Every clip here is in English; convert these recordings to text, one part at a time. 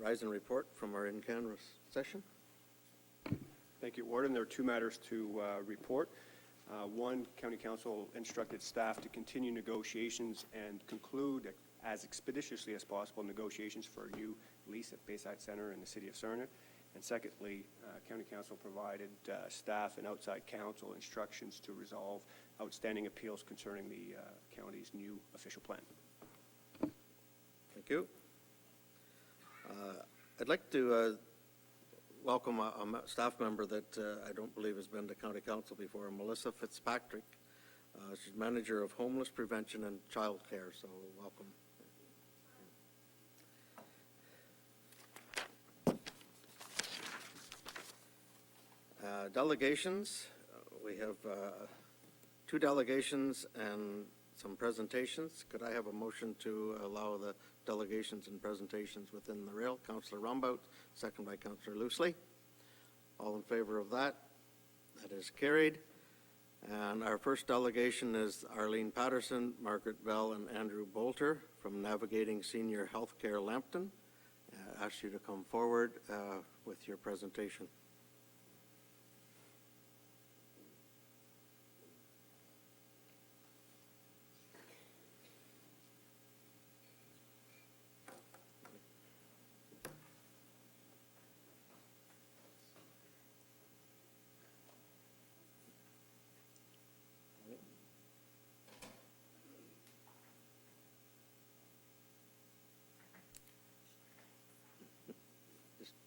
rise and report from our in-camera session. Thank you, Warden. There are two matters to report. One, County Council instructed staff to continue negotiations and conclude as expeditiously as possible negotiations for a new lease at Bayside Centre in the City of Sarnia. And secondly, County Council provided staff and outside counsel instructions to resolve outstanding appeals concerning the county's new official plan. Thank you. I'd like to welcome a staff member that I don't believe has been to County Council before, Melissa Fitzpatrick. She's Manager of Homeless Prevention and Child Care, so welcome. Delegations. We have two delegations and some presentations. Could I have a motion to allow the delegations and presentations within the rail? Councillor Rumbout, second by Councillor Loosley. All in favor of that? That is carried. And our first delegation is Arlene Patterson, Margaret Bell, and Andrew Bolter from Navigating Senior Care Lambton. I ask you to come forward with your presentation.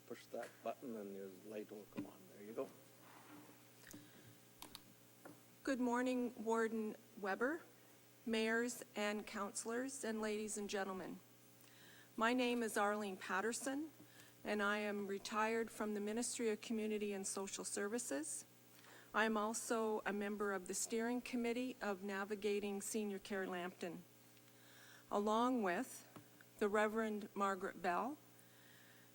Push that button and your light will come on. There you go. Good morning, Warden Weber, mayors and councillors, and ladies and gentlemen. My name is Arlene Patterson, and I am retired from the Ministry of Community and Social Services. I am also a member of the steering committee of Navigating Senior Care Lambton, along with the Reverend Margaret Bell,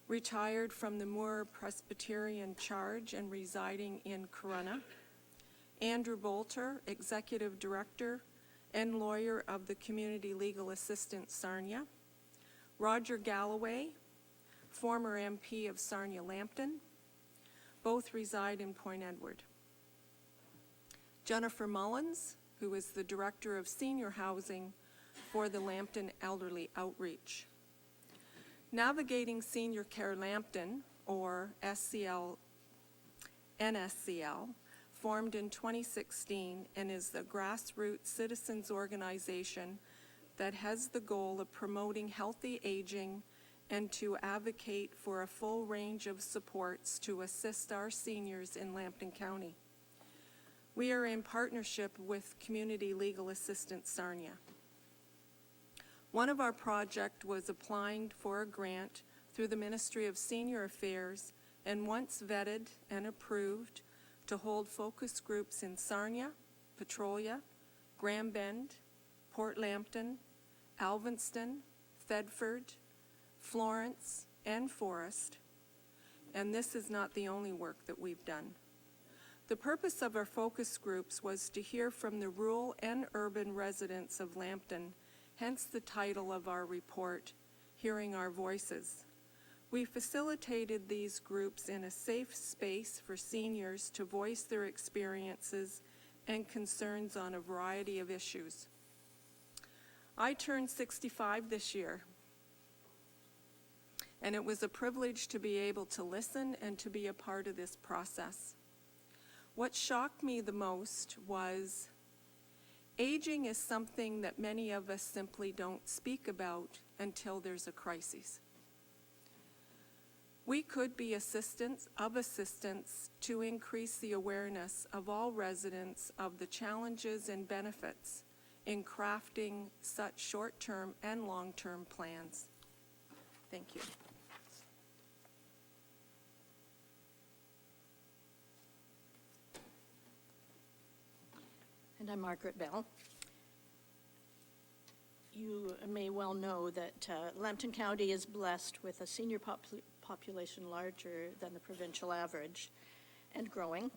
retired from the Moore Presbyterian Charge and residing in Corunna, Andrew Bolter, Executive Director and Lawyer of the Community Legal Assistance Sarnia, Roger Galloway, former MP of Sarnia Lambton, both reside in Point Edward, Jennifer Mullins, who is the Director of Senior Housing for the Lambton Elderly Outreach. Navigating Senior Care Lambton, or NSCL, formed in 2016 and is the grassroots citizens organization that has the goal of promoting healthy aging and to advocate for a full range of supports to assist our seniors in Lambton County. We are in partnership with Community Legal Assistance Sarnia. One of our projects was applying for a grant through the Ministry of Senior Affairs, and once vetted and approved, to hold focus groups in Sarnia, Petrolia, Grand Bend, Port Lambton, Alvinston, Thedford, Florence, and Forest. And this is not the only work that we've done. The purpose of our focus groups was to hear from the rural and urban residents of Lambton, hence the title of our report, Hearing Our Voices. We facilitated these groups in a safe space for seniors to voice their experiences and concerns on a variety of issues. I turned 65 this year, and it was a privilege to be able to listen and to be a part of this process. What shocked me the most was aging is something that many of us simply don't speak about until there's a crisis. We could be assistance to increase the awareness of all residents of the challenges and benefits in crafting such short-term and long-term plans. Thank you. And I'm Margaret Bell. You may well know that Lambton County is blessed with a senior population larger than the provincial average and growing.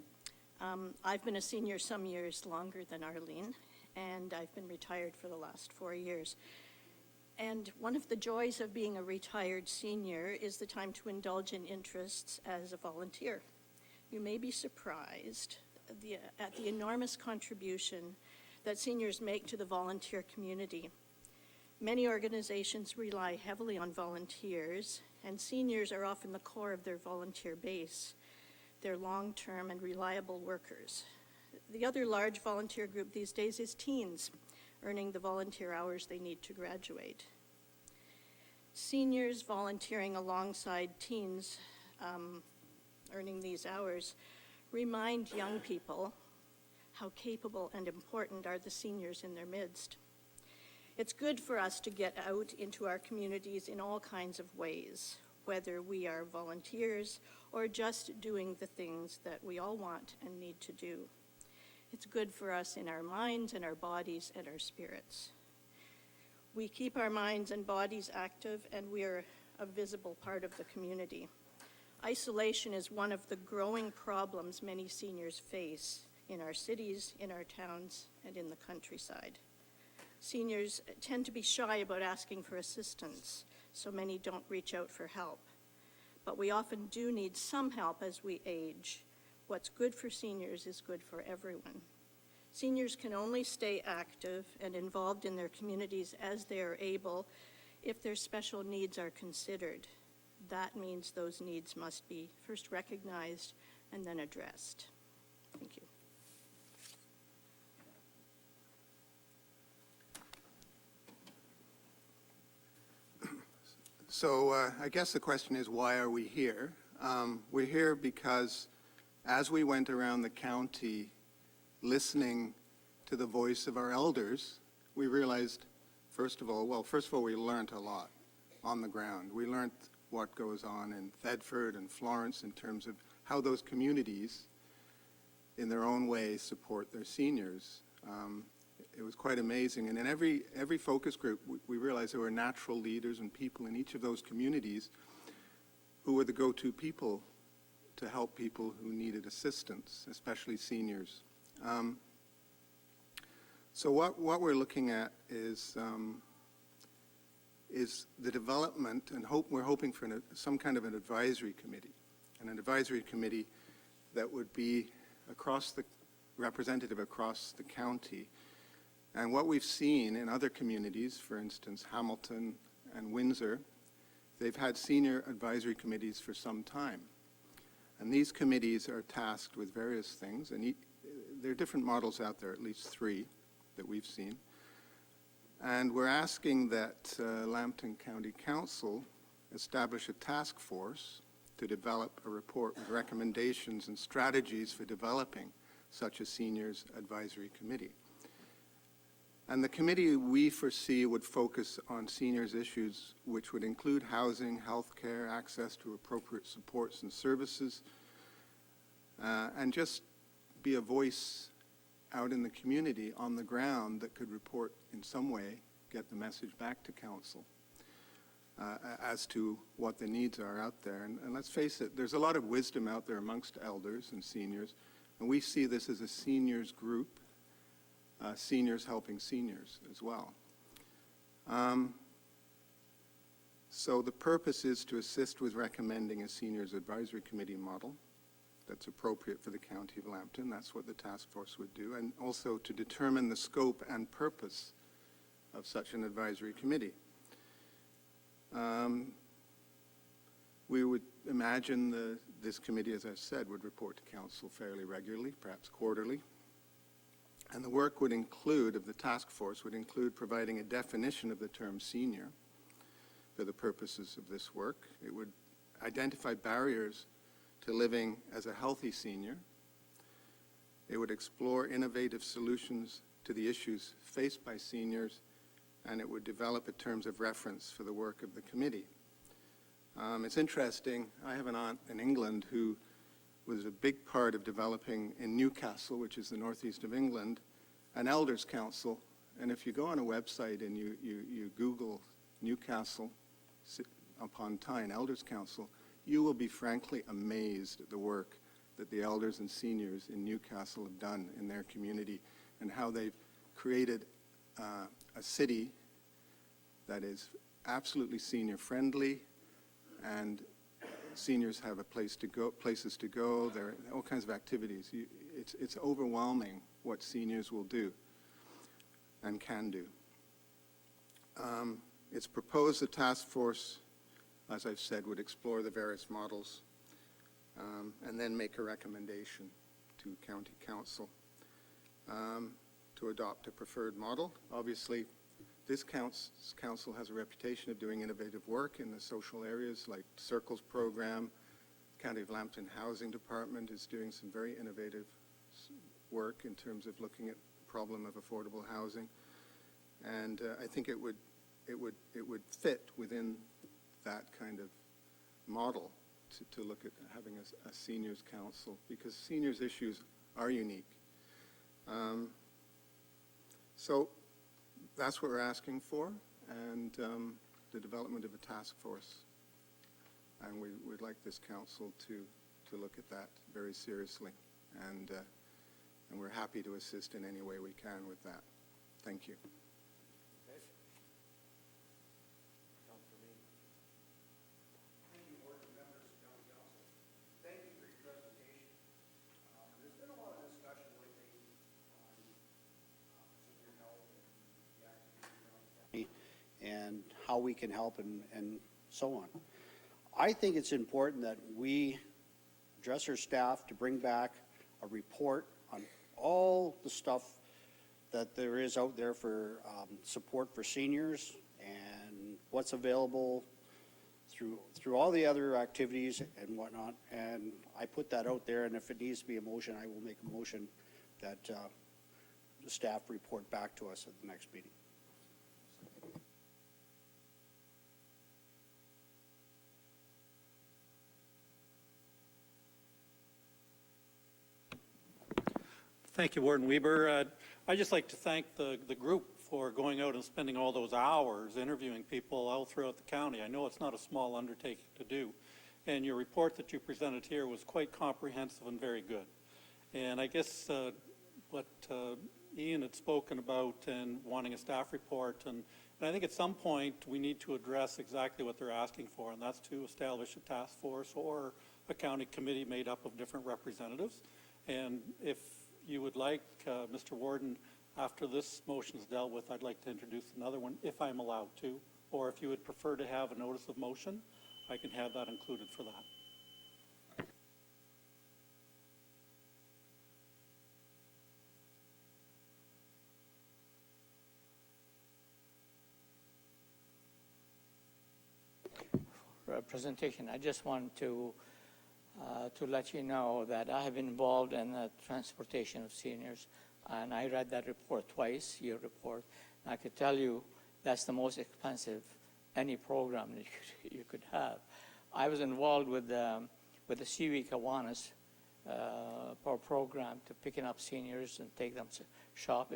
I've been a senior some years longer than Arlene, and I've been retired for the last 4 years. And one of the joys of being a retired senior is the time to indulge in interests as a volunteer. You may be surprised at the enormous contribution that seniors make to the volunteer community. Many organizations rely heavily on volunteers, and seniors are often the core of their volunteer base. They're long-term and reliable workers. The other large volunteer group these days is teens, earning the volunteer hours they need to graduate. Seniors volunteering alongside teens earning these hours remind young people how capable and important are the seniors in their midst. It's good for us to get out into our communities in all kinds of ways, whether we are volunteers or just doing the things that we all want and need to do. It's good for us in our minds and our bodies and our spirits. We keep our minds and bodies active, and we are a visible part of the community. Isolation is one of the growing problems many seniors face in our cities, in our towns, and in the countryside. Seniors tend to be shy about asking for assistance, so many don't reach out for help. But we often do need some help as we age. What's good for seniors is good for everyone. Seniors can only stay active and involved in their communities as they are able if their special needs are considered. That means those needs must be first recognized and then addressed. Thank you. So I guess the question is, why are we here? We're here because as we went around the county listening to the voice of our elders, we realized, first of all, we learned a lot on the ground. We learned what goes on in Thetford and Florence in terms of how those communities, in their own way, support their seniors. It was quite amazing. And in every focus group, we realized there were natural leaders and people in each of those communities who were the go-to people to help people who needed assistance, especially seniors. So what we're looking at is the development, and we're hoping for some kind of an advisory committee, and an advisory committee that would be representative across the county. And what we've seen in other communities, for instance, Hamilton and Windsor, they've had senior advisory committees for some time. And these committees are tasked with various things, and there are different models out there, at least 3 that we've seen. And we're asking that Lambton County Council establish a task force to develop a report with recommendations and strategies for developing such a seniors advisory committee. And the committee, we foresee, would focus on seniors' issues, which would include housing, health care, access to appropriate supports and services, and just be a voice out in the community on the ground that could report in some way, get the message back to council as to what the needs are out there. And let's face it, there's a lot of wisdom out there amongst elders and seniors, and we see this as a seniors group, seniors helping seniors as well. So the purpose is to assist with recommending a seniors advisory committee model that's appropriate for the County of Lambton. That's what the task force would do, and also to determine the scope and purpose of such an advisory committee. We would imagine this committee, as I said, would report to council fairly regularly, perhaps quarterly. And the work would include, of the task force, would include providing a definition of the term senior for the purposes of this work. It would identify barriers to living as a healthy senior. It would explore innovative solutions to the issues faced by seniors, and it would develop terms of reference for the work of the committee. It's interesting, I have an aunt in England who was a big part of developing in Newcastle, which is the northeast of England, an elders council. And if you go on a website and you Google Newcastle upon Tyne Elders Council, you will be frankly amazed at the work that the elders and seniors in Newcastle have done in their community and how they've created a city that is absolutely senior-friendly, and seniors have a place to go, places to go. There are all kinds of activities. It's overwhelming what seniors will do and can do. It's proposed the task force, as I've said, would explore the various models and then make a recommendation to County Council to adopt a preferred model. Obviously, this council has a reputation of doing innovative work in the social areas like Circles program. County of Lambton Housing Department is doing some very innovative work in terms of looking at the problem of affordable housing. And I think it would fit within that kind of model to look at having a seniors council, because seniors issues are unique. So that's what we're asking for, and the development of a task force. And we'd like this council to look at that very seriously, and we're happy to assist in any way we can with that. Thank you. And how we can help and so on. I think it's important that we address our staff to bring back a report on all the stuff that there is out there for support for seniors and what's available through all the other activities and whatnot. And I put that out there, and if it needs to be a motion, I will make a motion that the staff report back to us at the next meeting. Thank you, Warden Weber. I'd just like to thank the group for going out and spending all those hours interviewing people all throughout the county. I know it's not a small undertaking to do. And your report that you presented here was quite comprehensive and very good. And I guess what Ian had spoken about and wanting a staff report, and I think at some point we need to address exactly what they're asking for, and that's to establish a task force or a county committee made up of different representatives. And if you would like, Mr. Warden, after this motion is dealt with, I'd like to introduce another one, if I'm allowed to, or if you would prefer to have a notice of motion, I can have that included for that. Presentation. I just want to let you know that I have been involved in the transportation of seniors, and I read that report twice, your report. And I could tell you that's the most expensive any program that you could have. I was involved with the Seaweek Kiwanis program to picking up seniors and take them to shop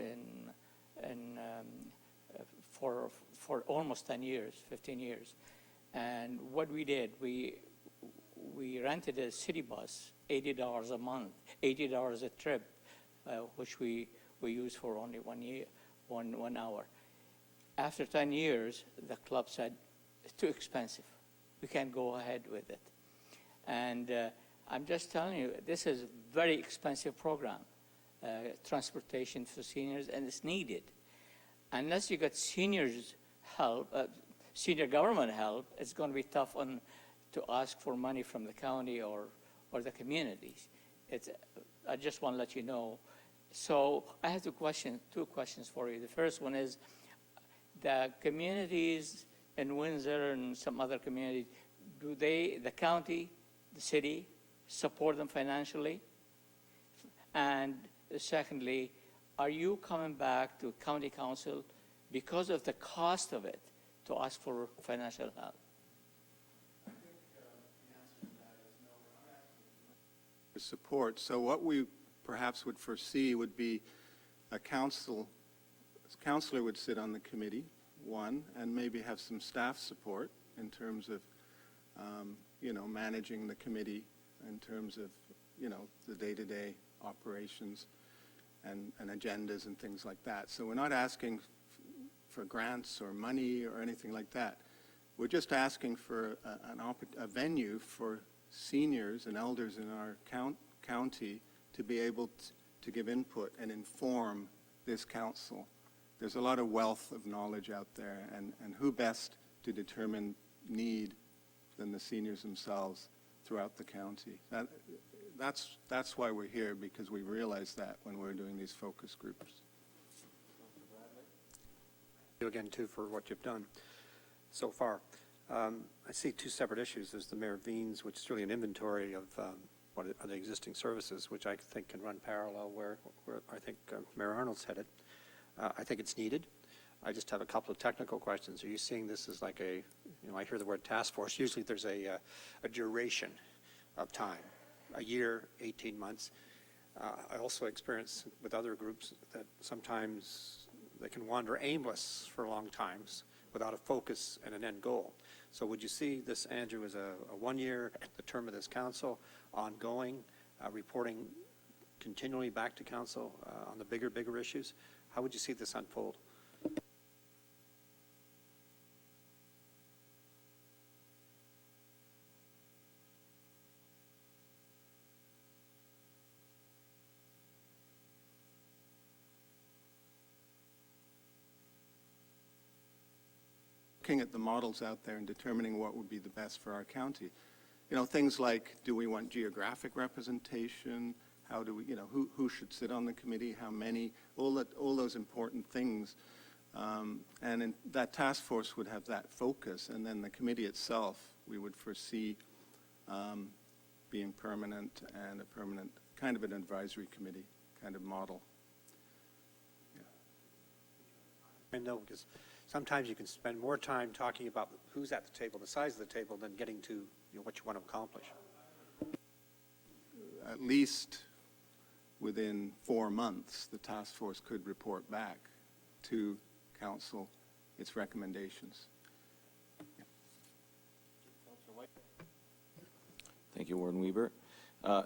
for almost 10 years, 15 years. And what we did, we rented a city bus, $80 a month, $80 a trip, which we used for only 1 hour. After 10 years, the club said, it's too expensive. We can't go ahead with it. And I'm just telling you, this is a very expensive program, transportation for seniors, and it's needed. Unless you get seniors help, senior government help, it's going to be tough to ask for money from the county or the communities. I just want to let you know. So I have two questions for you. The first one is, the communities in Windsor and some other communities, do the county, the city, support them financially? And secondly, are you coming back to county council because of the cost of it to ask for financial help? I think the answer to that is no, we're not asking for support. So what we perhaps would foresee would be a councillor would sit on the committee, one, and maybe have some staff support in terms of, managing the committee in terms of, the day-to-day operations and agendas and things like that. So we're not asking for grants or money or anything like that. We're just asking for a venue for seniors and elders in our county to be able to give input and inform this council. There's a lot of wealth of knowledge out there, and who best to determine need than the seniors themselves throughout the county. That's why we're here, because we realize that when we're doing these focus groups. You again, too, for what you've done so far. I see two separate issues. There's the Mayor Veen's, which is really an inventory of what are the existing services, which I think can run parallel where I think Mayor Arnold's headed. I think it's needed. I just have a couple of technical questions. Are you seeing this as like a, I hear the word task force. Usually there's a duration of time, a year, 18 months. I also experience with other groups that sometimes they can wander aimless for long times without a focus and an end goal. So would you see this, Andrew, as a 1 year, the term of this council, ongoing, reporting continually back to council on the bigger issues? How would you see this unfold? Looking at the models out there and determining what would be the best for our county. Things like, do we want geographic representation? How do we, who should sit on the committee, how many, all those important things. And that task force would have that focus, and then the committee itself, we would foresee being permanent and a permanent, kind of an advisory committee kind of model. I know, because sometimes you can spend more time talking about who's at the table, the size of the table, than getting to what you want to accomplish. At least within 4 months, the task force could report back to council its recommendations. Thank you, Warden Weber.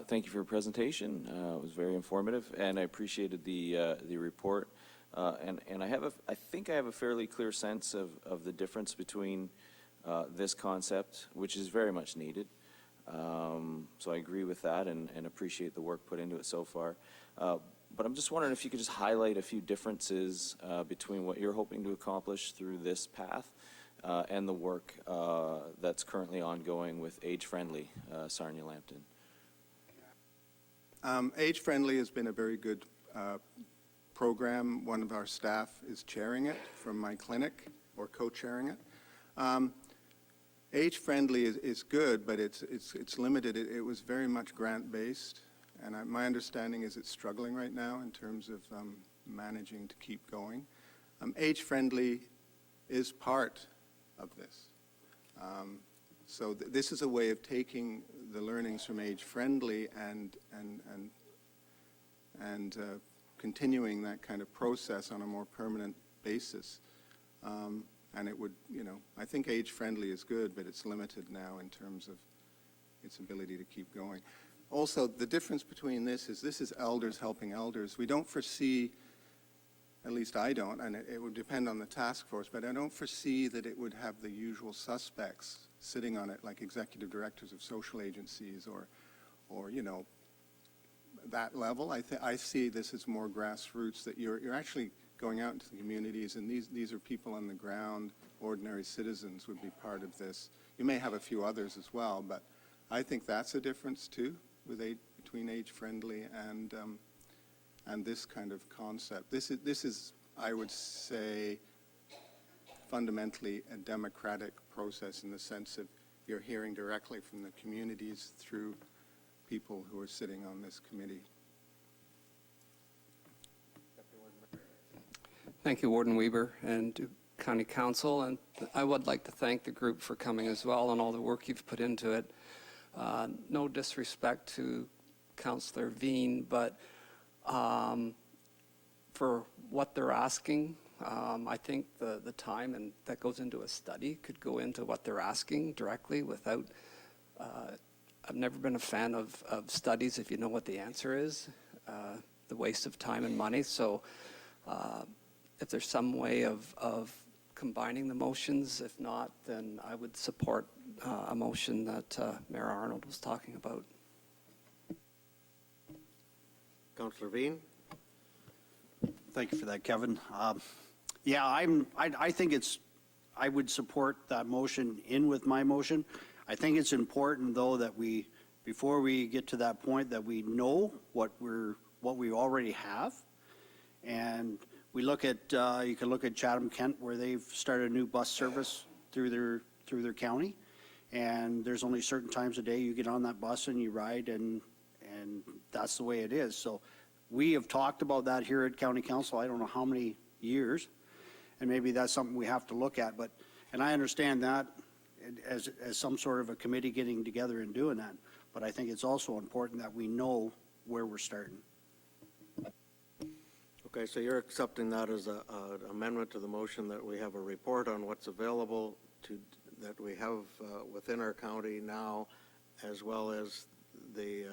Thank you for your presentation. It was very informative, and I appreciated the report. And I think I have a fairly clear sense of the difference between this concept, which is very much needed. So I agree with that and appreciate the work put into it so far. But I'm just wondering if you could just highlight a few differences between what you're hoping to accomplish through this path and the work that's currently ongoing with Age-Friendly Sarnia Lambton. Age-Friendly has been a very good program. One of our staff is chairing it from my clinic, or co-chairing it. Age-Friendly is good, but it's limited. It was very much grant-based, and my understanding is it's struggling right now in terms of managing to keep going. Age-Friendly is part of this. So this is a way of taking the learnings from Age-Friendly and continuing that kind of process on a more permanent basis. And it would, I think Age-Friendly is good, but it's limited now in terms of its ability to keep going. Also, the difference between this is elders helping elders. We don't foresee, at least I don't, and it would depend on the task force, but I don't foresee that it would have the usual suspects sitting on it, like executive directors of social agencies or that level. I see this as more grassroots, that you're actually going out into the communities, and these are people on the ground, ordinary citizens would be part of this. You may have a few others as well, but I think that's a difference too between Age-Friendly and this kind of concept. This is, I would say, fundamentally a democratic process in the sense of you're hearing directly from the communities through people who are sitting on this committee. Thank you, Warden Weber and County Council, and I would like to thank the group for coming as well and all the work you've put into it. No disrespect to Councillor Veen, but for what they're asking, I think the time and that goes into a study could go into what they're asking directly without, I've never been a fan of studies if you know what the answer is, the waste of time and money. So if there's some way of combining the motions. If not, then I would support a motion that Mayor Arnold was talking about. Councillor Bean? Thank you for that, Kevin. Yeah, I think I would support that motion in with my motion. I think it's important, though, that before we get to that point, that we know what we already have. And we look at, you can look at Chatham-Kent, where they've started a new bus service through their county. And there's only certain times a day you get on that bus and you ride, and that's the way it is. So we have talked about that here at County Council, I don't know how many years, and maybe that's something we have to look at. And I understand that as some sort of a committee getting together and doing that. But I think it's also important that we know where we're starting. Okay, so you're accepting that as an amendment to the motion, that we have a report on what's available that we have within our county now, as well as the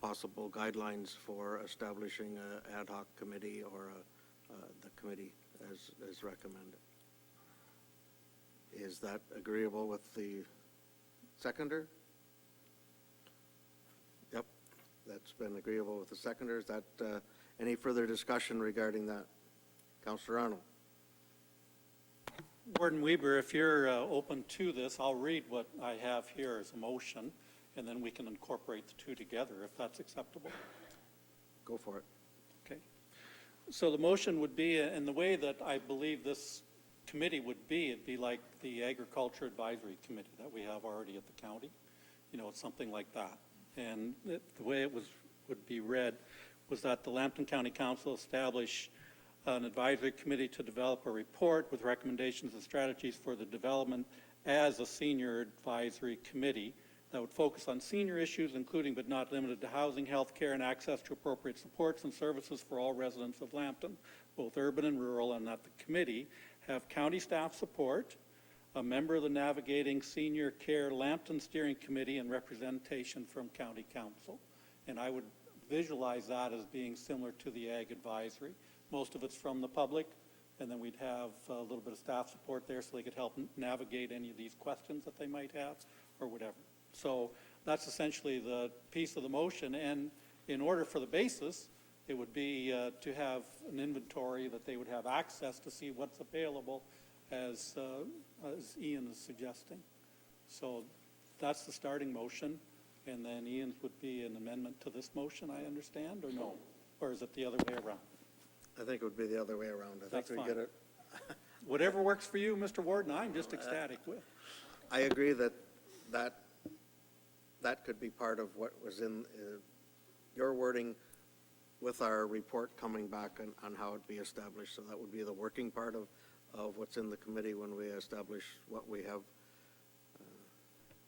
possible guidelines for establishing an ad hoc committee or the committee as recommended. Is that agreeable with the seconder? Yep, that's been agreeable with the seconder. Is that any further discussion regarding that? Councillor Arnold? Warden Weber, if you're open to this, I'll read what I have here as a motion, and then we can incorporate the two together, if that's acceptable. Go for it. Okay. So the motion would be, and the way that I believe this committee would be, it'd be like the Agriculture Advisory Committee that we have already at the county. You know, it's something like that. And the way it would be read was that the Lambton County Council establish an advisory committee to develop a report with recommendations and strategies for the development as a senior advisory committee that would focus on senior issues, including but not limited to housing, health care, and access to appropriate supports and services for all residents of Lambton, both urban and rural, and that the committee have county staff support, a member of the Navigating Senior Care Lambton Steering Committee, and representation from County Council. And I would visualize that as being similar to the Ag Advisory. Most of it's from the public, and then we'd have a little bit of staff support there so they could help navigate any of these questions that they might have or whatever. So that's essentially the piece of the motion. And in order for the basis, it would be to have an inventory that they would have access to see what's available, as Ian is suggesting. So that's the starting motion. And then Ian's would be an amendment to this motion, I understand, or no? Or is it the other way around? I think it would be the other way around. That's think we fine. get it. Whatever works for you, Mr. Warden, I'm just ecstatic with. I agree that could be part of what was in your wording with our report coming back on how it be established. So that would be the working part of what's in the committee when we establish what we have,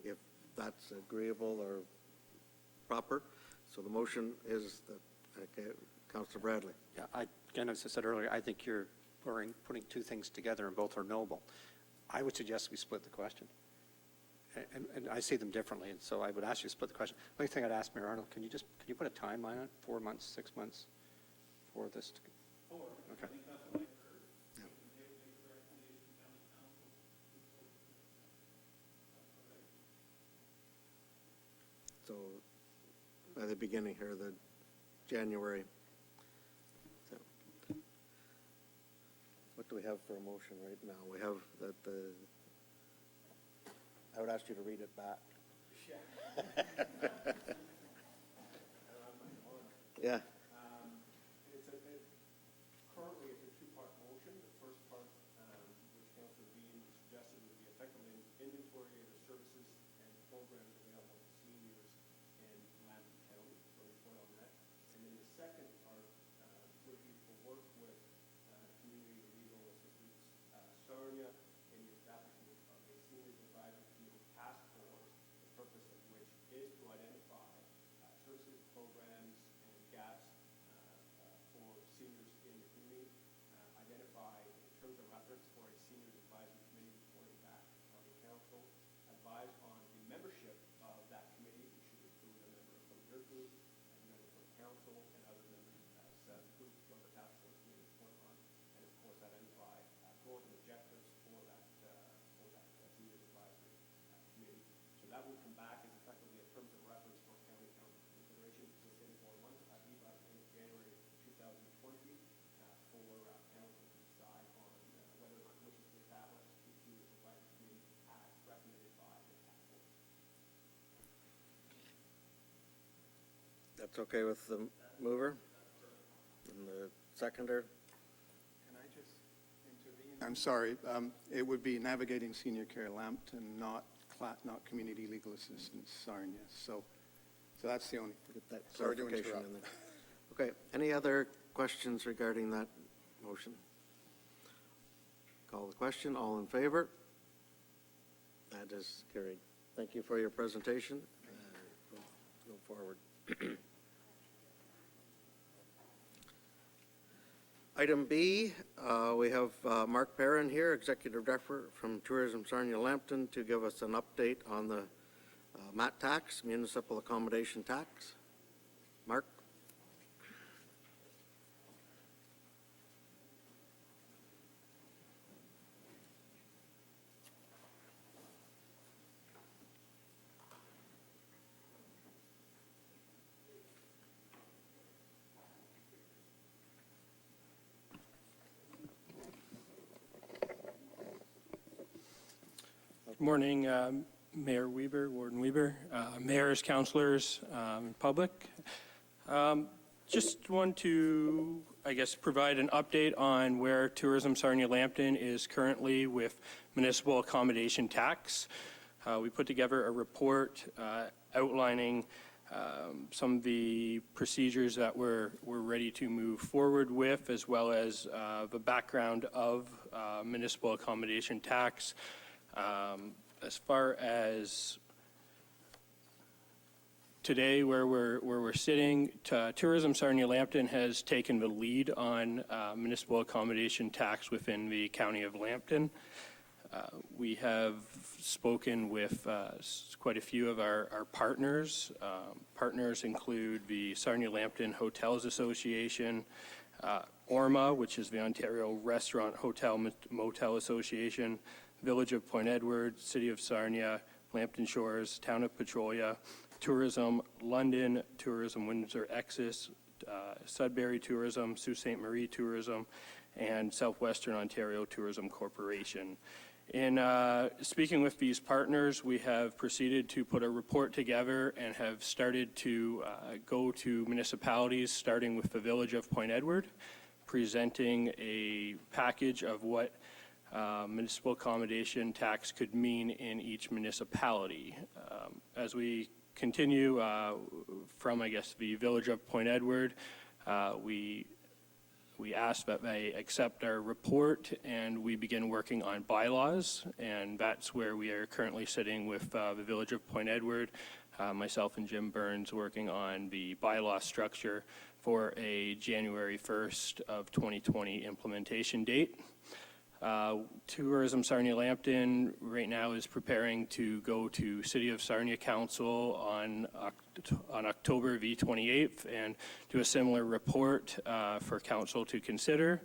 if that's agreeable or proper. So the motion is that, okay, Councillor Bradley. Yeah, again, as I said earlier, I think you're putting two things together and both are noble. I would suggest we split the question. And I see them differently, and so I would ask you to split the question. The only thing I'd ask Mayor Arnold, can you put a timeline on it, 4 months, 6 months for this? Okay. So by the beginning here, the January. So, what do we have for a motion right now? We have that I would ask you to read it back. Yeah. Currently, it's a two-part motion. The first part, which Councillor Bean suggested, would be effectively an inventory of the services and programs available to seniors in Lambton County, so report on that. And then the second part would be to work with community legal assistance, Sarnia, in the establishment of a seniors advisory committee task force, the purpose of which is to identify services, programs, and gaps for seniors in the community, identify in terms of reference for a seniors advisory committee reporting back to County Council, advise on the membership of that committee, which should include a member from your group, a member from council, and other members as groups of the task force committee report on, and of course identify goals and objectives that will come back as effectively a terms of reference for county council consideration within 4 months. I believe by the end of January 2020 for council to decide on whether or not it wishes to establish the Municipal Committee as recommended by the task force. That's okay with the mover and the seconder? Can I just intervene? I'm sorry, it would be Navigating Senior Care Lambton, not Community Legal Assistance Sarnia. So that's the only. Get that Sorry to clarification interrupt. in there. Okay, any other questions regarding that motion? Call the question, all in favor? That is carried. Thank you for your presentation. Go forward. Item B, we have Mark Perrin here, Executive Director from Tourism Sarnia Lambton, to give us an update on the MAT tax, Municipal Accommodation Tax. Mark? Good morning, Mayor Weber, Warden Weber, mayors, councilors, public. Just want to, I guess, provide an update on where Tourism Sarnia Lambton is currently with municipal accommodation tax. We put together a report outlining some of the procedures that we're ready to move forward with, as well as the background of municipal accommodation tax. As far as today, where we're sitting, Tourism Sarnia Lambton has taken the lead on municipal accommodation tax within the County of Lambton. We have spoken with quite a few of our partners. Partners include the Sarnia Lambton Hotels Association, ORMA, which is the Ontario Restaurant Hotel Motel Association, Village of Point Edward, City of Sarnia, Lambton Shores, Town of Petrolia, Tourism London, Tourism Windsor Exis, Sudbury Tourism, Sault Ste. Marie Tourism, and Southwestern Ontario Tourism Corporation. In speaking with these partners, we have proceeded to put a report together and have started to go to municipalities, starting with the Village of Point Edward, presenting a package of what municipal accommodation tax could mean in each municipality. As we continue from, I guess, the Village of Point Edward, we ask that they accept our report and we begin working on bylaws, and that's where we are currently sitting with the Village of Point Edward, myself and Jim Burns working on the bylaw structure for a January 1st of 2020 implementation date. Tourism Sarnia Lambton right now is preparing to go to City of Sarnia Council on October the 28th and do a similar report for Council to consider,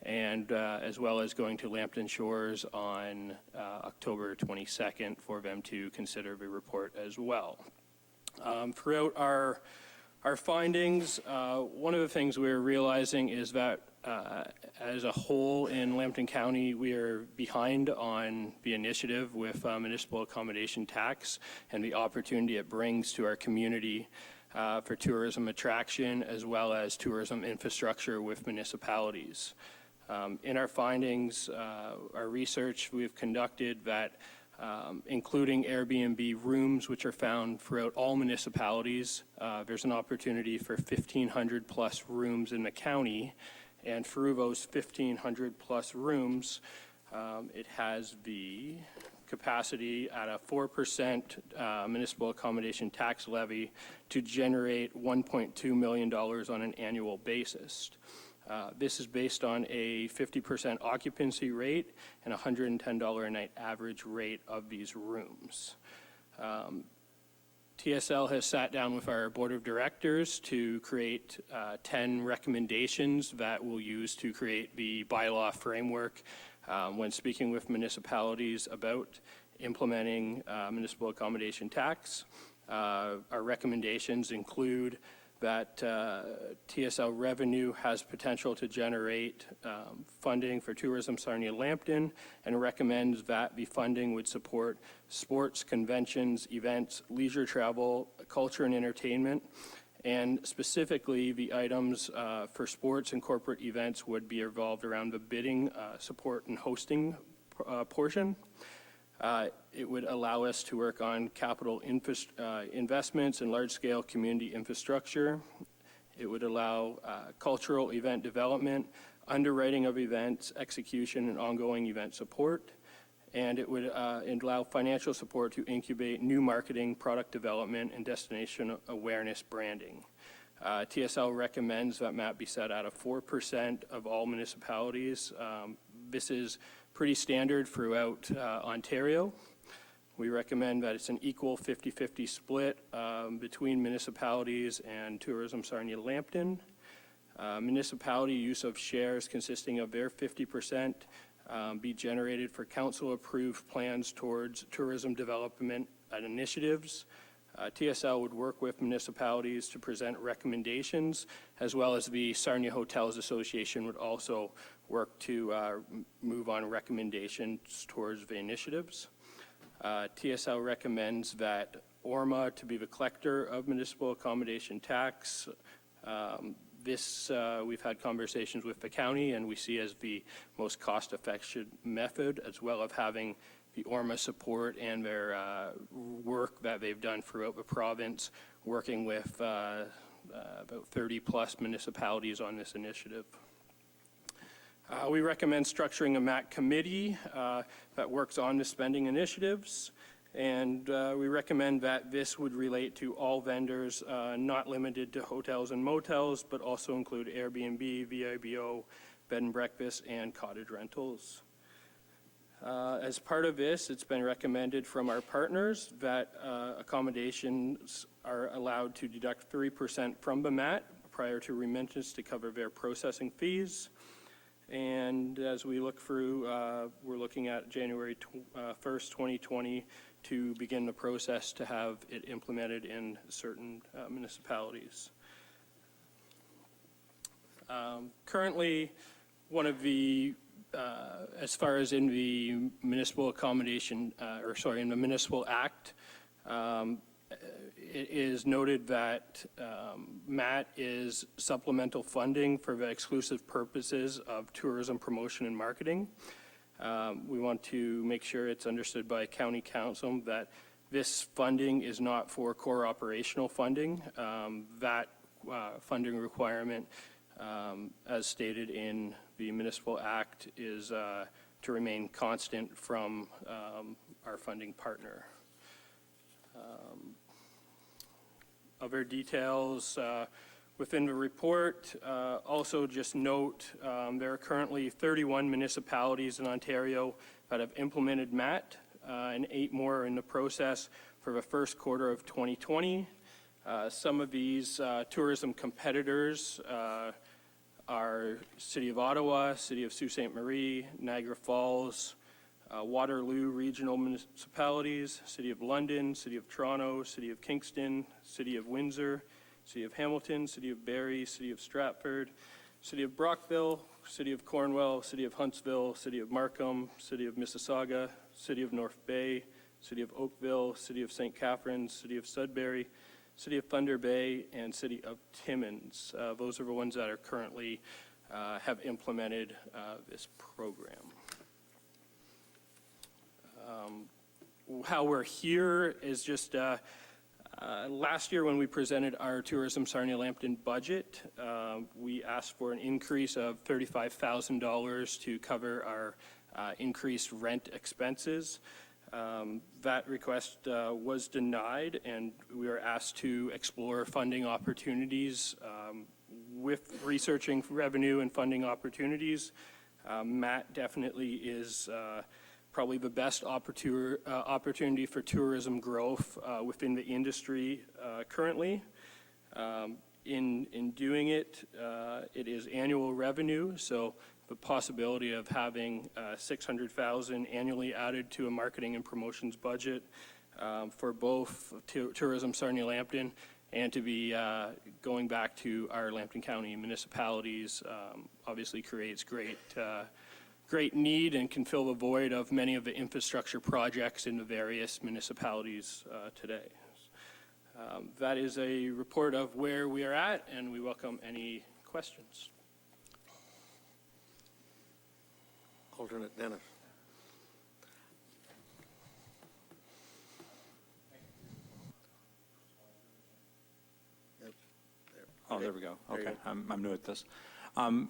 and as well as going to Lambton Shores on October 22nd for them to consider the report as well. Throughout our findings, one of the things we're realizing is that as a whole in Lambton County, we are behind on the initiative with municipal accommodation tax and the opportunity it brings to our community for tourism attraction as well as tourism infrastructure with municipalities. In our findings, our research we've conducted that including Airbnb rooms, which are found throughout all municipalities, there's an opportunity for 1,500 plus rooms in the county. And through those 1,500 plus rooms, it has the capacity at a 4% municipal accommodation tax levy to generate $1.2 million on an annual basis. This is based on a 50% occupancy rate and $110 a night average rate of these rooms. TSL has sat down with our board of directors to create 10 recommendations that we'll use to create the bylaw framework when speaking with municipalities about implementing municipal accommodation tax. Our recommendations include that TSL revenue has potential to generate funding for tourism Sarnia Lambton, and recommends that the funding would support sports, conventions, events, leisure travel, culture and entertainment, and specifically the items for sports and corporate events would be revolved around the bidding, support and hosting portion. It would allow us to work on capital investments and large-scale community infrastructure. It would allow cultural event development, underwriting of events, execution, and ongoing event support. And it would allow financial support to incubate new marketing, product development, and destination awareness branding. TSL recommends that MAP be set at a 4% of all municipalities. This is pretty standard throughout Ontario. We recommend that it's an equal 50-50 split between municipalities and Tourism Sarnia Lambton. Municipality use of shares consisting of their 50% be generated for council-approved plans towards tourism development and initiatives. TSL would work with municipalities to present recommendations, as well as the Sarnia Hotels Association would also work to move on recommendations towards the initiatives. TSL recommends that ORMA to be the collector of municipal accommodation tax. We've had conversations with the county, and we see as the most cost-effective method, as well as having the ORMA support and their work that they've done throughout the province, working with about 30-plus municipalities on this initiative. We recommend structuring a MAC committee that works on the spending initiatives, and we recommend that this would relate to all vendors, not limited to hotels and motels, but also include Airbnb, VRBO, bed and breakfast, and cottage rentals. As part of this, it's been recommended from our partners that accommodations are allowed to deduct 3% from the MAT prior to remittance to cover their processing fees. And as we look through, we're looking at January 1st, 2020 to begin the process to have it implemented in certain municipalities. Currently, one of the as far as in the municipal accommodation, in the Municipal Act, it is noted that MAT is supplemental funding for the exclusive purposes of tourism promotion and marketing. We want to make sure it's understood by County Council that this funding is not for core operational funding. That funding requirement, as stated in the Municipal Act, is to remain constant from our funding partner. Other details within the report, also just note there are currently 31 municipalities in Ontario that have implemented MAT, and 8 more are in the process for the first quarter of 2020. Some of these tourism competitors are City of Ottawa, City of Sault Ste. Marie, Niagara Falls, Waterloo Regional Municipalities, City of London, City of Toronto, City of Kingston, City of Windsor, City of Hamilton, City of Barrie, City of Stratford, City of Brockville, City of Cornwall, City of Huntsville, City of Markham, City of Mississauga, City of North Bay, City of Oakville, City of St. Catharines, City of Sudbury, City of Thunder Bay, and City of Timmins. Those are the ones that are currently have implemented this program. How we're here is just last year when we presented our Tourism Sarnia Lambton budget, we asked for an increase of $35,000 to cover our increased rent expenses. That request was denied, and we were asked to explore funding opportunities. With researching revenue and funding opportunities, MAT definitely is probably the best opportunity for tourism growth within the industry currently. In doing it, it is annual revenue, so the possibility of having $600,000 annually added to a marketing and promotions budget for both Tourism Sarnia Lambton and to be going back to our Lambton County municipalities obviously creates great need and can fill the void of many of the infrastructure projects in the various municipalities today. That is a report of where we are at, and we welcome any questions. Alternate Dennis. Oh, there we go. There you Okay, go. I'm new at this.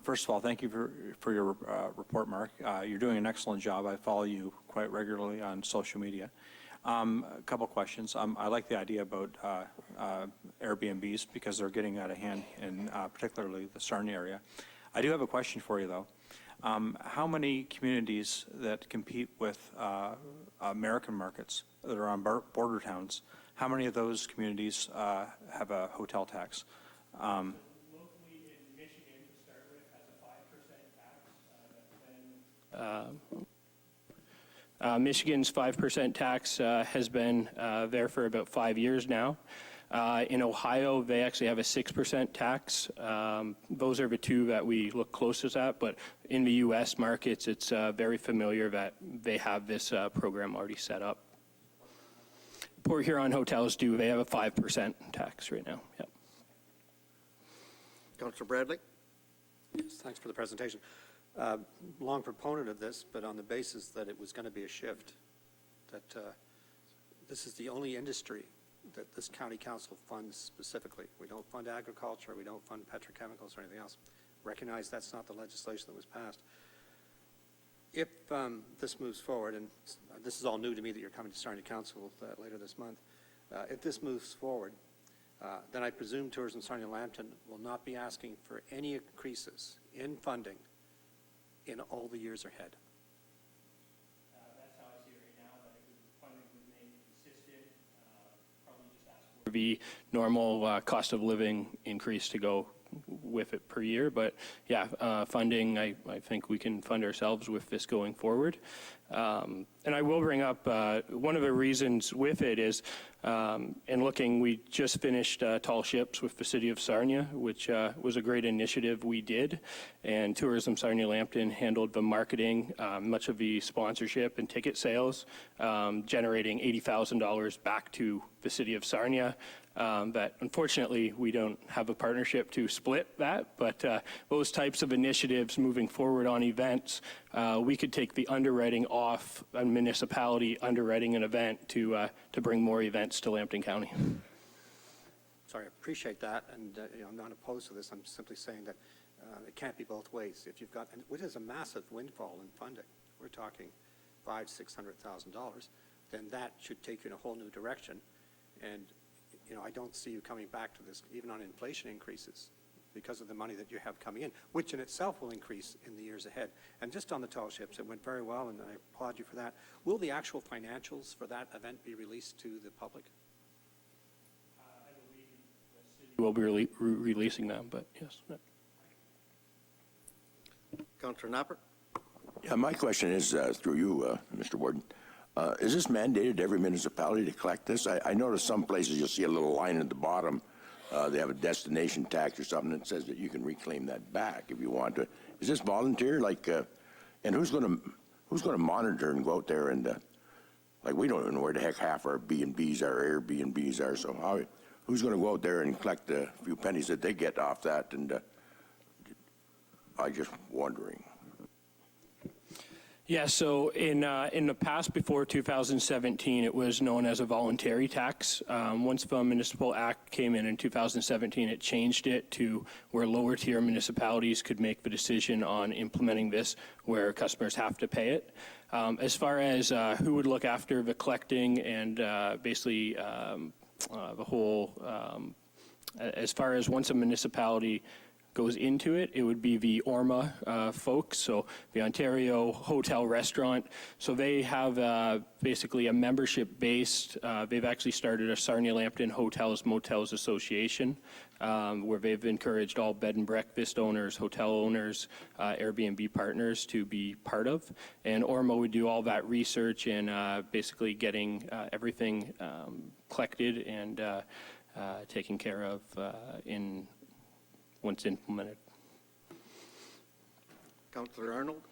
First of all, thank you for your report, Mark. You're doing an excellent job. I follow you quite regularly on social media. A couple questions. I like the idea about Airbnbs because they're getting out of hand in particularly the Sarnia area. I do have a question for you, though. How many communities that compete with American markets that are on border towns, how many of those communities have a hotel tax? Locally in Michigan, to start with, has a 5% tax. Michigan's 5% tax has been there for about 5 years now. In Ohio, they actually have a 6% tax. Those are the two that we look closest at, but in the U.S. markets, it's very familiar that they have this program already set up. Port Huron hotels do, they have a 5% tax right now, yep. Councillor Bradley? Yes, thanks for the presentation. Long proponent of this, but on the basis that it was going to be a shift, that this is the only industry that this county council funds specifically. We don't fund agriculture, we don't fund petrochemicals or anything else. Recognize that's not the legislation that was passed. If this moves forward, and this is all new to me that you're coming to Sarnia Council later this month, if this moves forward, then I presume Tourism Sarnia Lambton will not be asking for any increases in funding in all the years ahead. That's how I see it right now, that funding would remain consistent, probably just ask for the normal cost of living increase to go with it per year. But yeah, funding, I think we can fund ourselves with this going forward. And I will bring up one of the reasons with it is, in looking, we just finished Tall Ships with the City of Sarnia, which was a great initiative we did. And Tourism Sarnia Lambton handled the marketing, much of the sponsorship and ticket sales, generating $80,000 back to the City of Sarnia. But unfortunately, we don't have a partnership to split that, but those types of initiatives moving forward on events, we could take the underwriting off a municipality underwriting an event to bring more events to Lambton County. Sorry, I appreciate that, and I'm not opposed to this. I'm simply saying that it can't be both ways. If you've got, and it is a massive windfall in funding, we're talking $500,000-$600,000, then that should take you in a whole new direction. And I don't see you coming back to this, even on inflation increases, because of the money that you have coming in, which in itself will increase in the years ahead. And just on the Tall Ships, it went very well, and I applaud you for that. Will the actual financials for that event be released to the public? I believe the city will be releasing them, but yes. Councillor Knapper? Yeah, my question is through you, Mr. Warden. Is this mandated to every municipality to collect this? I notice some places you'll see a little line at the bottom. They have a destination tax or something that says that you can reclaim that back if you want to. Is this volunteer? And who's going to monitor and go out there and we don't even know where the heck half our B&Bs are, Airbnbs are. So who's going to go out there and collect the few pennies that they get off that? And I'm just wondering. Yeah, so in the past, before 2017, it was known as a voluntary tax. Once the Municipal Act came in 2017, it changed it to where lower tier municipalities could make the decision on implementing this, where customers have to pay it. As far as who would look after the collecting and basically the whole, as far as once a municipality goes into it, it would be the ORMA folks, so the Ontario Hotel Restaurant. So they have basically a membership-based, they've actually started a Sarnia Lambton Hotels Motels Association, where they've encouraged all bed and breakfast owners, hotel owners, Airbnb partners to be part of. And ORMA would do all that research and basically getting everything collected and taken care of once implemented. Councillor Arnold?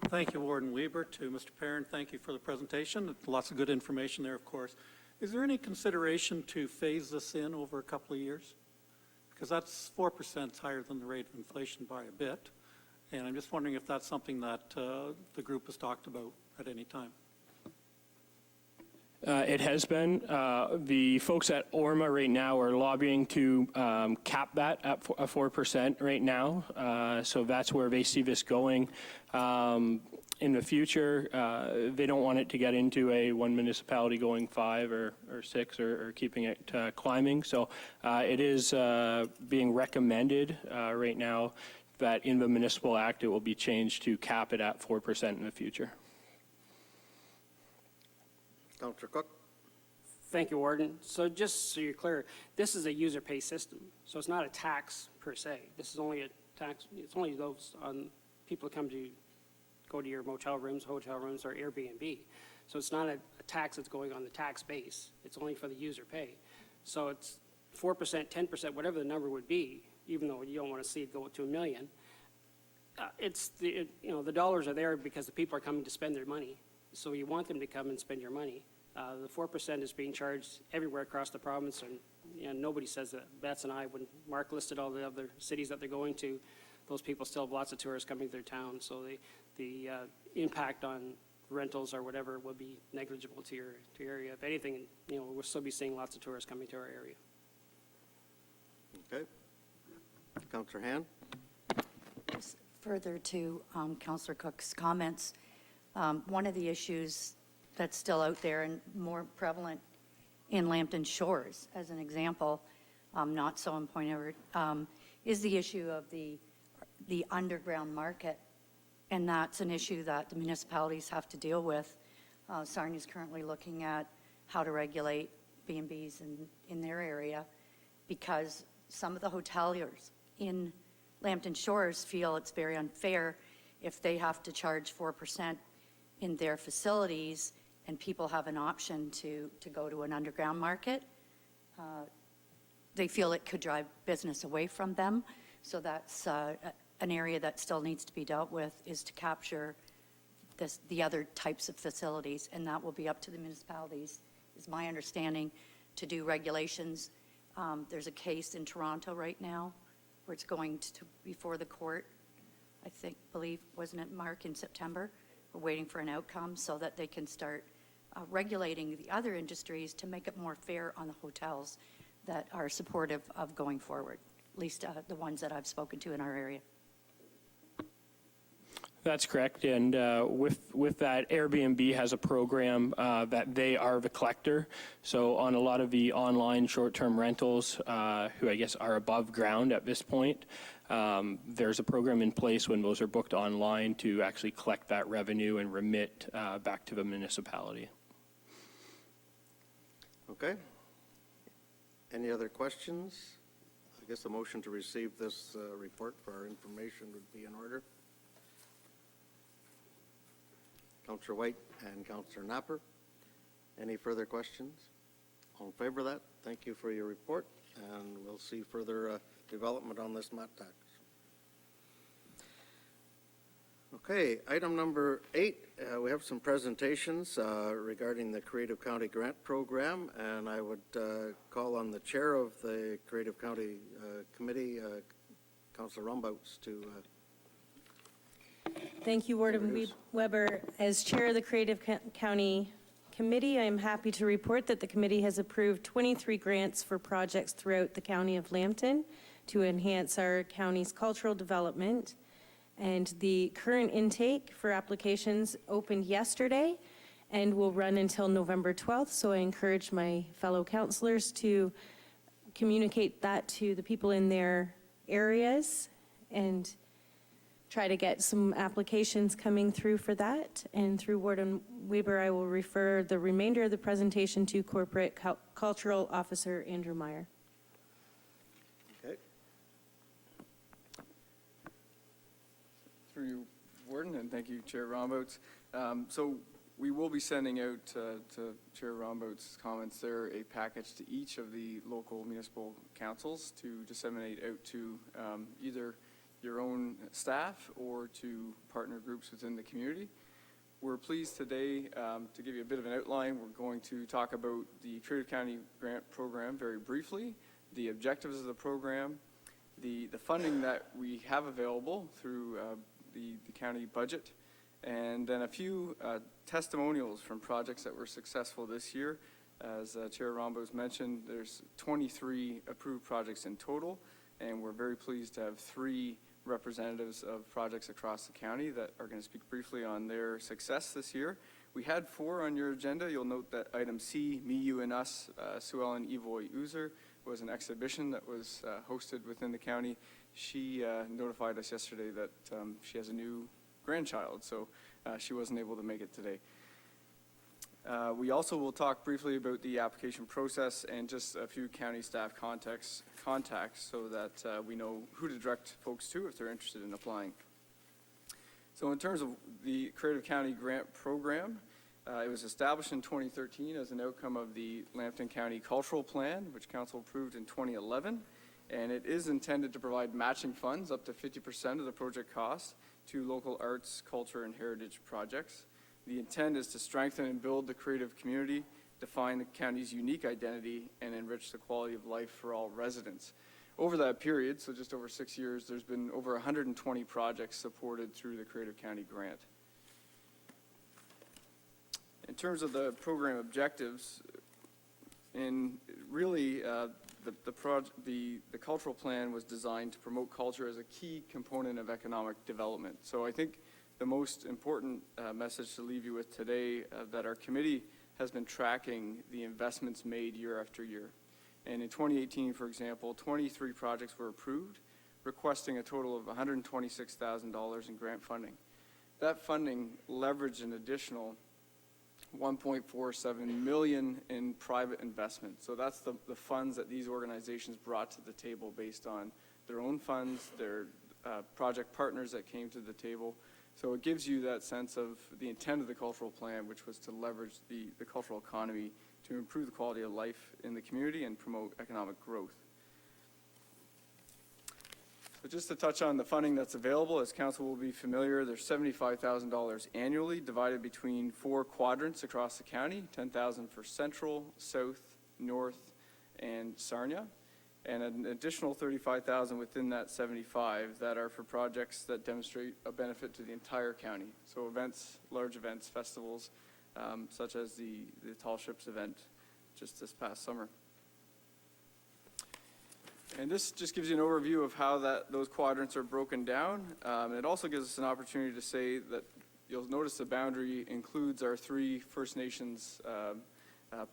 Thank you, Warden Weber. To Mr. Perrin, thank you for the presentation. Lots of good information there, of course. Is there any consideration to phase this in over a couple of years? Because that's 4% higher than the rate of inflation by a bit. And I'm just wondering if that's something that the group has talked about at any time. It has been. The folks at ORMA right now are lobbying to cap that at 4% right now. So that's where they see this going. In the future, they don't want it to get into one municipality going 5 or 6 or keeping it climbing. So it is being recommended right now that in the Municipal Act it will be changed to cap it at 4% in the future. Councillor Cook? Thank you, Warden. So just so you're clear, this is a user pay system. So it's not a tax per se. This is only a tax, it's only those on people who come to go to your motel rooms, hotel rooms, or Airbnb. So it's not a tax that's going on the tax base. It's only for the user pay. So it's 4%, 10%, whatever the number would be, even though you don't want to see it go to $1 million. The dollars are there because the people are coming to spend their money. So you want them to come and spend your money. The 4% is being charged everywhere across the province, and nobody says that bats an eye. When Mark listed all the other cities that they're going to, those people still have lots of tourists coming to their town. So the impact on rentals or whatever will be negligible to your area. If anything, we'll still be seeing lots of tourists coming to our area. Okay. Councillor Han? Just further to Councillor Cook's comments, one of the issues that's still out there and more prevalent in Lambton Shores, as an example, not so in Point Everett, is the issue of the underground market. And that's an issue that the municipalities have to deal with. Sarnia is currently looking at how to regulate B&Bs in their area, because some of the hoteliers in Lambton Shores feel it's very unfair if they have to charge 4% in their facilities and people have an option to go to an underground market. They feel it could drive business away from them. So that's an area that still needs to be dealt with, is to capture the other types of facilities, and that will be up to the municipalities, is my understanding, to do regulations. There's a case in Toronto right now where it's going before the court, believe, wasn't it, Mark, in September? We're waiting for an outcome so that they can start regulating the other industries to make it more fair on the hotels that are supportive of going forward, at least the ones that I've spoken to in our area. That's correct, and with that, Airbnb has a program that they are the collector. So on a lot of the online short-term rentals, who I guess are above ground at this point, there's a program in place when those are booked online to actually collect that revenue and remit back to the municipality. Okay. Any other questions? I guess the motion to receive this report for our information would be in order. Councillor White and Councillor Napper. Any further questions? All in favor of that? Thank you for your report, and we'll see further development on this MAT tax. Okay, item number 8, we have some presentations regarding the Creative County Grant Program, and I would call on the chair of the Creative County Committee, Councillor Rumbouts, to Thank you, Warden Weber. As chair of the Creative County Committee, I am happy to report that the committee has approved 23 grants for projects throughout the County of Lambton to enhance our county's cultural development. And the current intake for applications opened yesterday and will run until November 12th. So I encourage my fellow councillors to communicate that to the people in their areas and try to get some applications coming through for that. And through Warden Weber, I will refer the remainder of the presentation to Corporate Cultural Officer Andrew Meyer. Okay. Through you, Warden, and thank you, Chair Rombout. So we will be sending out to Chair Rombout's comments there a package to each of the local municipal councils to disseminate out to either your own staff or to partner groups within the community. We're pleased today to give you a bit of an outline. We're going to talk about the Creative County Grant Program very briefly, the objectives of the program, the funding that we have available through the county budget, and then a few testimonials from projects that were successful this year. As Chair Rombo's mentioned, there's 23 approved projects in total, and we're very pleased to have 3 representatives of projects across the county that are going to speak briefly on their success this year. We had 4 on your agenda. You'll note that item C, Me, You, and Us, Sue Ellen Evoy Uzer, was an exhibition that was hosted within the county. She notified us yesterday that she has a new grandchild, so she wasn't able to make it today. We also will talk briefly about the application process and just a few county staff contacts so that we know who to direct folks to if they're interested in applying. So in terms of the Creative County Grant Program, it was established in 2013 as an outcome of the Lambton County Cultural Plan, which Council approved in 2011, and it is intended to provide matching funds up to 50% of the project cost to local arts, culture, and heritage projects. The intent is to strengthen and build the creative community, define the county's unique identity, and enrich the quality of life for all residents. Over that period, so just over 6 years, there's been over 120 projects supported through the Creative County Grant. In terms of the program objectives, in really the cultural plan was designed to promote culture as a key component of economic development. So I think the most important message to leave you with today that our committee has been tracking the investments made year after year. And in 2018, for example, 23 projects were approved, requesting a total of $126,000 in grant funding. That funding leveraged an additional $1.47 million in private investment. So that's the funds that these organizations brought to the table based on their own funds, their project partners that came to the table. So it gives you that sense of the intent of the cultural plan, which was to leverage the cultural economy to improve the quality of life in the community and promote economic growth. So just to touch on the funding that's available, as council will be familiar, there's $75,000 annually divided between 4 quadrants across the county, $10,000 for Central, South, North, and Sarnia, and an additional $35,000 within that 75 that are for projects that demonstrate a benefit to the entire county. So events, large events, festivals, such as the Tall Ships event just this past summer. And this just gives you an overview of how those quadrants are broken down. It also gives us an opportunity to say that you'll notice the boundary includes our 3 First Nations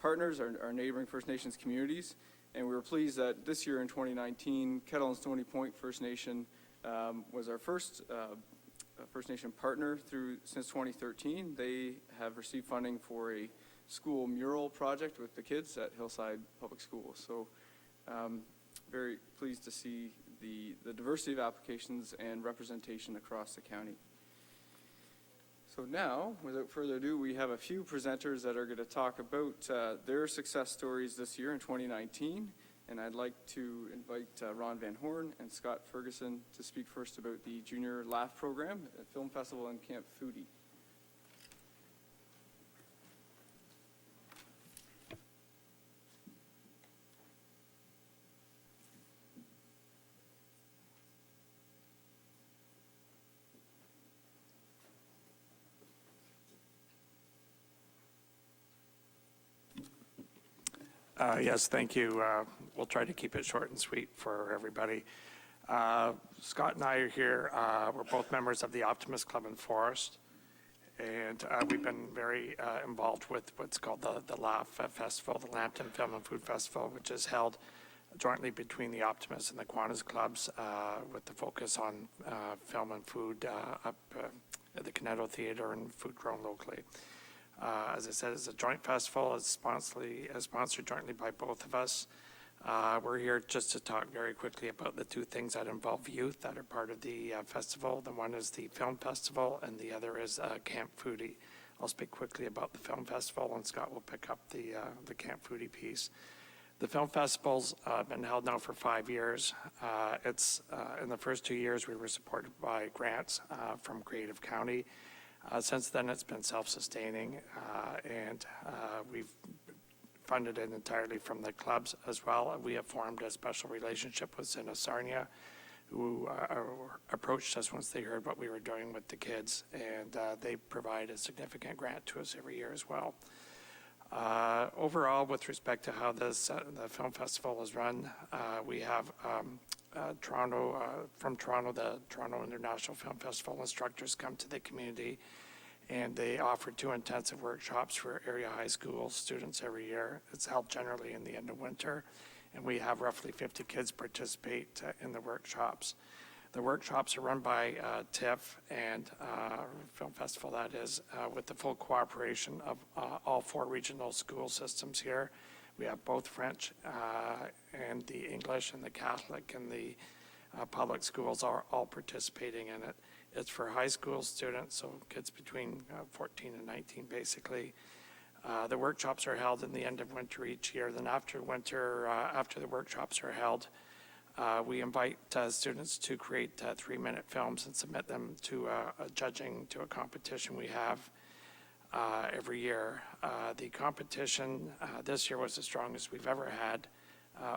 partners, our neighboring First Nations communities. And we were pleased that this year in 2019, Kettle and Stony Point First Nation was our first First Nation partner since 2013. They have received funding for a school mural project with the kids at Hillside Public Schools. So very pleased to see the diversity of applications and representation across the county. So now, without further ado, we have a few presenters that are going to talk about their success stories this year in 2019. And I'd like to invite Ron Van Horn and Scott Ferguson to speak first about the Junior Laugh Program, a film festival in Camp Foodie. Yes, thank you. We'll try to keep it short and sweet for everybody. Scott and I are here. We're both members of the Optimist Club in Forest, and we've been very involved with what's called the Laugh Festival, the Lambton Film and Food Festival, which is held jointly between the Optimist and the Kiwanis clubs with the focus on film and food up at the Canetto Theatre and food grown locally. As I said, it's a joint festival. It's sponsored jointly by both of us. We're here just to talk very quickly about the two things that involve youth that are part of the festival. The one is the film festival, and the other is Camp Foodie. I'll speak quickly about the film festival, and Scott will pick up the Camp Foodie piece. The film festival's been held now for 5 years. In the first 2 years, we were supported by grants from Creative County. Since then, it's been self-sustaining, and we've funded it entirely from the clubs as well. We have formed a special relationship with Sarnia, who approached us once they heard what we were doing with the kids, and they provide a significant grant to us every year as well. Overall, with respect to how the film festival is run, we have from Toronto, the Toronto International Film Festival instructors come to the community, and they offer 2 intensive workshops for area high school students every year. It's held generally in the end of winter, and we have roughly 50 kids participate in the workshops. The workshops are run by TIFF and Film Festival, that is, with the full cooperation of all 4 regional school systems here. We have both French and the English and the Catholic and the public schools are all participating in it. It's for high school students, so kids between 14 and 19 basically. The workshops are held in the end of winter each year. Then after winter, after the workshops are held, we invite students to create 3-minute films and submit them to a competition we have every year. The competition this year was the strongest we've ever had.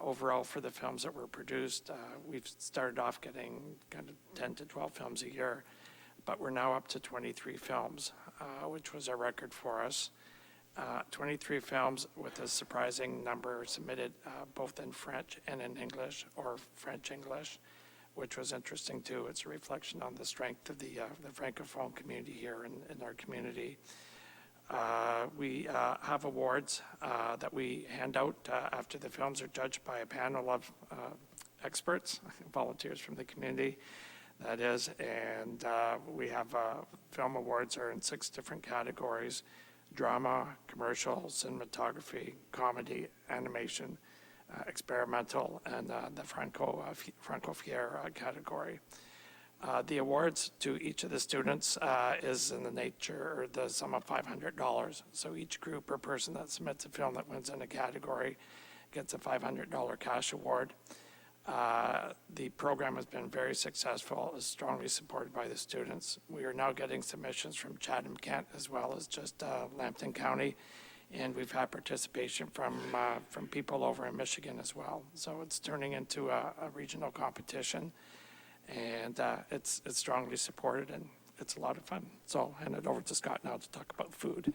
Overall, for the films that were produced, we've started off getting kind of 10 to 12 films a year, but we're now up to 23 films, which was a record for us. 23 films with a surprising number submitted both in French and in English, or French-English, which was interesting too. It's a reflection on the strength of the Francophone community here in our community. We have awards that we hand out after the films are judged by a panel of experts, volunteers from the community, that is, and we have film awards are in 6 different categories: drama, commercial, cinematography, comedy, animation, experimental, and the Franco-Fier category. The awards to each of the students is in the nature or the sum of $500. So each group or person that submits a film that wins in a category gets a $500 cash award. The program has been very successful, is strongly supported by the students. We are now getting submissions from Chatham-Kent as well as just Lambton County, and we've had participation from people over in Michigan as well. So it's turning into a regional competition, and it's strongly supported, and it's a lot of fun. So I'll hand it over to Scott now to talk about food.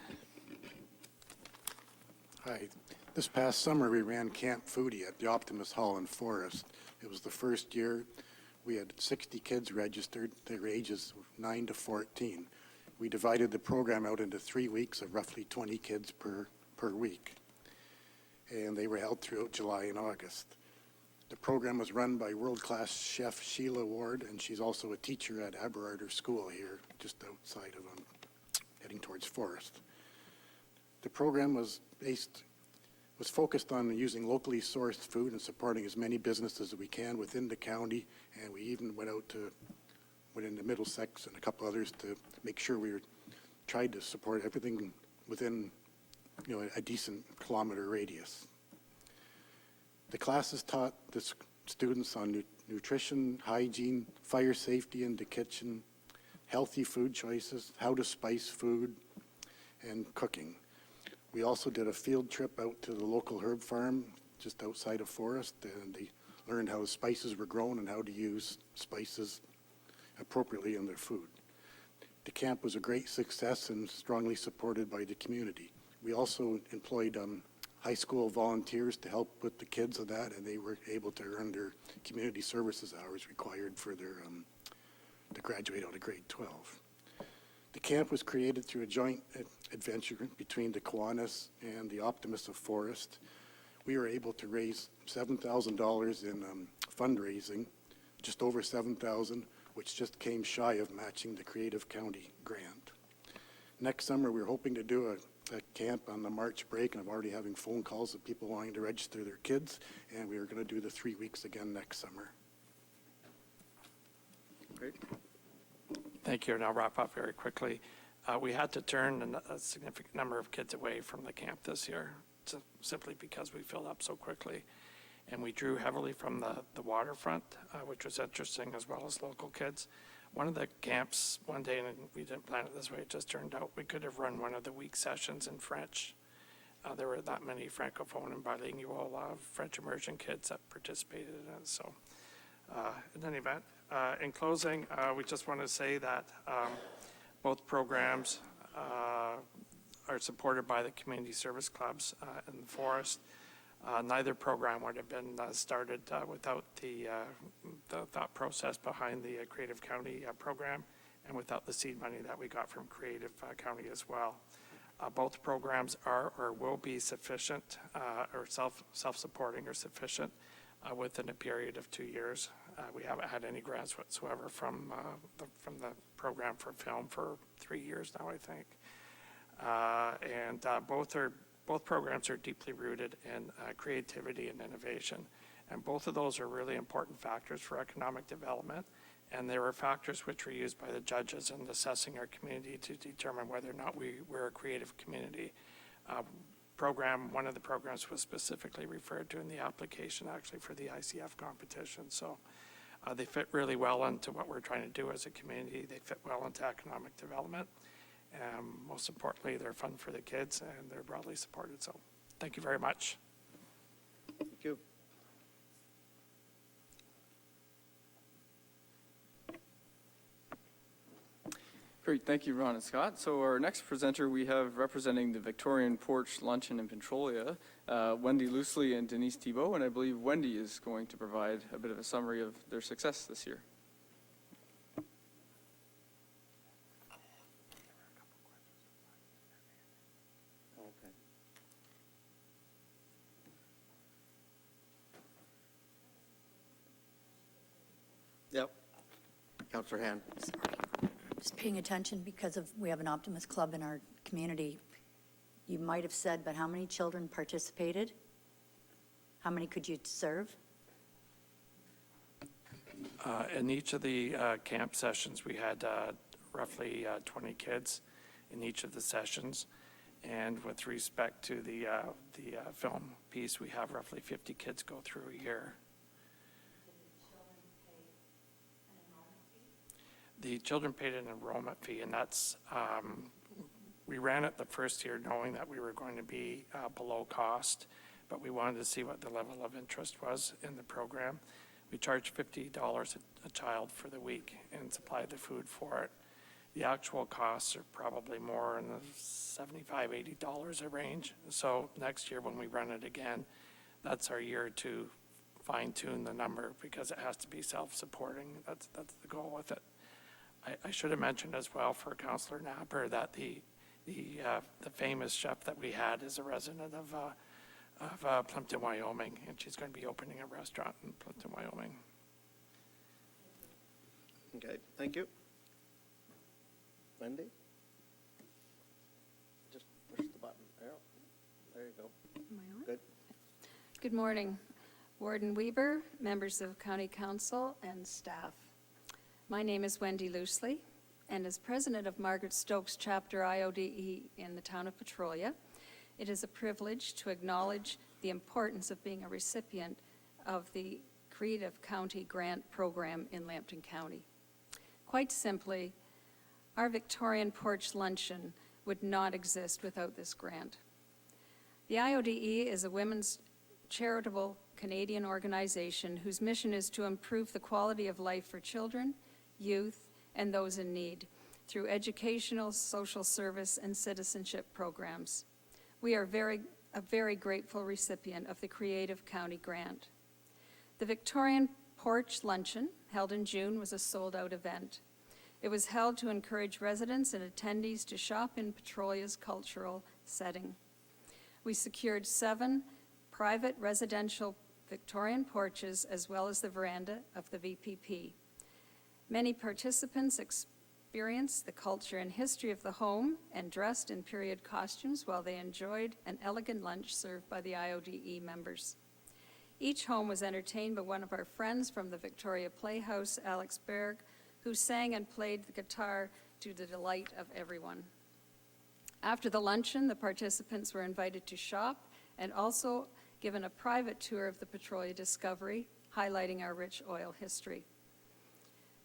Hi. This past summer, we ran Camp Foodie at the Optimist Hall in Forest. It was the first year. We had 60 kids registered. Their ages 9 to 14. We divided the program out into 3 weeks of roughly 20 kids per week. And they were held throughout July and August. The program was run by world-class chef Sheila Ward, and she's also a teacher at Aberarder School here, just outside of heading towards Forest. The program was focused on using locally sourced food and supporting as many businesses as we can within the county, and we even went into Middlesex and a couple others to make sure we tried to support everything within a decent kilometer radius. The classes taught the students on nutrition, hygiene, fire safety in the kitchen, healthy food choices, how to spice food, and cooking. We also did a field trip out to the local herb farm just outside of Forest, and they learned how spices were grown and how to use spices appropriately in their food. The camp was a great success and strongly supported by the community. We also employed high school volunteers to help with the kids of that, and they were able to earn their community services hours required for their to graduate out of grade 12. The camp was created through a joint adventure between the Kiwanis and the Optimists of Forest. we were able to raise $7,000 in fundraising, just over $7,000, which just came shy of matching the Creative County grant. Next summer, we're hoping to do a camp on the March break, and I'm already having phone calls of people wanting to register their kids, and we are going to do the 3 weeks again next summer. Great. Thank you, and I'll wrap up very quickly. We had to turn a significant number of kids away from the camp this year, simply because we filled up so quickly. And we drew heavily from the waterfront, which was interesting, as well as local kids. One of the camps one day, and we didn't plan it this way, it just turned out we could have run one of the week sessions in French. There were that many Francophone and bilingual French immersion kids that participated in it. So in any event, in closing, we just want to say that both programs are supported by the community service clubs in the forest. Neither program would have been started without the thought process behind the Creative County program and without the seed money that we got from Creative County as well. Both programs are or will be sufficient or self-supporting or sufficient within a period of 2 years. We haven't had any grants whatsoever from the program for film for 3 years now, I think. Both programs are deeply rooted in creativity and innovation. And both of those are really important factors for economic development. And there are factors which were used by the judges in assessing our community to determine whether or not we're a creative community. One of the programs was specifically referred to in the application actually for the ICF competition. So they fit really well into what we're trying to do as a community. They fit well into economic development. Most importantly, they're fun for the kids and they're broadly supported. So thank you very much. Thank you. Great, thank you, Ron and Scott. So our next presenter we have representing the Victorian Porch Luncheon in Petrolia, Wendy Loosely and Denise Thibault, and I believe Wendy is going to provide a bit of a summary of their success this year. Yep. Councillor Hand. Just paying attention because we have an Optimist Club in our community. You might have said, but how many children participated? How many could you serve? In each of the camp sessions, we had roughly 20 kids in each of the sessions. And with respect to the film piece, we have roughly 50 kids go through a year. The children paid an enrollment fee, and that's, we ran it the first year knowing that we were going to be below cost, but we wanted to see what the level of interest was in the program. We charged $50 a child for the week and supplied the food for it. The actual costs are probably more in the $75, $80 a range. So next year when we run it again, that's our year to fine-tune the number because it has to be self-supporting. That's the goal with it. I should have mentioned as well for Councillor Napper that the famous chef that we had is a resident of Plimpton, Wyoming, and she's going to be opening a restaurant in Plimpton, Wyoming. Okay, thank you. Wendy? Just push the button. There you go. Am I on? Good. Good morning, Warden Weber, members of County Council, and staff. My name is Wendy Loosely, and as president of Margaret Stokes Chapter IODE in the town of Petrolia, it is a privilege to acknowledge the importance of being a recipient of the Creative County Grant Program in Lambton County. Quite simply, our Victorian Porch Luncheon would not exist without this grant. The IODE is a women's charitable Canadian organization whose mission is to improve the quality of life for children, youth, and those in need through educational, social service, and citizenship programs. We are a very grateful recipient of the Creative County Grant. The Victorian Porch Luncheon, held in June, was a sold-out event. It was held to encourage residents and attendees to shop in Petrolia's cultural setting. We secured 7 private residential Victorian porches, as well as the veranda of the VPP. Many participants experienced the culture and history of the home and dressed in period costumes while they enjoyed an elegant lunch served by the IODE members. Each home was entertained by one of our friends from the Victoria Playhouse, Alex Berg, who sang and played the guitar to the delight of everyone. After the luncheon, the participants were invited to shop and also given a private tour of the Petrolia Discovery, highlighting our rich oil history.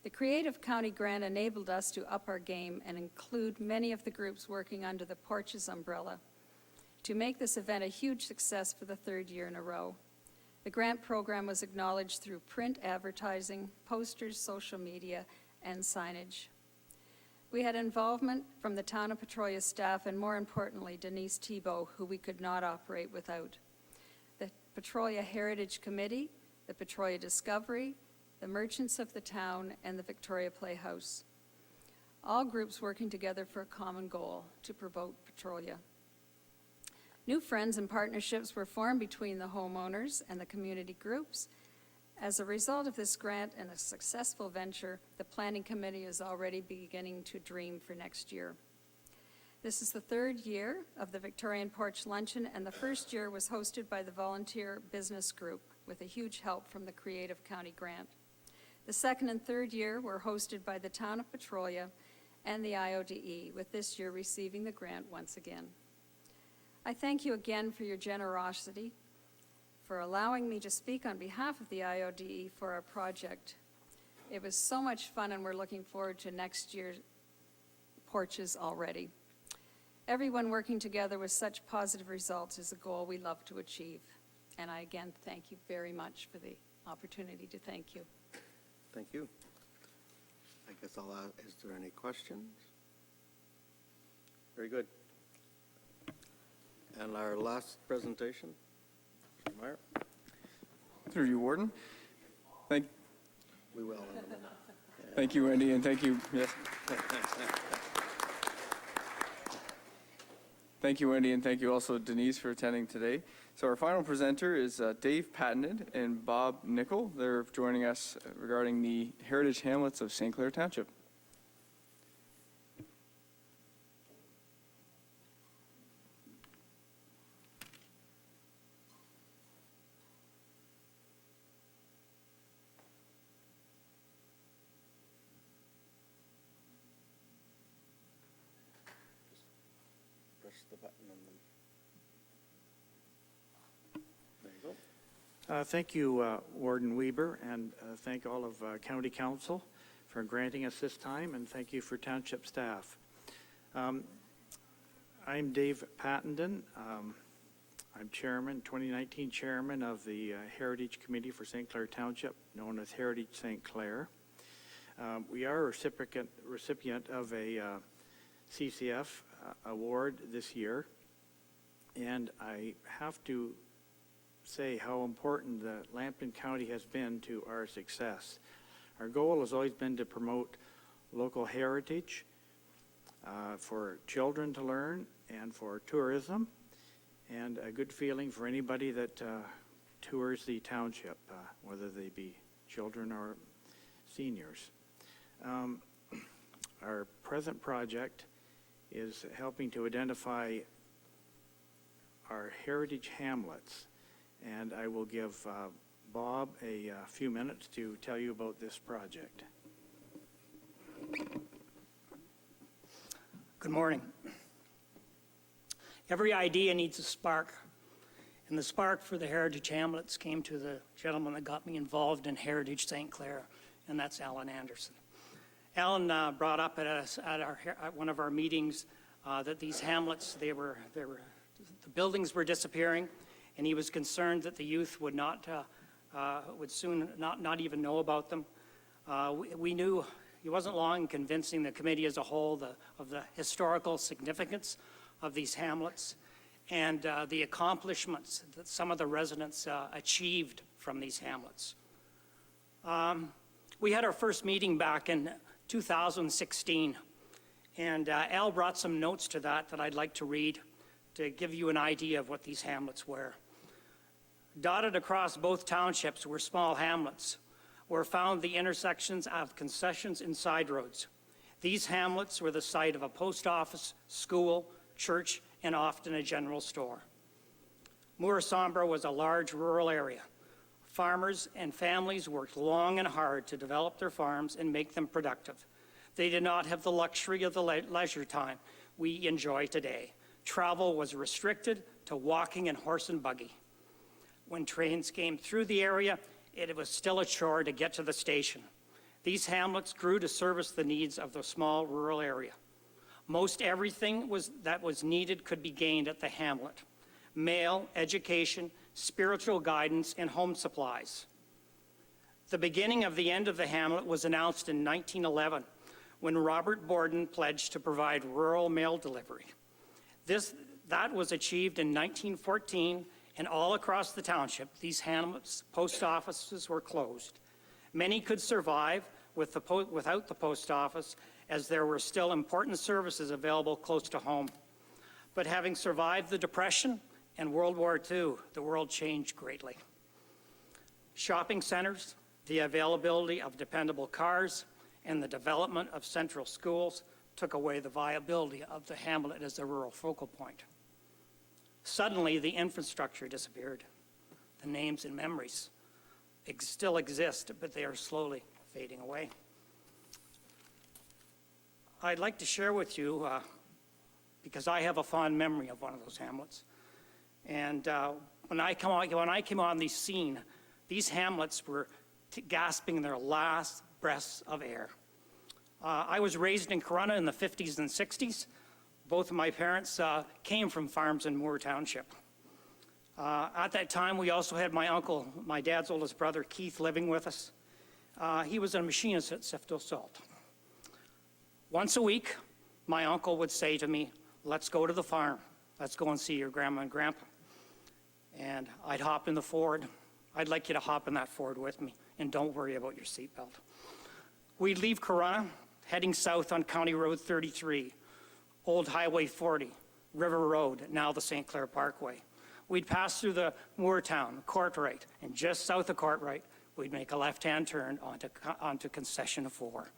The Creative County Grant enabled us to up our game and include many of the groups working under the Porches umbrella to make this event a huge success for the third year in a row. The grant program was acknowledged through print advertising, posters, social media, and signage. We had involvement from the Town of Petrolia staff and, more importantly, Denise Thibault, who we could not operate without. The Petrolia Heritage Committee, the Petrolia Discovery, the Merchants of the Town, and the Victoria Playhouse. All groups working together for a common goal, to promote Petrolia. New friends and partnerships were formed between the homeowners and the community groups. As a result of this grant and a successful venture, the Planning Committee is already beginning to dream for next year. This is the third year of the Victorian Porch Luncheon, and the first year was hosted by the Volunteer Business Group with a huge help from the Creative County Grant. The second and third year were hosted by the Town of Petrolia and the IODE, with this year receiving the grant once again. I thank you again for your generosity, for allowing me to speak on behalf of the IODE for our project. It was so much fun, and we're looking forward to next year's porches already. Everyone working together with such positive results is a goal we love to achieve. And I again thank you very much for the opportunity to thank you. Thank you. I guess I'll ask, is there any questions? Very good. And our last presentation, Mr. Meyer. Through you, Warden. We will in a minute. Thank you, Wendy, and thank you. Yes. Thank you, Wendy, and thank you also, Denise, for attending today. So our final presenter is Dave Patton and Bob Nickel. They're joining us regarding the Heritage Hamlets of St. Clair Township. Press the button and then. There you go. Thank you, Warden Weber, and thank all of County Council for granting us this time, and thank you for Township staff. I'm Dave Pattenden. I'm chairman, 2019 chairman of the Heritage Committee for St. Clair Township, known as Heritage St. Clair. We are a recipient of a CCF award this year, and I have to say how important the Lambton County has been to our success. Our goal has always been to promote local heritage for children to learn and for tourism, and a good feeling for anybody that tours the township, whether they be children or seniors. Our present project is helping to identify our heritage hamlets, and I will give Bob a few minutes to tell you about this project. Good morning. Every idea needs a spark, and the spark for the Heritage Hamlets came to the gentleman that got me involved in Heritage St. Clair, and that's Alan Anderson. Alan brought up at one of our meetings that these hamlets, the buildings were disappearing, and he was concerned that the youth would would soon not even know about them. We knew he wasn't long in convincing the committee as a whole of the historical significance of these hamlets and the accomplishments that some of the residents achieved from these hamlets. We had our first meeting back in 2016, and Al brought some notes to that I'd like to read to give you an idea of what these hamlets were. Dotted across both townships were small hamlets, where found the intersections of concessions and side roads. These hamlets were the site of a post office, school, church, and often a general store. Moore-Sombra was a large rural area. Farmers and families worked long and hard to develop their farms and make them productive. They did not have the luxury of the leisure time we enjoy today. Travel was restricted to walking and horse and buggy. When trains came through the area, it was still a chore to get to the station. These hamlets grew to service the needs of the small rural area. Most everything that was needed could be gained at the hamlet: mail, education, spiritual guidance, and home supplies. The beginning of the end of the hamlet was announced in 1911 when Robert Borden pledged to provide rural mail delivery. That was achieved in 1914, and all across the township, these hamlets' post offices were closed. Many could survive without the post office, as there were still important services available close to home. But having survived the Depression and World War II, the world changed greatly. Shopping centers, the availability of dependable cars, and the development of central schools took away the viability of the hamlet as a rural focal point. Suddenly, the infrastructure disappeared. The names and memories still exist, but they are slowly fading away. I'd like to share with you, because I have a fond memory of one of those hamlets. And when I came on the scene, these hamlets were gasping their last breaths of air. I was raised in Corunna in the 50s and 60s. Both of my parents came from farms in Moore Township. At that time, we also had my uncle, my dad's oldest brother, Keith, living with us. He was a machinist at Sifto Salt. Once a week, my uncle would say to me, "Let's go to the farm. Let's go and see your grandma and grandpa." And I'd hop in the Ford. I'd like you to hop in that Ford with me, and don't worry about your seatbelt. We'd leave Corunna, heading south on County Road 33, Old Highway 40, River Road, now the St. Clair Parkway. We'd pass through the Moortown, Courtright, and just south of Courtright, we'd make a left-hand turn onto Concession 4.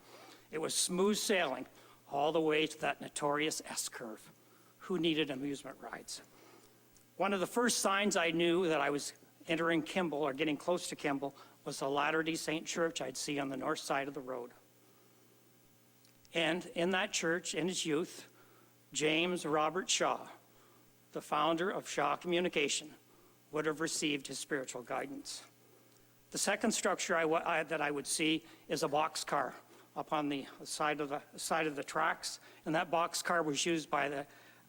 It was smooth sailing all the way to that notorious S-curve. Who needed amusement rides? One of the first signs I knew that I was entering Kimball or getting close to Kimball was the Latter-day Saint church I'd see on the north side of the road. And in that church, in his youth, James Robert Shaw, the founder of Shaw Communication, would have received his spiritual guidance. The second structure that I would see is a boxcar up on the side of the tracks, and that boxcar was used by the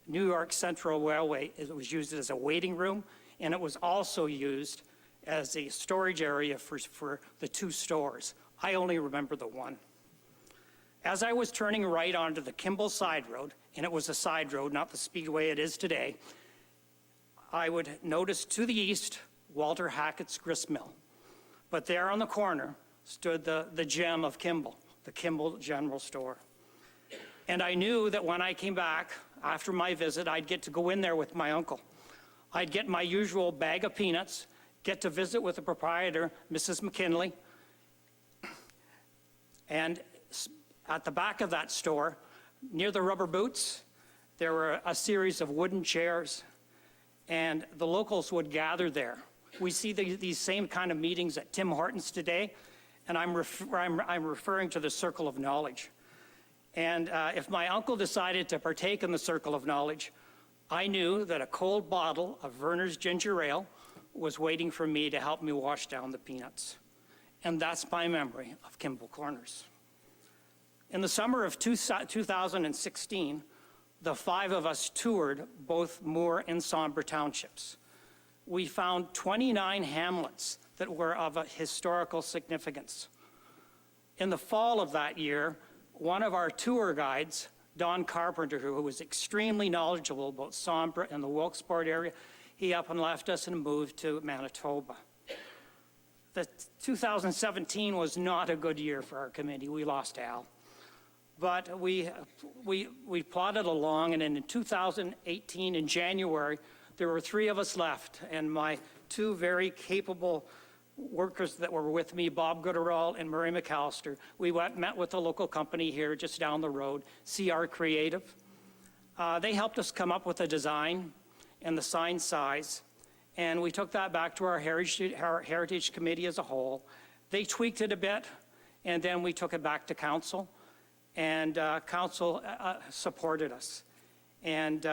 New York Central Railway. It was used as a waiting room, and it was also used as a storage area for the two stores. I only remember the one. As I was turning right onto the Kimball side road, and it was a side road, not the speedway it is today, I would notice to the east Walter Hackett's grist mill. But there on the corner stood the gem of Kimball, the Kimball General Store. And I knew that when I came back after my visit, I'd get to go in there with my uncle. I'd get my usual bag of peanuts, get to visit with the proprietor, Mrs. McKinley, and at the back of that store, near the rubber boots, there were a series of wooden chairs, and the locals would gather there. We see these same kind of meetings at Tim Hortons today, and I'm referring to the Circle of Knowledge. And if my uncle decided to partake in the Circle of Knowledge, I knew that a cold bottle of Verner's Ginger Ale was waiting for me to help me wash down the peanuts. And that's my memory of Kimball Corners. In the summer of 2016, the five of us toured both Moore and Sombra townships. We found 29 hamlets that were of a historical significance. In the fall of that year, one of our tour guides, Don Carpenter, who was extremely knowledgeable about Sombra and the Wilkesport area, he up and left us and moved to Manitoba. The 2017 was not a good year for our committee. We lost Al. But we plodded along, and in 2018, in January, there were 3 of us left, and my 2 very capable workers that were with me, Bob Gooderall and Murray McAllister, we met with a local company here just down the road, CR Creative. They helped us come up with a design and the sign size, and we took that back to our Heritage Committee as a whole. They tweaked it a bit, and then we took it back to council, and council supported us. And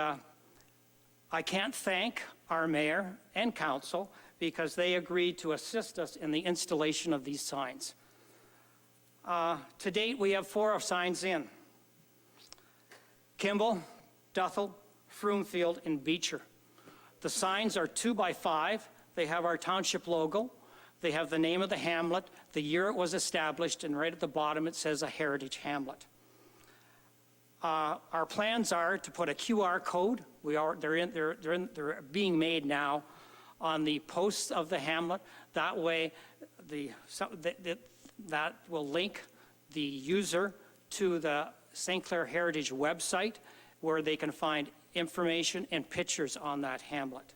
I can't thank our mayor and council because they agreed to assist us in the installation of these signs. To date, we have 4 signs in: Kimball, Duthel, Froomfield, and Beecher. The signs are 2 by 5. They have our township logo. They have the name of the hamlet, the year it was established, and right at the bottom it says a heritage hamlet. Our plans are to put a QR code. They're being made now on the posts of the hamlet. That way, that will link the user to the St. Clair Heritage website, where they can find information and pictures on that hamlet.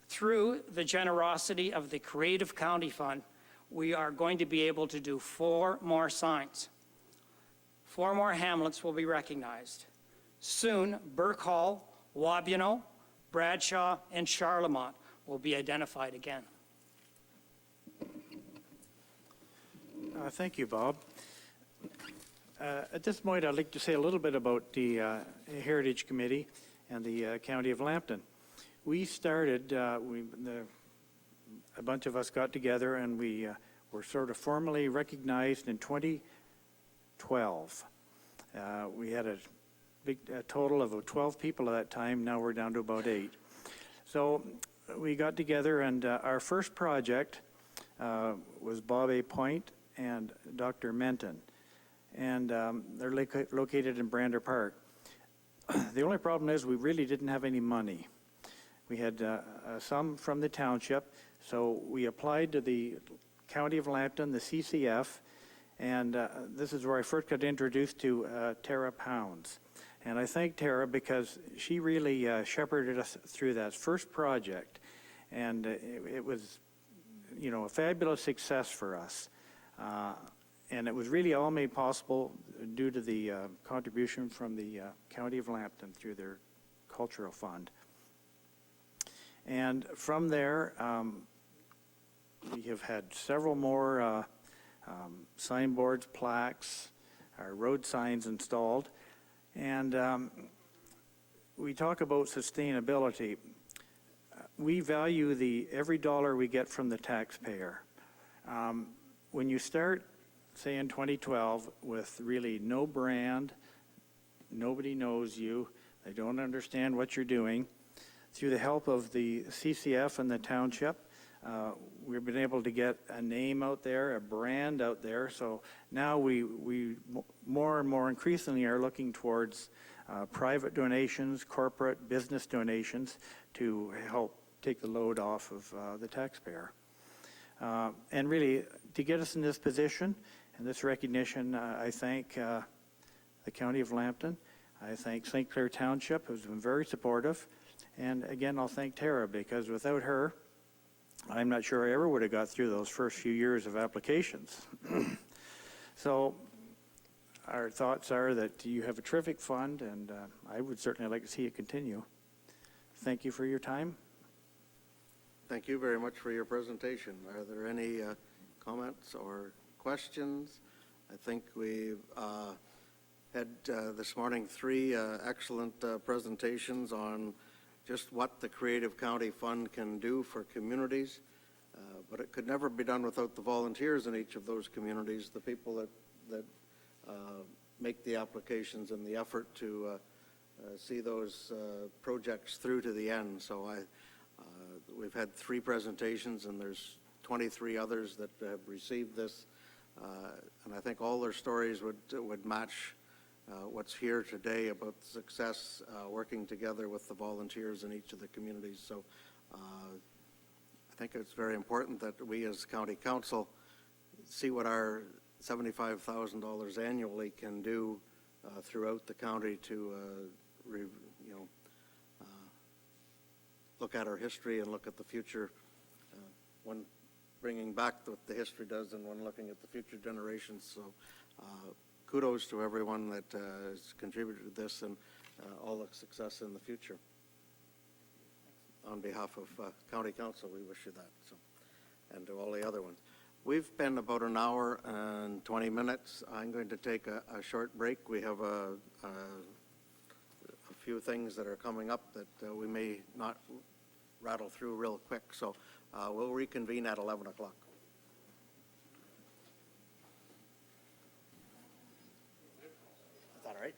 Through the generosity of the Creative County Fund, we are going to be able to do 4 more signs. 4 more hamlets will be recognized. Soon, Burke Hall, Wabiano, Bradshaw, and Charlemont will be identified again. Thank you, Bob. At this point, I'd like to say a little bit about the Heritage Committee and the County of Lambton. We started, a bunch of us got together and we were sort of formally recognized in 2012. We had a total of 12 people at that time. Now we're down to about 8. So we got together, and our first project was Bob A. Point and Dr. Menton. And they're located in Brander Park. The only problem is we really didn't have any money. We had some from the township, so we applied to the County of Lambton, the CCF, and this is where I first got introduced to Tara Pounds. And I thank Tara because she really shepherded us through that first project, and it was, a fabulous success for us. And it was really all made possible due to the contribution from the County of Lambton through their cultural fund. And from there, we have had several more signboards, plaques, our road signs installed. And we talk about sustainability. We value every dollar we get from the taxpayer. When you start, say in 2012, with really no brand, nobody knows you, they don't understand what you're doing, through the help of the CCF and the township, we've been able to get a name out there, a brand out there. So now we more and more increasingly are looking towards private donations, corporate business donations to help take the load off of the taxpayer. And really, to get us in this position and this recognition, I thank the County of Lambton. I thank St. Clair Township, who's been very supportive. And again, I'll thank Tara, because without her, I'm not sure I ever would have got through those first few years of applications. So our thoughts are that you have a terrific fund, and I would certainly like to see it continue. Thank you for your time. Thank you very much for your presentation. Are there any comments or questions? I think we've had this morning 3 excellent presentations on just what the Creative County Fund can do for communities, but it could never be done without the volunteers in each of those communities, the people that make the applications and the effort to see those projects through to the end. So we've had 3 presentations, and there's 23 others that have received this, and I think all their stories would match what's here today about the success working together with the volunteers in each of the communities. So I think it's very important that we as County Council see what our $75,000 annually can do throughout the county to look at our history and look at the future, one bringing back what the history does and one looking at the future generations. So kudos to everyone that has contributed to this and all the success in the future. On behalf of County Council, we wish you that, so, and to all the other ones. We've been about an hour and 20 minutes. I'm going to take a short break. We have a few things that are coming up that we may not rattle through real quick, so we'll reconvene at 11 o'clock. Is that all right?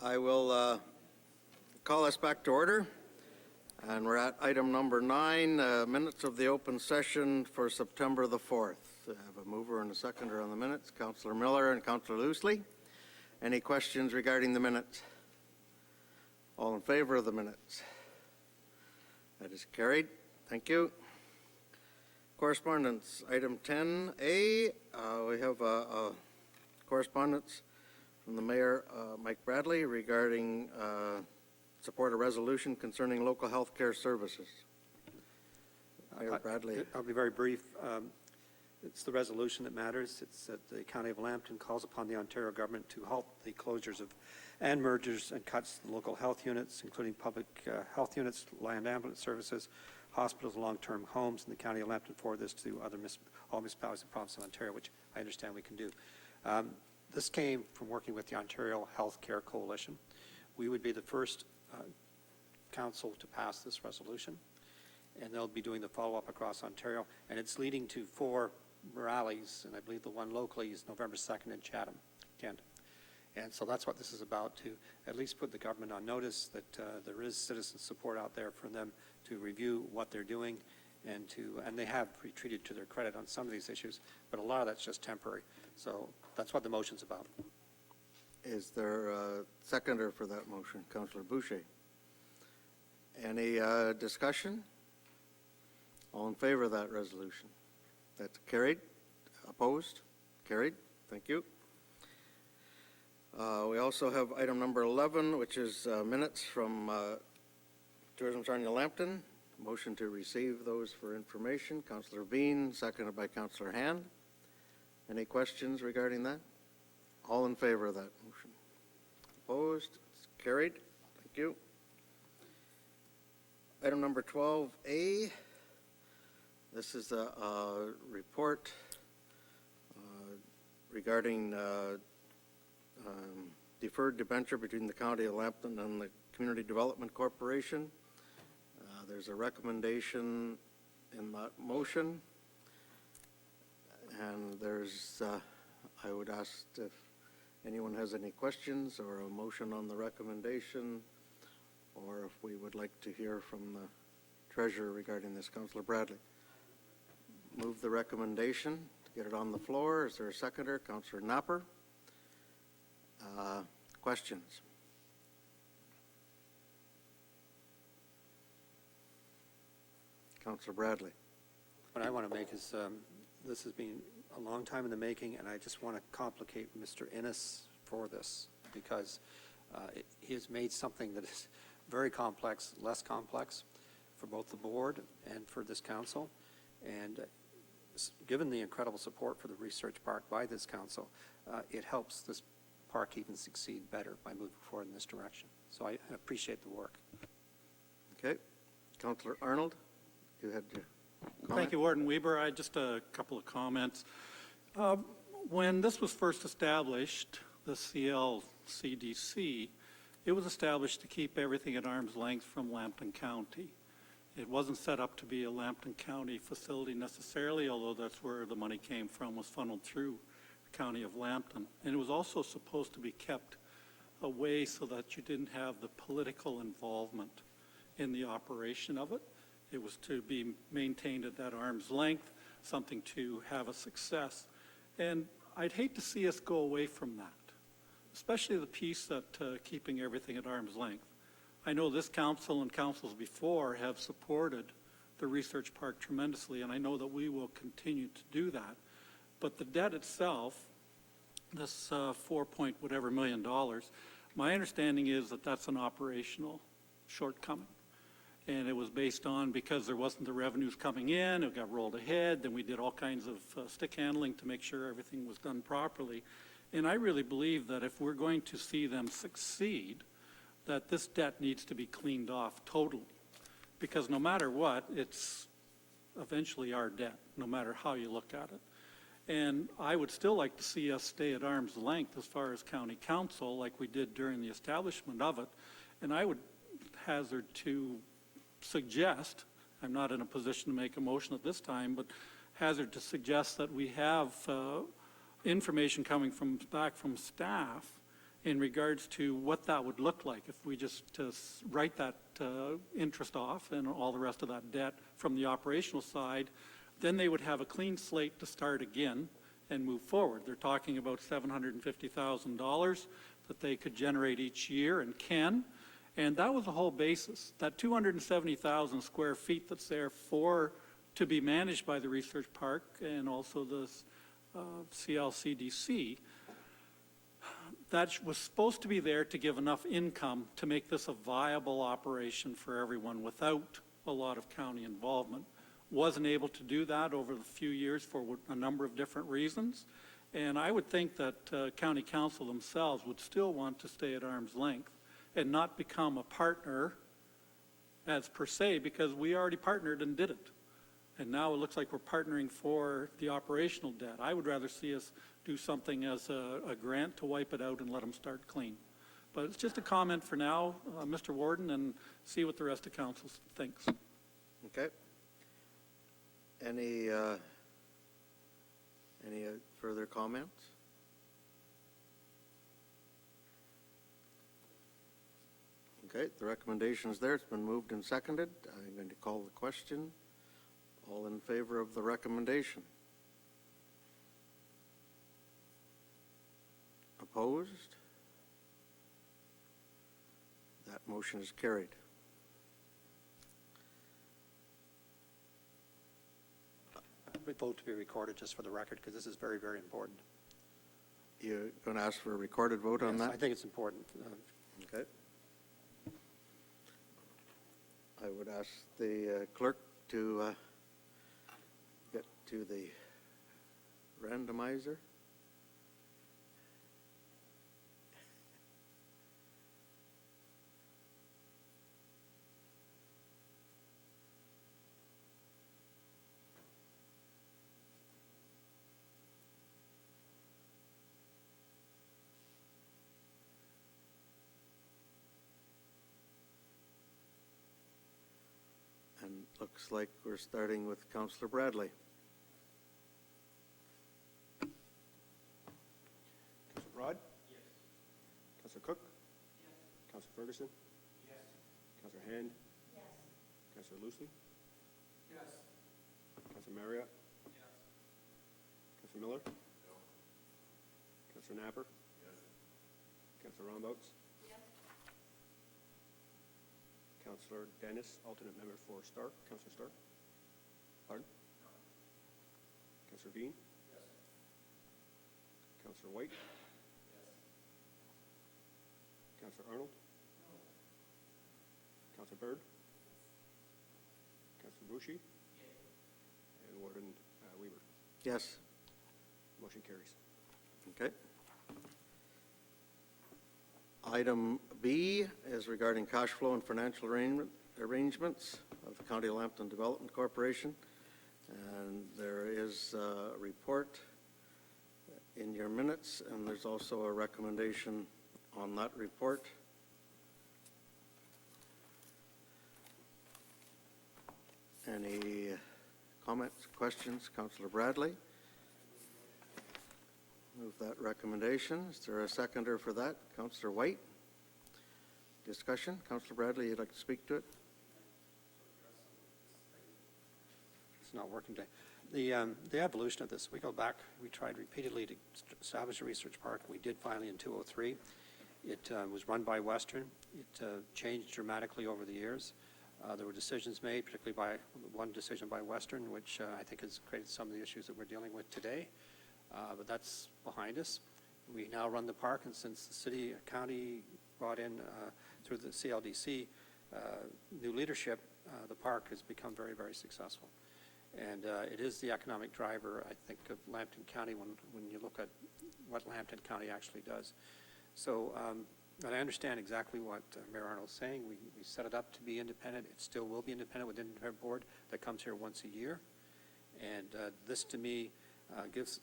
I will call us back to order, and we're at item number 9, minutes of the open session for September the 4th. I have a mover and a seconder on the minutes, Councillor Miller and Councillor Loosley. Any questions regarding the minutes? All in favor of the minutes? That is carried. Thank you. Correspondence, item 10A. We have a correspondence from the Mayor, Mike Bradley, regarding support a resolution concerning local health care services. Mayor Bradley. I'll be very brief. It's the resolution that matters. It's that the County of Lambton calls upon the Ontario government to halt the closures of and mergers and cuts to local health units, including public health units, land ambulance services, hospitals, long-term homes in the County of Lambton, forward this to all municipalities in the province of Ontario, which I understand we can do. This came from working with the Ontario Health Care Coalition. We would be the first council to pass this resolution, and they'll be doing the follow-up across Ontario, and it's leading to 4 rallies, and I believe the one locally is November 2nd in Chatham, Kent. And so that's what this is about, to at least put the government on notice that there is citizen support out there for them to review what they're doing, and they have retreated to their credit on some of these issues, but a lot of that's just temporary. So that's what the motion's about. Is there a seconder for that motion? Councillor Boucher. Any discussion? All in favor of that resolution? That's carried. Opposed? Carried. Thank you. We also have item number 11, which is minutes from Tourism Sarnia Lambton. Motion to receive those for information. Councillor Bean, seconded by Councillor Hand. Any questions regarding that? All in favor of that motion? Opposed? It's carried. Thank you. Item number 12A. This is a report regarding deferred debenture between the County of Lambton and the Community Development Corporation. There's a recommendation in that motion, and there's, I would ask if anyone has any questions or a motion on the recommendation, or if we would like to hear from the treasurer regarding this. Councillor Bradley. Move the recommendation to get it on the floor. Is there a seconder? Councillor Napper. Questions? Councillor Bradley. What I want to make is, this has been a long time in the making, and I just want to complicate Mr. Innes for this, because he has made something that is very complex, less complex for both the board and for this council. And given the incredible support for the research park by this council, it helps this park even succeed better by moving forward in this direction. So I appreciate the work. Okay. Councillor Arnold, you had your comment? Thank you, Warden Weber. I just a couple of comments. When this was first established, the CLCDC, it was established to keep everything at arm's length from Lambton County. It wasn't set up to be a Lambton County facility necessarily, although that's where the money came from, was funneled through the County of Lambton. And it was also supposed to be kept away so that you didn't have the political involvement in the operation of it. It was to be maintained at that arm's length something to have a success. And I'd hate to see us go away from that, especially the piece that keeping everything at arm's length. I know this council and councils before have supported the research park tremendously, and I know that we will continue to do that. But the debt itself, this $4 million, my understanding is that that's an operational shortcoming. And it was based on, because there wasn't the revenues coming in, it got rolled ahead, then we did all kinds of stick handling to make sure everything was done properly. And I really believe that if we're going to see them succeed, that this debt needs to be cleaned off totally. Because no matter what, it's eventually our debt, no matter how you look at it. And I would still like to see us stay at arm's length as far as county council, like we did during the establishment of it. And I would hazard to suggest, I'm not in a position to make a motion at this time, but hazard to suggest that we have information coming back from staff in regards to what that would look like if we just write that interest off and all the rest of that debt from the operational side. Then they would have a clean slate to start again and move forward. They're talking about $750,000 that they could generate each year and can. And that was the whole basis. That 270,000 square feet that's there to be managed by the research park and also the CLCDC, that was supposed to be there to give enough income to make this a viable operation for everyone without a lot of county involvement. Wasn't able to do that over the few years for a number of different reasons. And I would think that county council themselves would still want to stay at arm's length and not become a partner as per se, because we already partnered and did it. And now it looks like we're partnering for the operational debt. I would rather see us do something as a grant to wipe it out and let them start clean. But it's just a comment for now, Mr. Warden, and see what the rest of council thinks. Okay. Any further comments? Okay, the recommendation is there. It's been moved and seconded. I'm going to call the question. All in favor of the recommendation? Opposed? That motion is carried. We vote to be recorded just for the record, because this is very, very important. You're going to ask for a recorded vote on Yes, that? I think it's important. Okay. I would ask the clerk to get to the randomizer. And looks like we're starting with Councillor Bradley. Councillor Broad? Yes. Councillor Cook? Yes. Councillor Ferguson? Yes. Councillor Hand? Yes. Councillor Loosely? Yes. Councillor Marriott? Yes. Councillor Miller? No. Councillor Napper? Yes. Councillor Rombouts? Yes. Councillor Dennis, alternate member for Stark. Councillor Stark? Pardon? No. Councillor Bean? Yes. Councillor White? Yes. Councillor Arnold? No. Councillor Bird? Councillor Boucher? Yes. And Warden Weaver? Yes. Motion carries. Okay. Item B is regarding cash flow and financial arrangements of the County of Lambton Development Corporation. And there is a report in your minutes, and there's also a recommendation on that report. Any comments, questions? Councillor Bradley? Move that recommendation. Is there a seconder for that? Councillor White? Discussion? Councillor Bradley, you'd like to speak to it? It's not working today. The evolution of this, we go back, we tried repeatedly to establish a research park. We did finally in 2003. It was run by Western. It changed dramatically over the years. There were decisions made, particularly one decision by Western, which I think has created some of the issues that we're dealing with today. But that's behind us. We now run the park, and since the city, county brought in through the CLDC new leadership, the park has become very, very successful. And it is the economic driver, I think, of Lambton County when you look at what Lambton County actually does. So, and I understand exactly what Mayor Arnold's saying. We set it up to be independent. It still will be independent with an independent board that comes here once a year. And this, to me, it's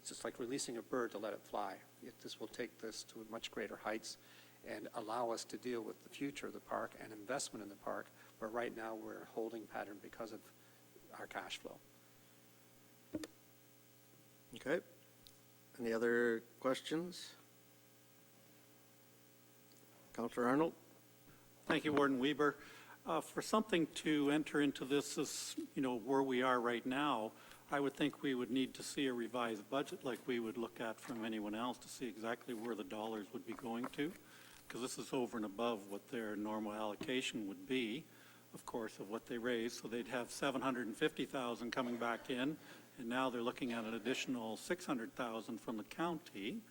just like releasing a bird to let it fly. This will take this to much greater heights and allow us to deal with the future of the park and investment in the park, where right now we're a holding pattern because of our cash flow. Okay. Any other questions? Councillor Arnold? Thank you, Warden Weber. For something to enter into this as, where we are right now, I would think we would need to see a revised budget like we would look at from anyone else to see exactly where the dollars would be going to, because this is over and above what their normal allocation would be, of course, of what they raised. So they'd have $750,000 coming back in, and now they're looking at an additional $600,000 from the county.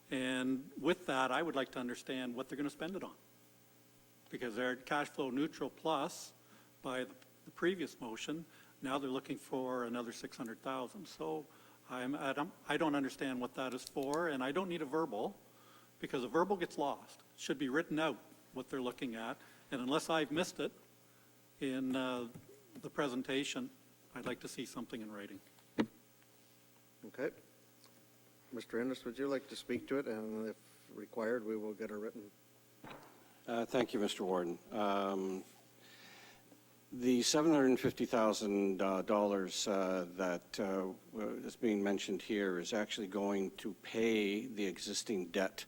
And with that, I would like to understand what they're going to spend it on, because they're cash flow neutral plus by the previous motion. Now they're looking for another $600,000. So I don't understand what that is for, and I don't need a verbal, because a verbal gets lost. It should be written out what they're looking at, and unless I've missed it in the presentation, I'd like to see something in writing. Okay. Mr. Ennis, would you like to speak to it? And if required, we will get a written. Thank you, Mr. Warden. The $750,000 that is being mentioned here is actually going to pay the existing debt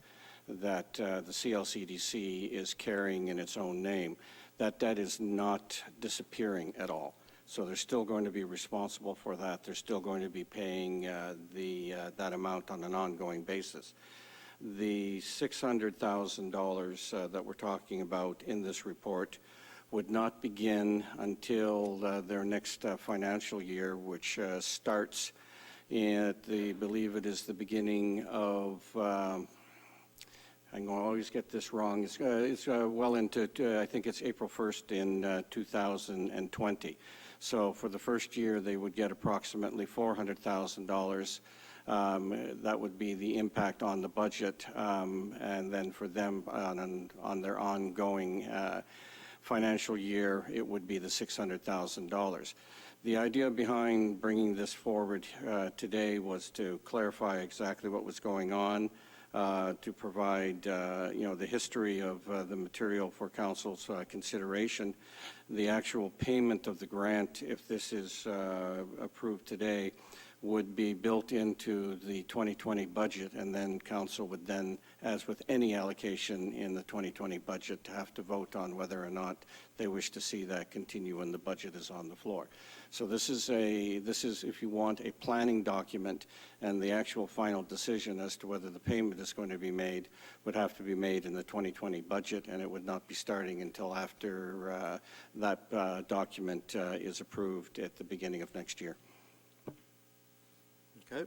that the CLCDC is carrying in its own name. That debt is not disappearing at all. So they're still going to be responsible for that. They're still going to be paying that amount on an ongoing basis. The $600,000 that we're talking about in this report would not begin until their next financial year, which starts at I believe it is the beginning of, I'm going to always get this wrong, it's well into, I think it's April 1st in 2020. So for the first year, they would get approximately $400,000. That would be the impact on the budget, and then for them on their ongoing financial year, it would be the $600,000. The idea behind bringing this forward today was to clarify exactly what was going on, to provide, the history of the material for council's consideration. The actual payment of the grant, if this is approved today, would be built into the 2020 budget, and then council would then, as with any allocation in the 2020 budget, have to vote on whether or not they wish to see that continue when the budget is on the floor. So this is, if you want, a planning document, and the actual final decision as to whether the payment is going to be made would have to be made in the 2020 budget, and it would not be starting until after that document is approved at the beginning of next year. Okay.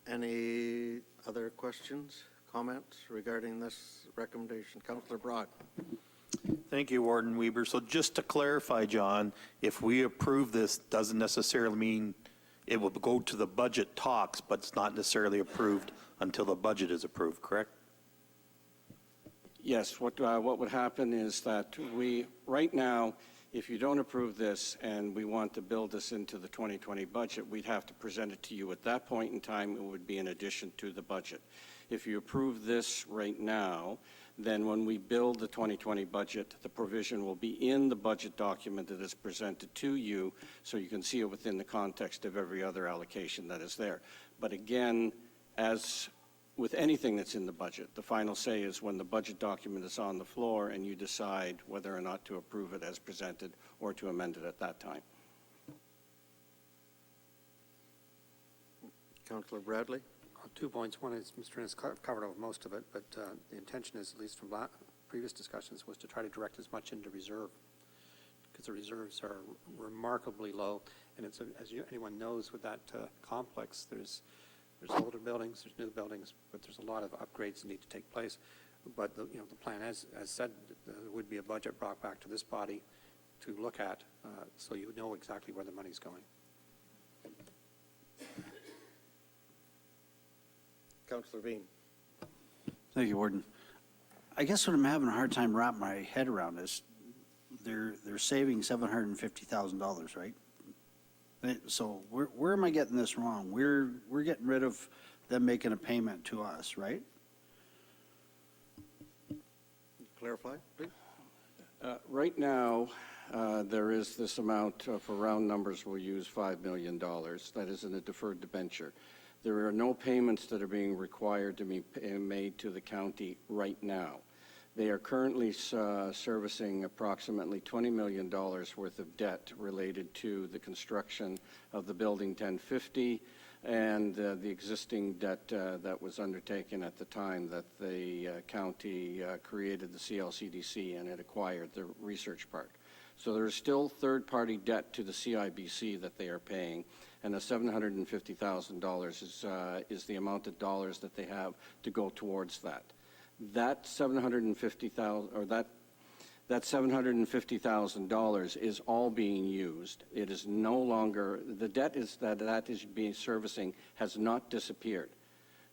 Any other questions, comments regarding this recommendation? Councillor Broad. Thank you, Warden Weber. So just to clarify, John, if we approve this, doesn't necessarily mean it will go to the budget talks, but it's not necessarily approved until the budget is approved, correct? Yes, what would happen is that right now, if you don't approve this and we want to build this into the 2020 budget, we'd have to present it to you at that point in time. It would be in addition to the budget. If you approve this right now, then when we build the 2020 budget, the provision will be in the budget document that is presented to you, so you can see it within the context of every other allocation that is there. But again, as with anything that's in the budget, the final say is when the budget document is on the floor and you decide whether or not to approve it as presented or to amend it at that time. Councillor Bradley? 2 points. One is Mr. Innes covered over most of it, but the intention is, at least from previous discussions, was to try to direct as much into reserve, because the reserves are remarkably low. And it's, anyone knows, with that complex, there's older buildings, there's new buildings, but there's a lot of upgrades that need to take place. But the plan, as said, there would be a budget brought back to this body to look at, so you know exactly where the money's going. Councillor Bean? Thank you, Warden. I guess what I'm having a hard time wrapping my head around is they're saving $750,000, right? So where am I getting this wrong? We're getting rid of them making a payment to us, right? Clarify, please. Right now, there is this amount, for round numbers, we'll use $5 million. That is in a deferred debenture. There are no payments that are being required to be made to the county right now. They are currently servicing approximately $20 million worth of debt related to the construction of the Building 1050 and the existing debt that was undertaken at the time that the county created the CLCDC and it acquired the research park. So there is still third-party debt to the CIBC that they are paying, and the $750,000 is the amount of dollars that they have to go towards that. That $750,000 or that $750,000 is all being used. It is no longer, the debt that is being servicing has not disappeared.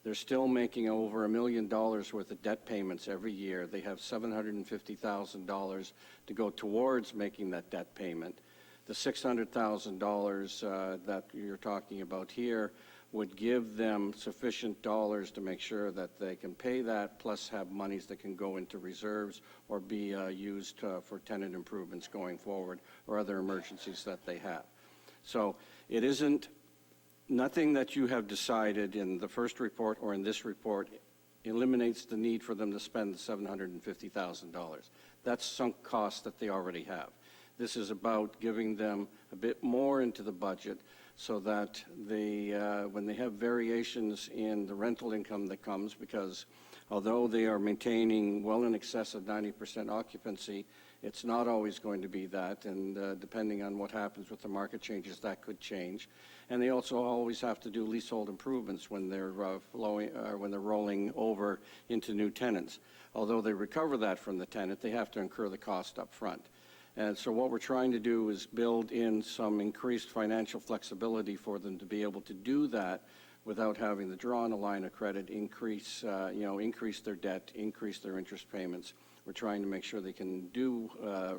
They're still making over $1 million worth of debt payments every year. They have $750,000 to go towards making that debt payment. The $600,000 that you're talking about here would give them sufficient dollars to make sure that they can pay that, plus have monies that can go into reserves or be used for tenant improvements going forward or other emergencies that they have. So it isn't, nothing that you have decided in the first report or in this report eliminates the need for them to spend the $750,000. That's sunk costs that they already have. This is about giving them a bit more into the budget so that they, when they have variations in the rental income that comes, because although they are maintaining well in excess of 90% occupancy, it's not always going to be that, and depending on what happens with the market changes, that could change. And they also always have to do leasehold improvements when they're rolling over into new tenants. Although they recover that from the tenant, they have to incur the cost up front. And so what we're trying to do is build in some increased financial flexibility for them to be able to do that without having to draw on a line of credit, increase their debt, increase their interest payments. We're trying to make sure they can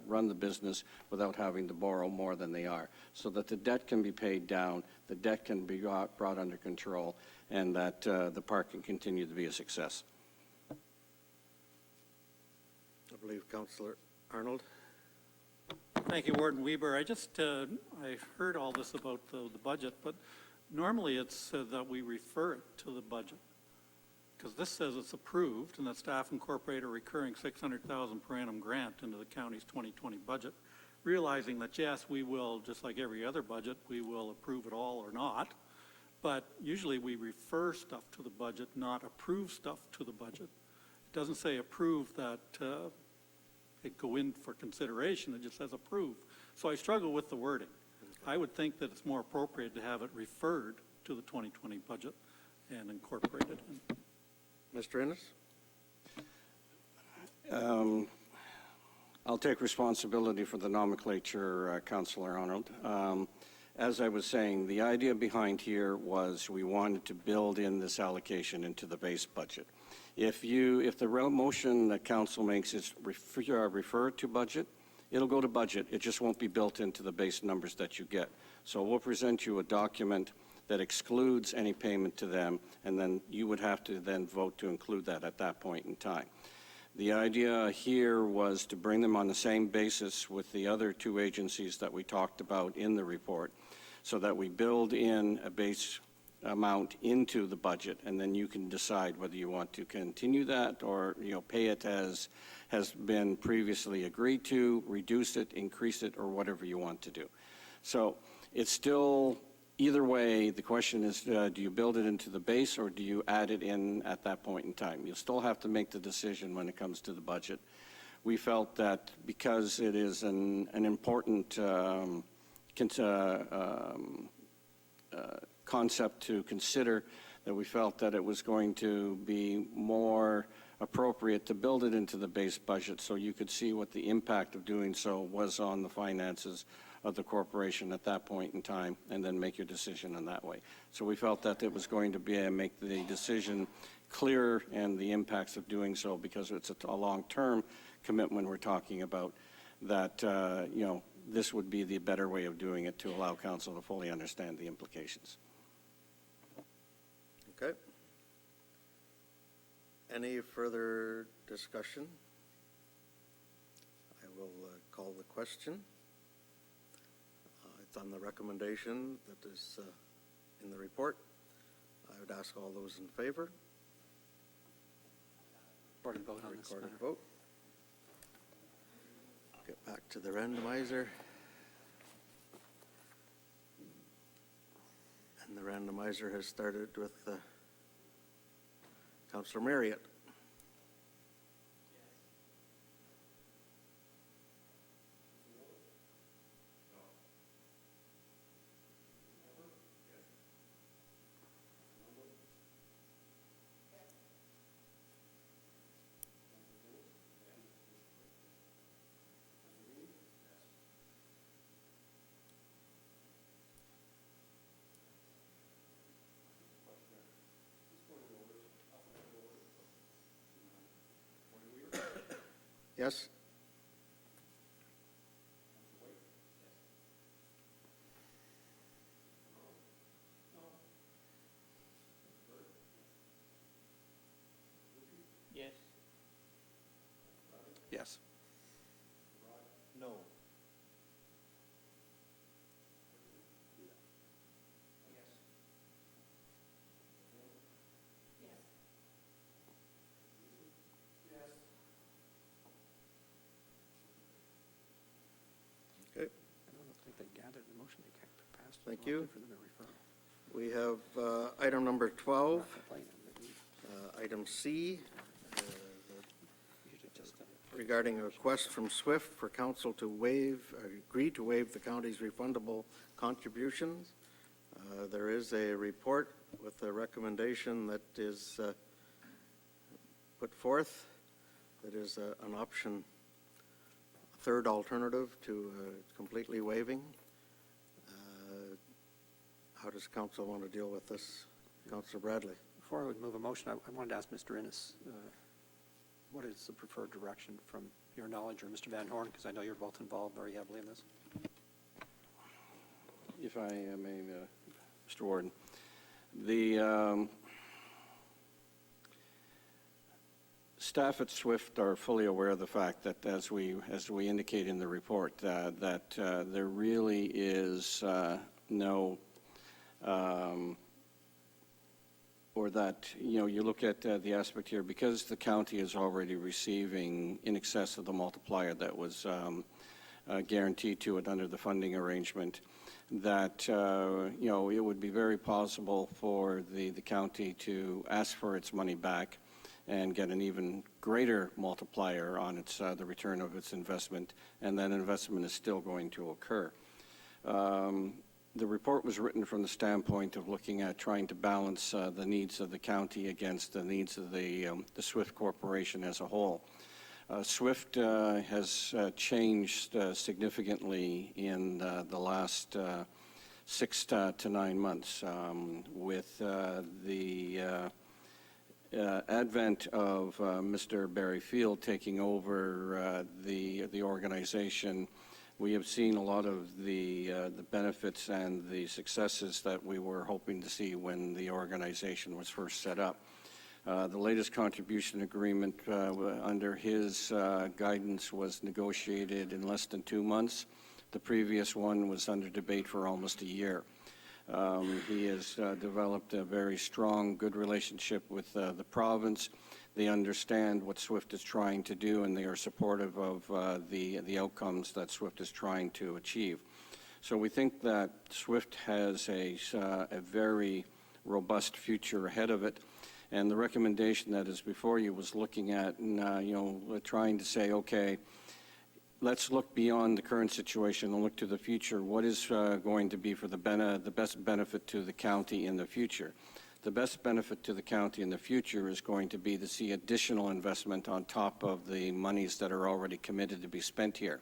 run the business without having to borrow more than they are, so that the debt can be paid down, the debt can be brought under control, and that the park can continue to be a success. I believe Councillor Arnold. Thank you, Warden Weber. I heard all this about the budget, but normally it's that we refer it to the budget, because this says it's approved and that staff incorporate a recurring $600,000 per annum grant into the county's 2020 budget, realizing that, yes, we will, just like every other budget, we will approve it all or not, but usually we refer stuff to the budget, not approve stuff to the budget. It doesn't say approve that it go in for consideration, it just says approve. So I struggle with the wording. I would think that it's more appropriate to have it referred to the 2020 budget and incorporated in. Mr. Innes? I'll take responsibility for the nomenclature, Councillor Arnold. As I was saying, the idea behind here was we wanted to build in this allocation into the base budget. If the motion that council makes is refer to budget, it'll go to budget. It just won't be built into the base numbers that you get. So we'll present you a document that excludes any payment to them, and then you would have to then vote to include that at that point in time. The idea here was to bring them on the same basis with the other two agencies that we talked about in the report, so that we build in a base amount into the budget, and then you can decide whether you want to continue that or pay it as has been previously agreed to, reduce it, increase it, or whatever you want to do. So it's still Either way, the question is, do you build it into the base or do you add it in at that point in time? You'll still have to make the decision when it comes to the budget. We felt that because it is an important concept to consider, that we felt that it was going to be more appropriate to build it into the base budget so you could see what the impact of doing so was on the finances of the corporation at that point in time, and then make your decision in that way. So we felt that it was going to be make the decision clearer and the impacts of doing so, because it's a long-term commitment we're talking about, that this would be the better way of doing it to allow council to fully understand the implications. Okay. Any further discussion? I will call the question. It's on the recommendation that is in the report. I would ask all those in favor. Recorded vote on this Recorded matter. vote. Get back to the randomizer. And the randomizer has started with Councillor Marriott. Yes? Yes. Yes. No. Okay. I don't think they gathered the motion. They can't pass it. Thank We'll you. have to do for them a referral. We have item number 12, Not complaining, but item C, you should just, regarding a request from SWIFT for council to agree to waive the county's refundable contributions. There is a report with a recommendation that is put forth. That is an option, a third alternative to completely waiving. How does council want to deal with this? Councillor Bradley. Before I would move a motion, I wanted to ask Mr. Innes, what is the preferred direction from your knowledge, or Mr. Van Horn, because I know you're both involved very heavily in this? If I may, Mr. Warden, the staff at SWIFT are fully aware of the fact that, as we indicate in the report, that there really is no, or that, you look at the aspect here, because the county is already receiving in excess of the multiplier that was guaranteed to it under the funding arrangement, that, it would be very possible for the county to ask for its money back and get an even greater multiplier on its the return of its investment, and that investment is still going to occur. The report was written from the standpoint of looking at trying to balance the needs of the county against the needs of the SWIFT Corporation as a whole. SWIFT has changed significantly in the last 6 to 9 months with the advent of Mr. Barry Field taking over the organization. We have seen a lot of the benefits and the successes that we were hoping to see when the organization was first set up. The latest contribution agreement under his guidance was negotiated in less than 2 months. The previous one was under debate for almost a year. He has developed a very strong, good relationship with the province. They understand what SWIFT is trying to do, and they are supportive of the outcomes that SWIFT is trying to achieve. So we think that SWIFT has a very robust future ahead of it. And the recommendation that is before you was looking at, trying to say, okay, let's look beyond the current situation and look to the future. What is going to be for the best benefit to the county in the future? The best benefit to the county in the future is going to be to see additional investment on top of the monies that are already committed to be spent here.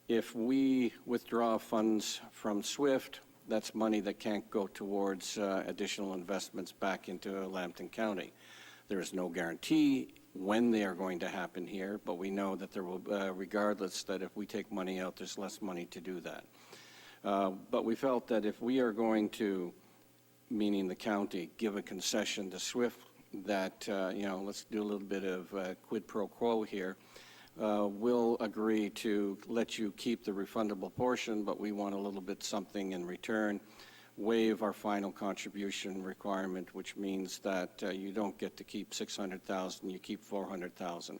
If we withdraw funds from SWIFT, that's money that can't go towards additional investments back into Lambton County. There is no guarantee when they are going to happen here, but we know that there will, regardless, that if we take money out, there's less money to do that. But we felt that if we are going to, meaning the county, give a concession to SWIFT, that, let's do a little bit of quid pro quo here, we'll agree to let you keep the refundable portion, but we want a little bit something in return, waive our final contribution requirement, which means that you don't get to keep $600,000, you keep $400,000.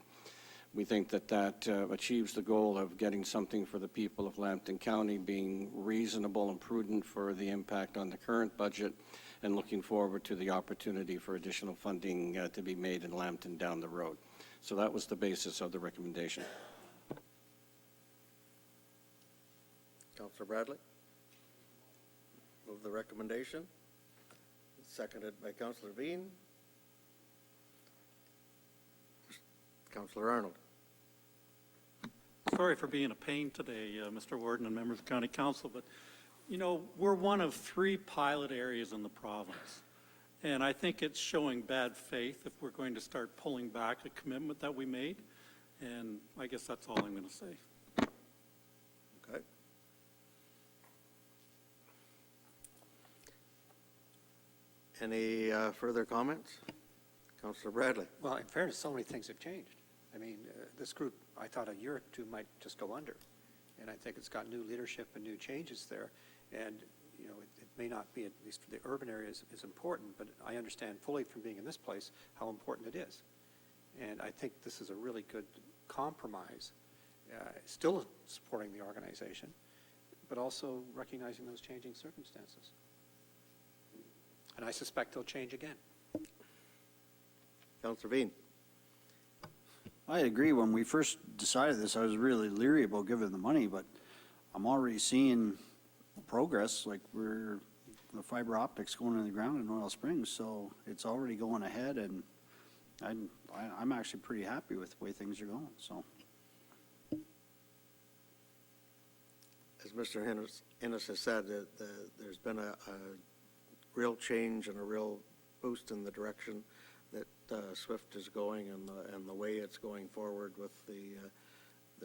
We think that that achieves the goal of getting something for the people of Lambton County, being reasonable and prudent for the impact on the current budget, and looking forward to the opportunity for additional funding to be made in Lambton down the road. So that was the basis of the recommendation. Councillor Bradley? Move the recommendation. Seconded by Councillor Bean. Councillor Arnold. Sorry for being a pain today, Mr. Warden and members of the County Council, but, we're one of 3 pilot areas in the province. And I think it's showing bad faith if we're going to start pulling back a commitment that we made. And I guess that's all I'm going to say. Okay. Any further comments? Councillor Bradley. Well, in fairness, so many things have changed. I mean, this group, I thought a year or 2 might just go under. And I think it's got new leadership and new changes there. And, it may not be, at least for the urban areas, is important, but I understand fully from being in this place how important it is. And I think this is a really good compromise, still supporting the organization, but also recognizing those changing circumstances. And I suspect they'll change again. Councillor Bean. I agree. When we first decided this, I was really leery about giving the money, but I'm already seeing progress, like the fiber optics going in the ground in Oil Springs, so it's already going ahead, and I'm actually pretty happy with the way things are going. So, as Mr. Innes has said, there's been a real change and a real boost in the direction that SWIFT is going, and the way it's going forward with the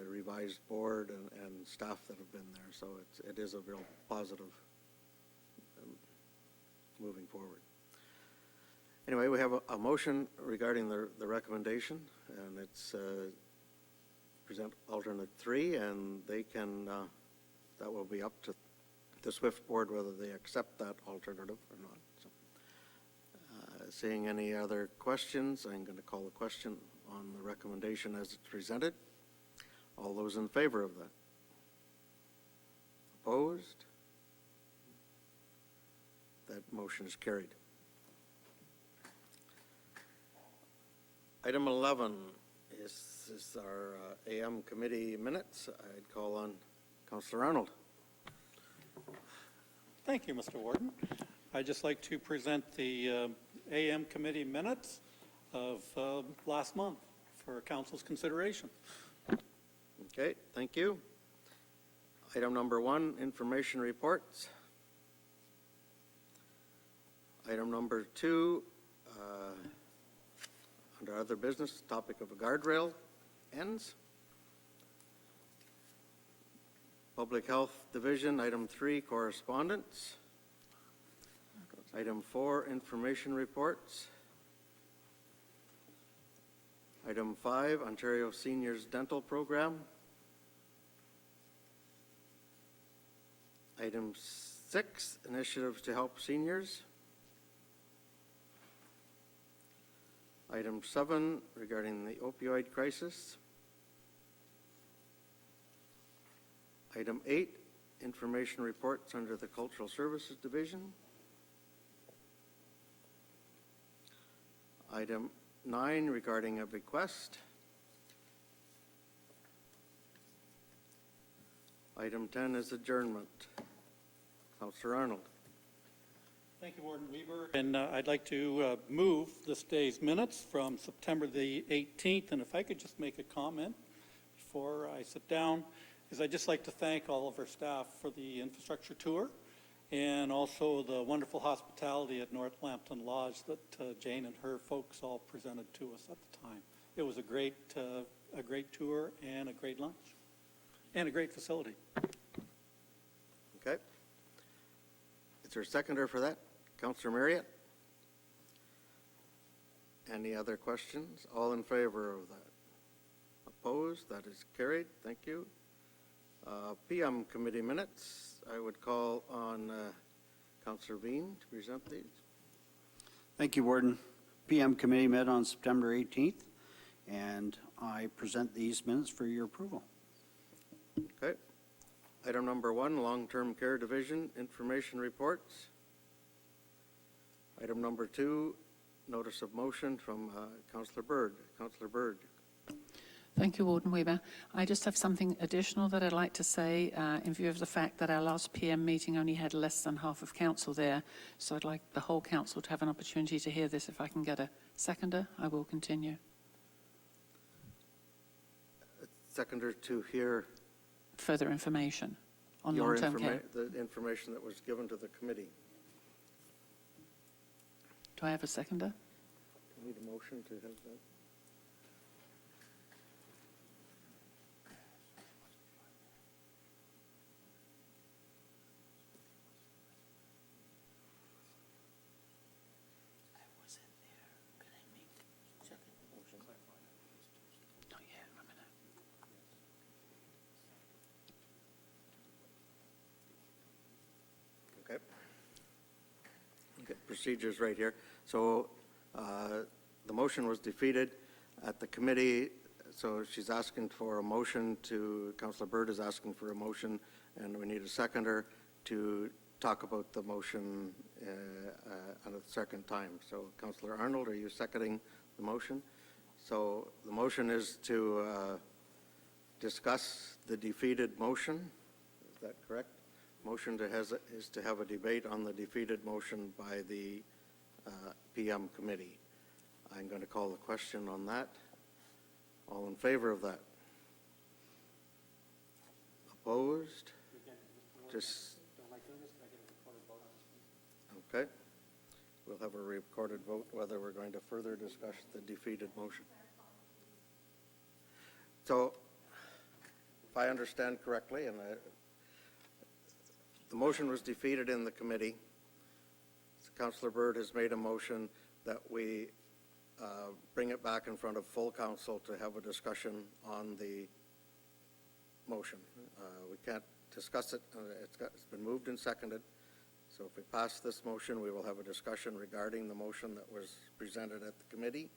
revised board and staff that have been there. So it is a real positive moving forward. Anyway, we have a motion regarding the recommendation, and it's present alternate 3, and they can, that will be up to the SWIFT board whether they accept that alternative or not. So, seeing any other questions, I'm going to call the question on the recommendation as it's presented. All those in favor of that? Opposed? That motion is carried. Item 11 is our AM committee minutes. I'd call on Councillor Arnold. Thank you, Mr. Warden. I'd just like to present the AM committee minutes of last month for council's consideration. Okay, thank you. Item number 1, information reports. Item number 2, under other business, topic of a guardrail ends. Public Health Division, item 3, correspondence. Item 4, information reports. Item 5, Ontario Seniors Dental Program. Item 6, initiatives to help seniors. Item 7, regarding the opioid crisis. Item 8, information reports under the Cultural Services Division. Item 9 regarding a bequest. Item 10 is adjournment. Councillor Arnold. Thank you, Warden Weaver. And I'd like to move this day's minutes from September the 18th. And if I could just make a comment before I sit down, is I'd just like to thank all of our staff for the infrastructure tour and also the wonderful hospitality at North Lambton Lodge that Jane and her folks all presented to us at the time. It was a great tour and a great lunch and a great facility. Okay. Is there a seconder for that? Councillor Marriott? Any other questions? All in favor of that? Opposed? That is carried. Thank you. PM committee minutes. I would call on Councillor Bean to present these. Thank you, Warden. PM committee met on September 18th, and I present these minutes for your approval. Okay. Item number 1, Long-Term Care Division, information reports. Item number 2, notice of motion from Councillor Bird. Councillor Bird. Thank you, Warden Weaver. I just have something additional that I'd like to say in view of the fact that our last PM meeting only had less than half of council there. So I'd like the whole council to have an opportunity to hear this. If I can get a seconder, I will continue. Seconder to hear further information on long-term care. The information that was given to the committee. Do I have a seconder? Do you need a motion to have that? Procedures right here. So the motion was defeated at the committee, so she's asking for a motion to, Councillor Bird is asking for a motion, and we need a seconder to talk about the motion at a second time. So Councillor Arnold, are you seconding the motion? So the motion is to discuss the defeated motion. Is that correct? Motion is to have a debate on the defeated motion by the PM committee. I'm going to call the question on that. All in favor of that? Opposed? Just okay. We'll have a recorded vote whether we're going to further discuss the defeated motion. So, if I understand correctly, and the motion was defeated in the committee. Councillor Bird has made a motion that we bring it back in front of full council to have a discussion on the motion. We can't discuss it. It's been moved and seconded. So if we pass this motion, we will have a discussion regarding the motion that was presented at the committee.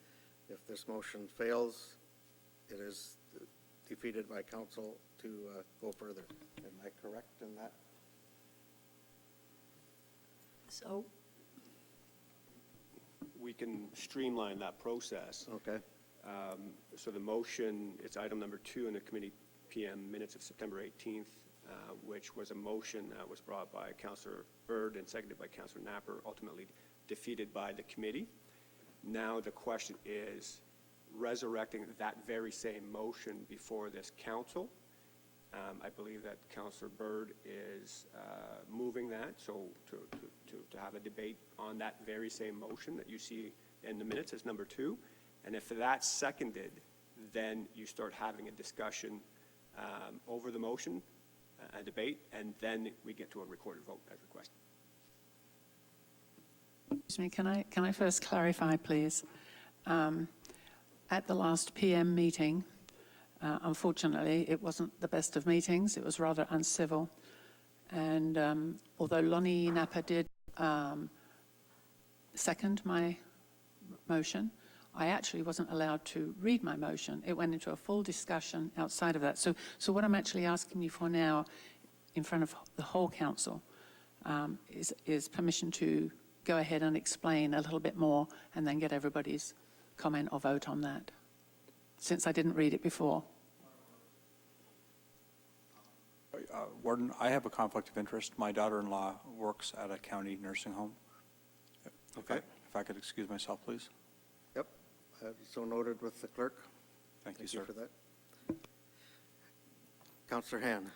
If this motion fails, it is defeated by council to go further. Am I correct in that? So we can streamline that process. Okay. So the motion, it's item number 2 in the committee PM minutes of September 18th, which was a motion that was brought by Councillor Bird and seconded by Councillor Napper, ultimately defeated by the committee. Now the question is resurrecting that very same motion before this council. I believe that Councillor Bird is moving that, so to have a debate on that very same motion that you see in the minutes as number 2. And if that's seconded, then you start having a discussion over the motion, a debate, and then we get to a recorded vote as requested. Excuse me, can I first clarify, please? At the last PM meeting, unfortunately, it wasn't the best of meetings. It was rather uncivil. And although Lonnie Napper did second my motion, I actually wasn't allowed to read my motion. It went into a full discussion outside of that. So what I'm actually asking you for now in front of the whole council, is permission to go ahead and explain a little bit more and then get everybody's comment or vote on that, since I didn't read it before. Warden, I have a conflict of interest. My daughter-in-law works at a county nursing home. Okay. If I could excuse myself, please. Yep, so noted with the clerk. Thank you, sir. for that. Councillor Han.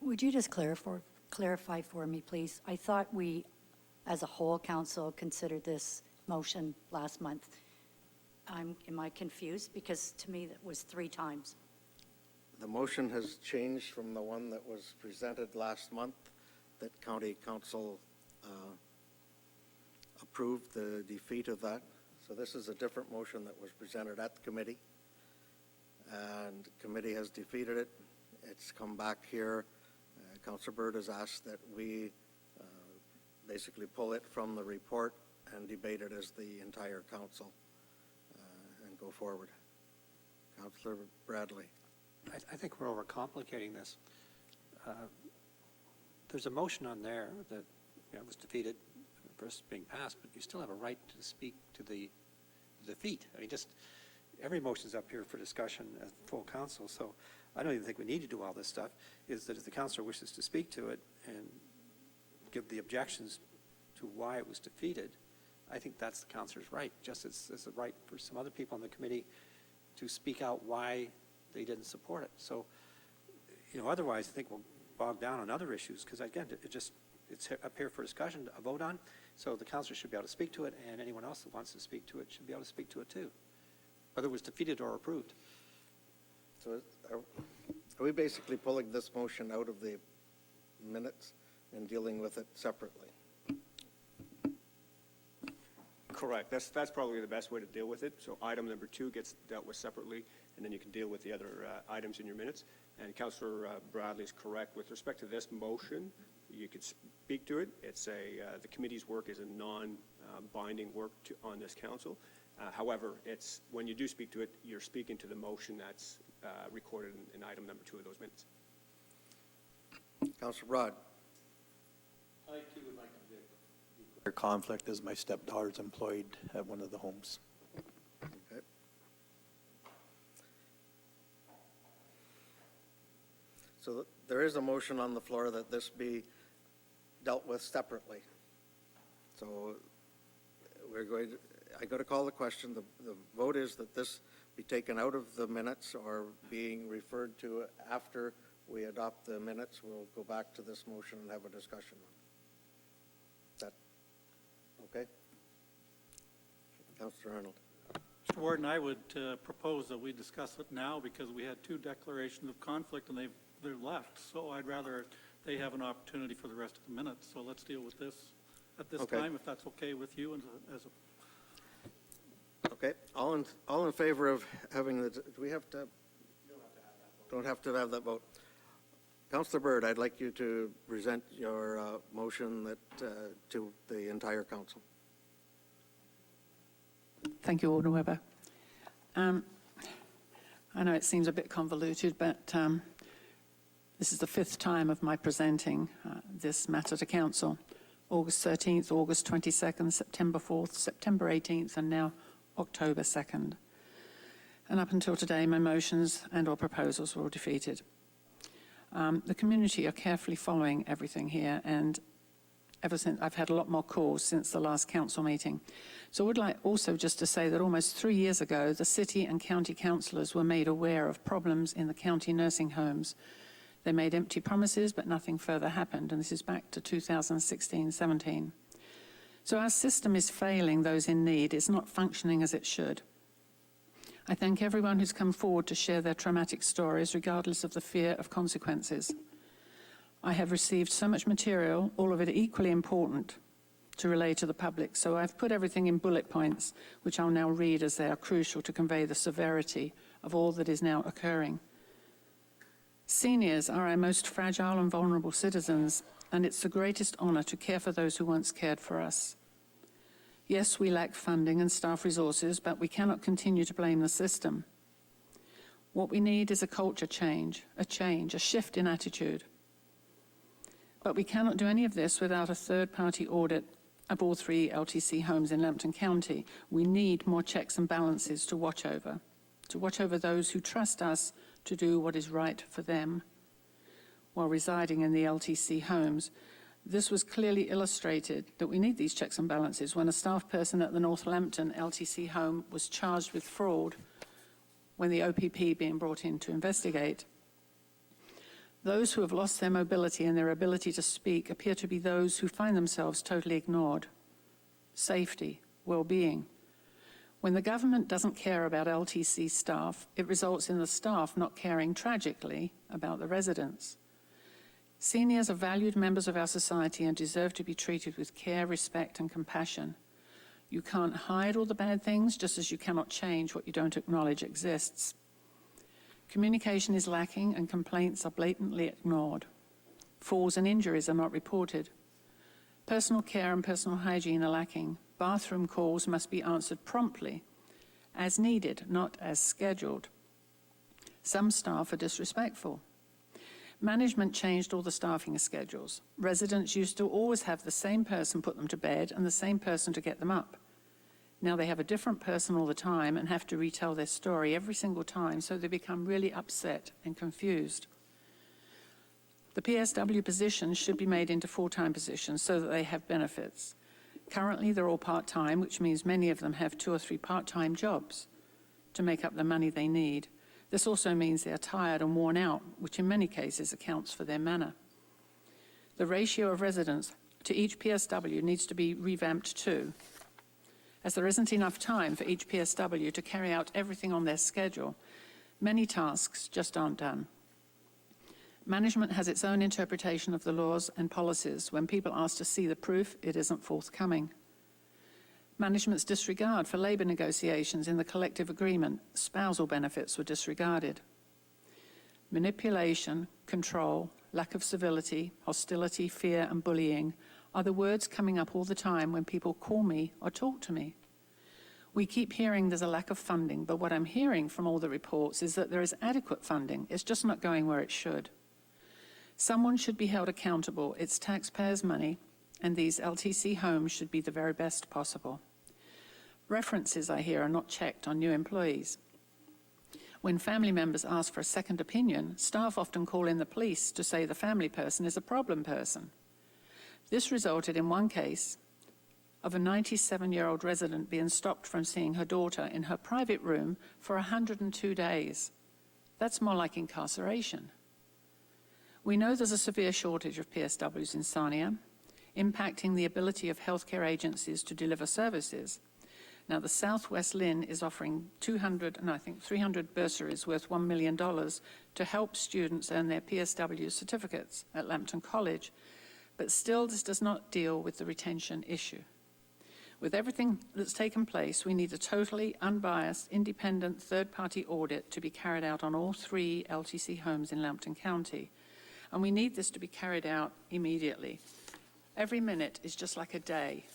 Would you just clarify for me, please? I thought we, as a whole council, considered this motion last month. Am I confused? Because to me, that was 3 times. The motion has changed from the one that was presented last month, that county council approved the defeat of that. So this is a different motion that was presented at the committee, and committee has defeated it. It's come back here. Councillor Bird has asked that we basically pull it from the report and debate it as the entire council and go forward. Councillor Bradley. I think we're overcomplicating this. There's a motion on there that was defeated versus being passed, but you still have a right to speak to the defeat. I mean, just every motion's up here for discussion at full council, so I don't even think we need to do all this stuff. Is that if the councillor wishes to speak to it and give the objections to why it was defeated, I think that's the councillor's right, just as a right for some other people on the committee to speak out why they didn't support it. So, otherwise I think we'll bog down on other issues, because again, it's up here for discussion, a vote on, so the councillor should be able to speak to it, and anyone else that wants to speak to it should be able to speak to it too, whether it was defeated or approved. So are we basically pulling this motion out of the minutes and dealing with it separately? Correct. That's probably the best way to deal with it. So item number 2 gets dealt with separately, and then you can deal with the other items in your minutes. And Councillor Bradley is correct. With respect to this motion, you could speak to it. It's the committee's work is a non-binding work on this council. However, it's when you do speak to it, you're speaking to the motion that's recorded in item number 2 of those minutes. Councillor Broad. I too would like to declare conflict as my stepdaughter's employed at one of the homes. Okay. So there is a motion on the floor that this be dealt with separately. So I got to call the question. The vote is that this be taken out of the minutes or being referred to after we adopt the minutes. We'll go back to this motion and have a discussion on it. Is that okay? Councillor Arnold. Mr. Warden, I would propose that we discuss it now, because we had 2 declarations of conflict and they're left. So I'd rather they have an opportunity for the rest of the minutes. So let's deal with this at this time, if that's okay with you as a. Okay, all in favor of having the, do we have to? Don't have to have that vote. Councillor Bird, I'd like you to present your motion that to the entire council. Thank you, Warden Weber. I know it seems a bit convoluted, but this is the 5th time of my presenting this matter to council. August 13th, August 22nd, September 4th, September 18th, and now October 2nd. And up until today, my motions and or proposals were all defeated. The community are carefully following everything here, and ever since, I've had a lot more calls since the last council meeting. So I would like also just to say that almost 3 years ago, the city and county councillors were made aware of problems in the county nursing homes. They made empty promises, but nothing further happened, and this is back to 2016-17. So our system is failing those in need. It's not functioning as it should. I thank everyone who's come forward to share their traumatic stories, regardless of the fear of consequences. I have received so much material, all of it equally important to relay to the public, so I've put everything in bullet points, which I'll now read as they are crucial to convey the severity of all that is now occurring. Seniors are our most fragile and vulnerable citizens, and it's the greatest honour to care for those who once cared for us. Yes, we lack funding and staff resources, but we cannot continue to blame the system. What we need is a culture change, a shift in attitude. But we cannot do any of this without a third-party audit of all 3 LTC homes in Lambton County. We need more checks and balances to watch over those who trust us to do what is right for them while residing in the LTC homes. This was clearly illustrated that we need these checks and balances when a staff person at the North Lambton LTC home was charged with fraud when the OPP being brought in to investigate. Those who have lost their mobility and their ability to speak appear to be those who find themselves totally ignored. Safety, well-being. When the government doesn't care about LTC staff, it results in the staff not caring, tragically, about the residents. Seniors are valued members of our society and deserve to be treated with care, respect, and compassion. You can't hide all the bad things, just as you cannot change what you don't acknowledge exists. Communication is lacking and complaints are blatantly ignored. Falls and injuries are not reported. Personal care and personal hygiene are lacking. Bathroom calls must be answered promptly, as needed, not as scheduled. Some staff are disrespectful. Management changed all the staffing schedules. Residents used to always have the same person put them to bed and the same person to get them up. Now they have a different person all the time and have to retell their story every single time, so they become really upset and confused. The PSW positions should be made into full-time positions so that they have benefits. Currently, they're all part-time, which means many of them have 2 or 3 part-time jobs to make up the money they need. This also means they are tired and worn out, which in many cases accounts for their manner. The ratio of residents to each PSW needs to be revamped too, as there isn't enough time for each PSW to carry out everything on their schedule. Many tasks just aren't done. Management has its own interpretation of the laws and policies. When people ask to see the proof, it isn't forthcoming. Management's disregard for labour negotiations in the collective agreement, spousal benefits were disregarded. Manipulation, control, lack of civility, hostility, fear and bullying are the words coming up all the time when people call me or talk to me. We keep hearing there's a lack of funding, but what I'm hearing from all the reports is that there is adequate funding. It's just not going where it should. Someone should be held accountable. It's taxpayers' money, and these LTC homes should be the very best possible. References, I hear, are not checked on new employees. When family members ask for a second opinion, staff often call in the police to say the family person is a problem person. This resulted in one case of a 97-year-old resident being stopped from seeing her daughter in her private room for 102 days. That's more like incarceration. We know there's a severe shortage of PSWs in Sarnia, impacting the ability of healthcare agencies to deliver services. Now, the Southwest Lynn is offering 300 bursaries worth $1 million to help students earn their PSW certificates at Lambton College, but still this does not deal with the retention issue. With everything that's taken place, we need a totally unbiased, independent third-party audit to be carried out on all 3 LTC homes in Lambton County, and we need this to be carried out immediately. Every minute is just like a day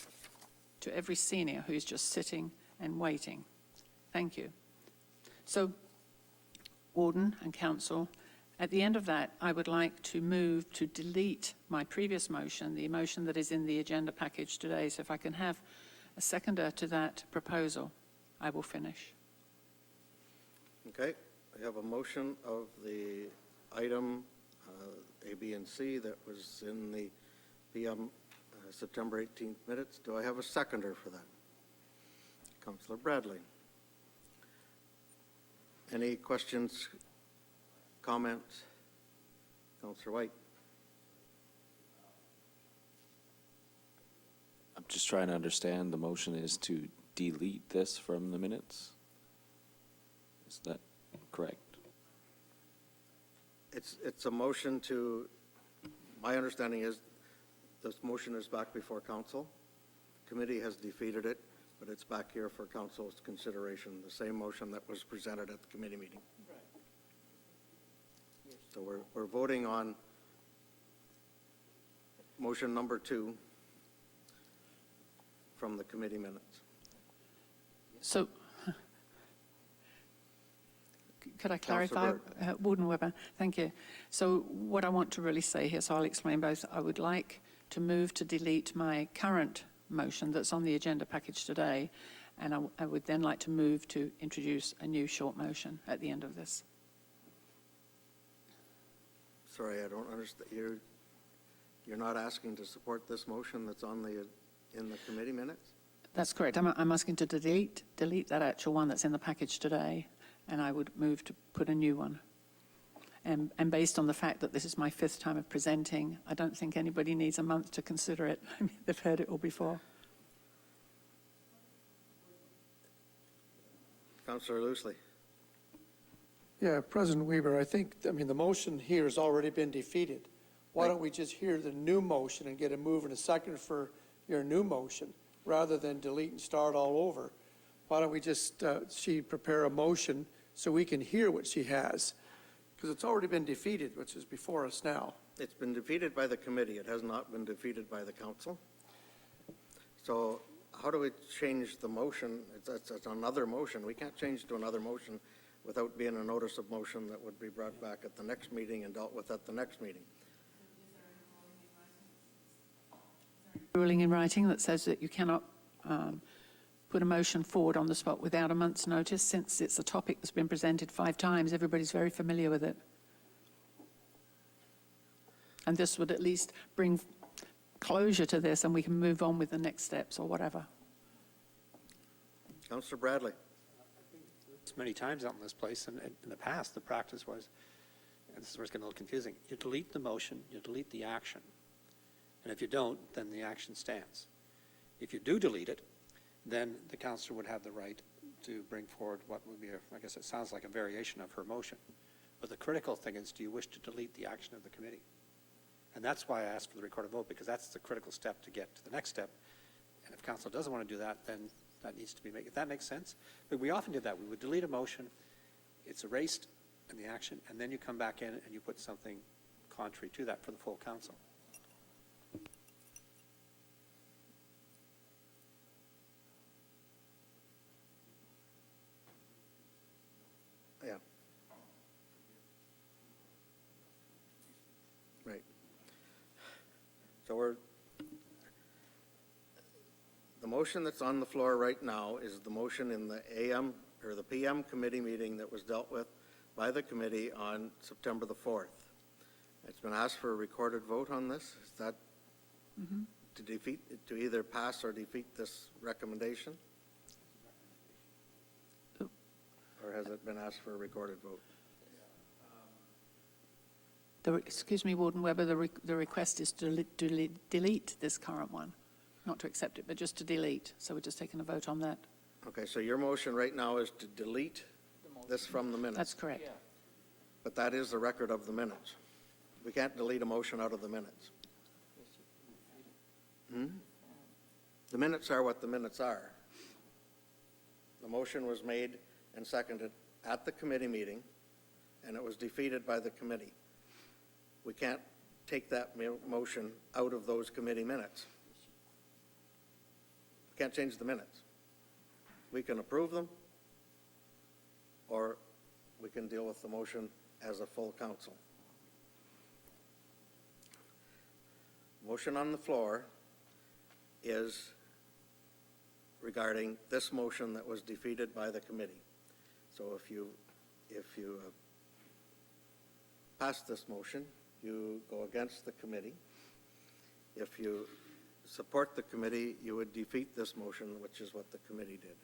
to every senior who is just sitting and waiting. Thank you. So, Warden and Council, at the end of that, I would like to move to delete my previous motion, the motion that is in the agenda package today. So if I can have a seconder to that proposal, I will finish. Okay, I have a motion of the item A, B, and C that was in the PM September 18th minutes. Do I have a seconder for that? Councillor Bradley. Any questions, comments? Councillor White. I'm just trying to understand. The motion is to delete this from the minutes. Is that correct? It's a motion to, my understanding is this motion is back before council. Committee has defeated it, but it's back here for council's consideration, the same motion that was presented at the committee meeting. So we're voting on motion number 2 from the committee minutes. So, Could I clarify, Warden Webber? Thank you. So what I want to really say here, so I'll explain both. I would like to move to delete my current motion that's on the agenda package today, and I would then like to move to introduce a new short motion at the end of this. Sorry, I don't understand. You're not asking to support this motion that's on in the committee minutes? That's correct. I'm asking to delete that actual one that's in the package today, and I would move to put a new one. And based on the fact that this is my 5th time of presenting, I don't think anybody needs a month to consider it. I mean, they've heard it all before. Councillor Loosely. Yeah, President Weber, I mean, the motion here has already been defeated. Why don't we just hear the new motion and get a move and a second for your new motion, rather than delete and start all over? Why don't we just, she prepare a motion so we can hear what she has? Because it's already been defeated, which is before us now. It's been defeated by the committee. It has not been defeated by the council. So how do we change the motion? It's another motion. We can't change to another motion without being a notice of motion that would be brought back at the next meeting and dealt with at the next meeting. Ruling in writing that says that you cannot put a motion forward on the spot without a month's notice. Since it's a topic that's been presented 5 times, everybody's very familiar with it. And this would at least bring closure to this, and we can move on with the next steps or whatever. Councillor Bradley. Many times out in this place, and in the past, the practice was, and this is where it's getting a little confusing, you delete the motion, you delete the action. And if you don't, then the action stands. If you do delete it, then the councillor would have the right to bring forward what would be, I guess it sounds like a variation of her motion. But the critical thing is, do you wish to delete the action of the committee? And that's why I asked for the recorded vote, because that's the critical step to get to the next step. And if council doesn't want to do that, then that needs to be made. If that makes sense. But we often did that. We would delete a motion, it's erased in the action, and then you come back in and you put something contrary to that for the full council. Yeah. Right. So the motion that's on the floor right now is the motion in the AM or the PM committee meeting that was dealt with by the committee on September the 4th. It's been asked for a recorded vote on this. Is that to either pass or defeat this recommendation? Or has it been asked for a recorded vote? Excuse me, Warden Webber, the request is to delete this current one, not to accept it, but just to delete. So we're just taking a vote on that. Okay, so your motion right now is to delete this from the minutes. That's correct. Yeah. But that is the record of the minutes. We can't delete a motion out of the minutes. The minutes are what the minutes are. The motion was made and seconded at the committee meeting, and it was defeated by the committee. We can't take that motion out of those committee minutes. We can't change the minutes. We can approve them, or we can deal with the motion as a full council. Motion on the floor is regarding this motion that was defeated by the committee. So if you pass this motion, you go against the committee. If you support the committee, you would defeat this motion, which is what the committee did.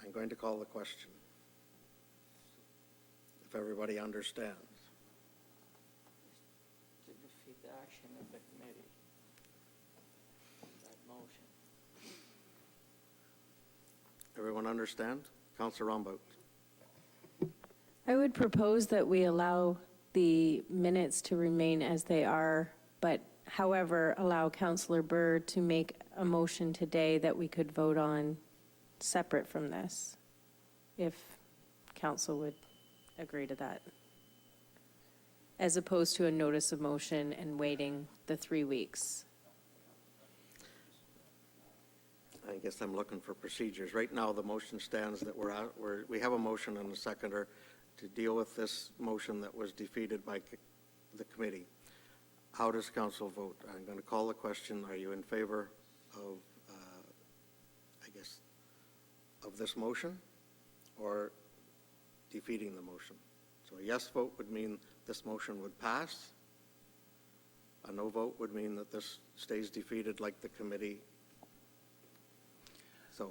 I'm going to call the question, if everybody understands. To defeat the action of the committee. That motion. Everyone understand? Councillor Rombaut. I would propose that we allow the minutes to remain as they are, but however, allow Councillor Burr to make a motion today that we could vote on separate from this, if council would agree to that, as opposed to a notice of motion and waiting the 3 weeks. I guess I'm looking for procedures. Right now, the motion stands that we have a motion and a seconder to deal with this motion that was defeated by the committee. How does council vote? I'm going to call the question. Are you in favor of, of this motion or defeating the motion? So a yes vote would mean this motion would pass. A no vote would mean that this stays defeated like the committee. So,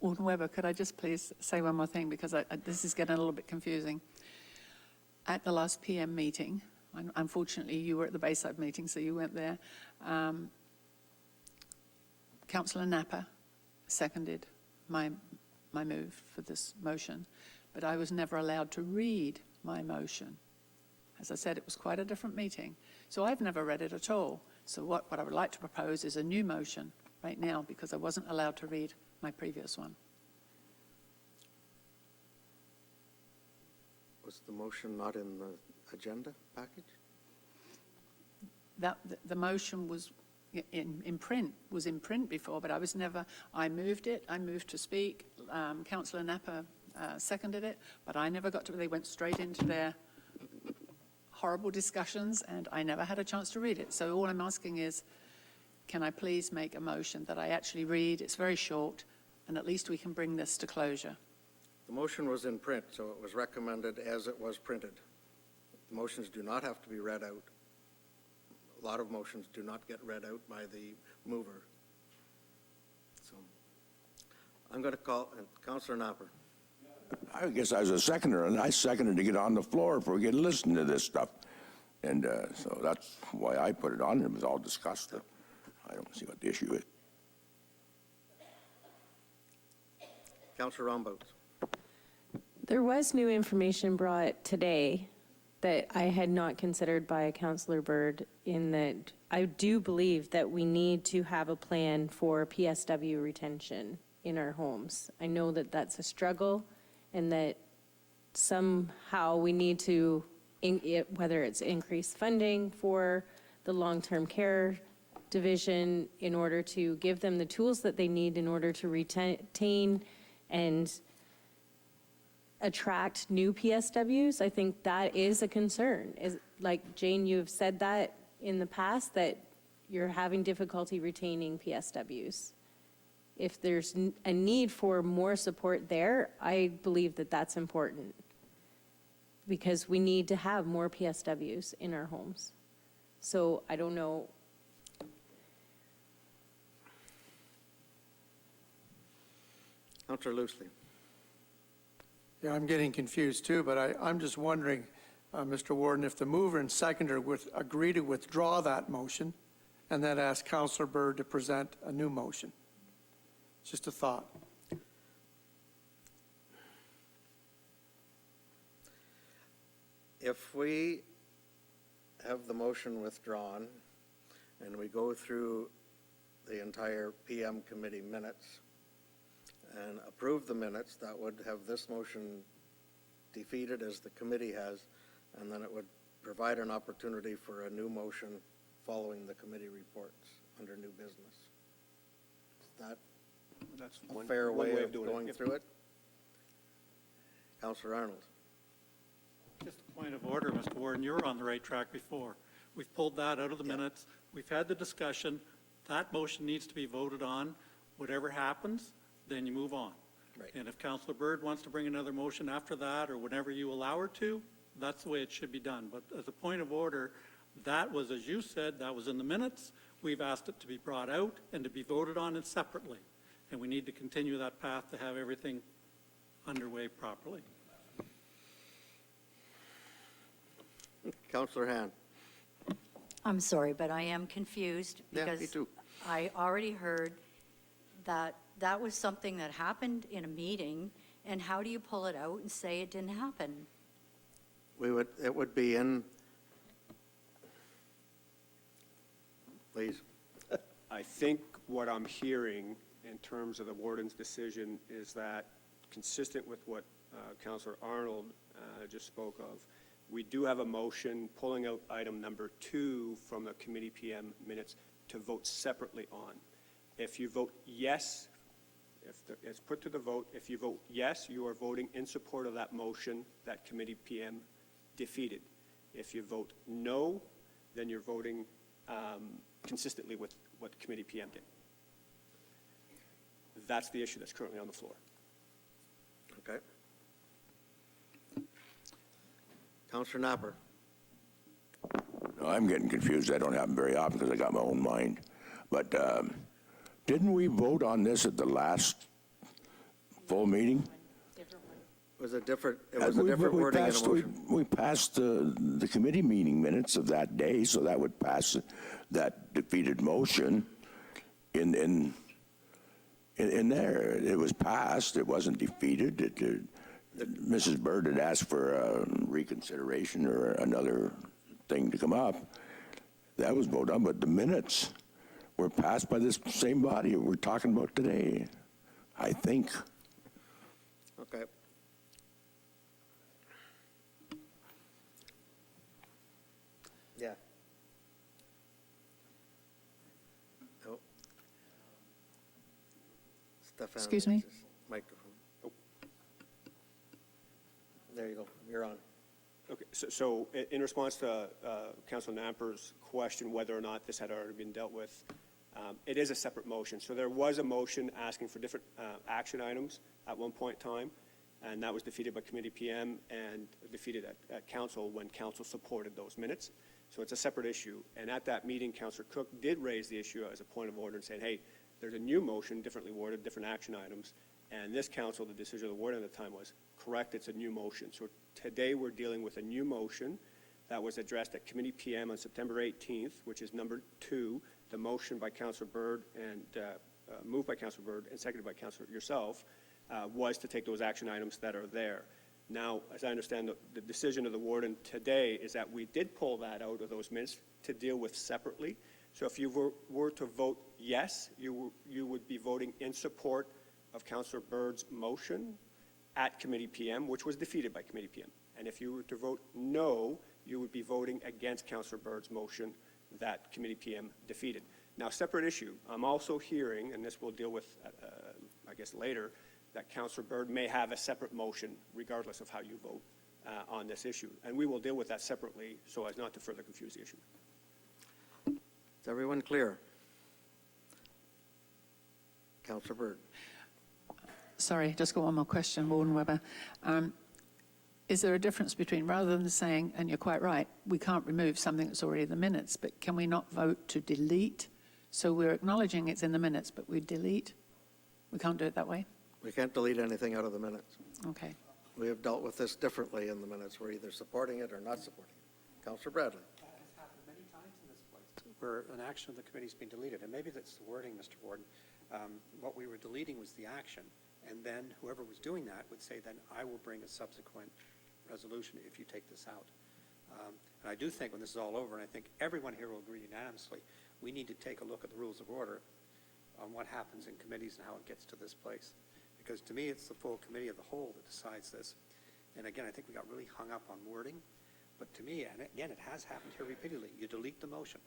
Warden Weber, could I just please say one more thing, because this is getting a little bit confusing. At the last PM meeting, unfortunately you were at the Bayside meeting, so you weren't there, Councillor Napper seconded my move for this motion, but I was never allowed to read my motion. As I said, it was quite a different meeting, so I've never read it at all. So what I would like to propose is a new motion right now, because I wasn't allowed to read my previous one. was the motion not in the agenda package? The motion was in print, before, but I was never, I moved to speak. Councillor Napper seconded it, but I never got to, they went straight into their horrible discussions, and I never had a chance to read it. So all I'm asking is, can I please make a motion that I actually read? It's very short, and at least we can bring this to closure. The motion was in print, so it was recommended as it was printed. The motions do not have to be read out. A lot of motions do not get read out by the mover. So I'm going to call Councillor Napper. I guess I was a seconder, and I seconded to get on the floor if we get to listen to this stuff. And so that's why I put it on. It was all discussed. I don't see what the issue is. Councillor Rombout. There was new information brought today that I had not considered by Councillor Bird, in that I do believe that we need to have a plan for PSW retention in our homes. I know that that's a struggle, and that somehow we need to, whether it's increased funding for the long-term care division in order to give them the tools that they need in order to retain and attract new PSWs. I think that is a concern. Is, like Jane, you have said that in the past, that you're having difficulty retaining PSWs. If there's a need for more support there, I believe that that's important, because we need to have more PSWs in our homes. So I don't know. Councillor Loosely. Yeah, I'm getting confused too, but I'm just wondering, Mr. Warden, if the mover and seconder would agree to withdraw that motion and then ask Councillor Bird to present a new motion. Just a thought. If we have the motion withdrawn and we go through the entire PM committee minutes and approve the minutes, that would have this motion defeated as the committee has, and then it would provide an opportunity for a new motion following the committee reports under new business. Is that That's a one fair way of doing going it. through it? Councillor Arnold. Just a point of order, Mr. Warden, you were on the right track before. We've pulled that out of the minutes. We've had the discussion. That motion needs to be voted on. Whatever happens, then you move on. Right. And if Councillor Bird wants to bring another motion after that, or whenever you allow her to, that's the way it should be done. But as a point of order, that was, as you said, that was in the minutes. We've asked it to be brought out and to be voted on it separately. And we need to continue that path to have everything underway properly. Councillor Han. I'm sorry, but I am confused Yeah, me because too. I already heard that that was something that happened in a meeting, and how do you pull it out and say it didn't happen? It would be in, please. I think what I'm hearing in terms of the warden's decision is that, consistent with what Councillor Arnold just spoke of, we do have a motion pulling out item number 2 from the committee PM minutes to vote separately on. If you vote yes, it's put to the vote, if you vote yes, you are voting in support of that motion that Committee PM defeated. If you vote no, then you're voting consistently with what Committee PM did. That's the issue that's currently on the floor. Okay. Councillor Napper. No, I'm getting confused. I don't have them very often because I got my own mind. But didn't we vote on this at the last full meeting? It was a different wording in the motion. We passed the committee meeting minutes of that day, so that would pass that defeated motion in there. It was passed. It wasn't defeated. Mrs. Bird had asked for reconsideration or another thing to come up. That was voted on, but the minutes were passed by this same body we're talking about today, I think. Okay. Yeah. Oh. Stefan. Excuse me? Microphone. Oh. There you go. You're on. Okay, so in response to Councilor Namper's question whether or not this had already been dealt with, it is a separate motion. So there was a motion asking for different action items at one point in time, and that was defeated by Committee PM and defeated at Council when Council supported those minutes. So it's a separate issue. And at that meeting, Councillor Cook did raise the issue as a point of order and saying, hey, there's a new motion, differently worded, different action items. And this council, the decision of the warden at the time was, correct, it's a new motion. So today we're dealing with a new motion that was addressed at Committee PM on September 18th, which is number 2, the motion by Councillor Bird and moved by Councillor Bird and seconded by Councillor yourself, was to take those action items that are there. Now, as I understand, the decision of the warden today is that we did pull that out of those minutes to deal with separately. So if you were to vote yes, you would be voting in support of Councillor Bird's motion at Committee PM, which was defeated by Committee PM. And if you were to vote no, you would be voting against Councillor Bird's motion that Committee PM defeated. Now, separate issue, I'm also hearing, and this we'll deal with, I guess, later, that Councillor Bird may have a separate motion regardless of how you vote on this issue. And we will deal with that separately so as not to further confuse the issue. Is everyone clear? Councillor Bird. Sorry, just got one more question, Warden Webber. Is there a difference between, rather than saying, and you're quite right, we can't remove something that's already in the minutes, but can we not vote to delete? So we're acknowledging it's in the minutes, but we delete? We can't do it that way? We can't delete anything out of the minutes. Okay. We have dealt with this differently in the minutes. We're either supporting it or not supporting it. Councillor Bradley. That has happened many times in this place, where an action of the committee's been deleted, and maybe that's the wording, Mr. Warden. What we were deleting was the action, and then whoever was doing that would say, then I will bring a subsequent resolution if you take this out. And I do think when this is all over, and I think everyone here will agree unanimously, we need to take a look at the rules of order on what happens in committees and how it gets to this place. Because to me, it's the full committee of the whole that decides this. And again, I think we got really hung up on wording. But to me, and again, it has happened here repeatedly, you delete the motion.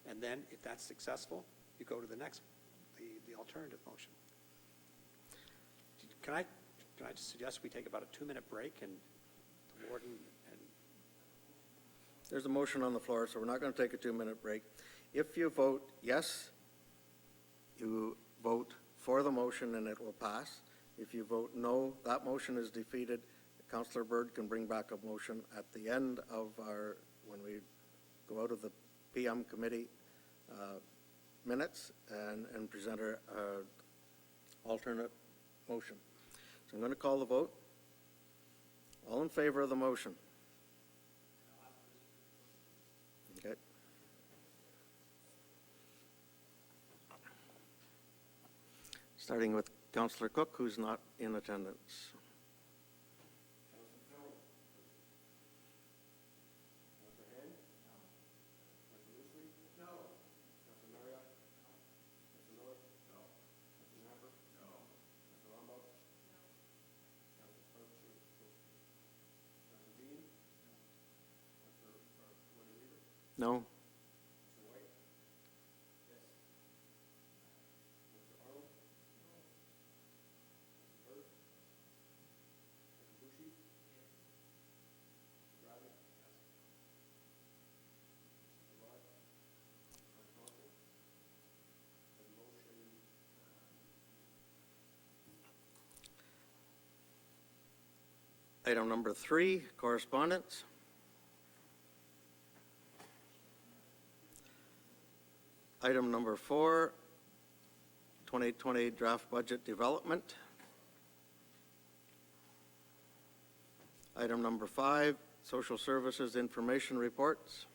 And then if that's successful, you go to the next, the alternative motion. Can I just suggest we take about a 2-minute break and the warden and... There's a motion on the floor, so we're not going to take a 2-minute break. If you vote yes, you vote for the motion and it will pass. If you vote no, that motion is defeated. Councillor Bird can bring back a motion at the end of when we go out of the PM committee minutes and present our alternate motion. So I'm going to call the vote. All in favor of the motion? Okay. Starting with Councillor Cook, who's not in attendance. No. Item number 3, correspondence. Item number 4, 2020 draft budget development. Item number 5, social services information reports.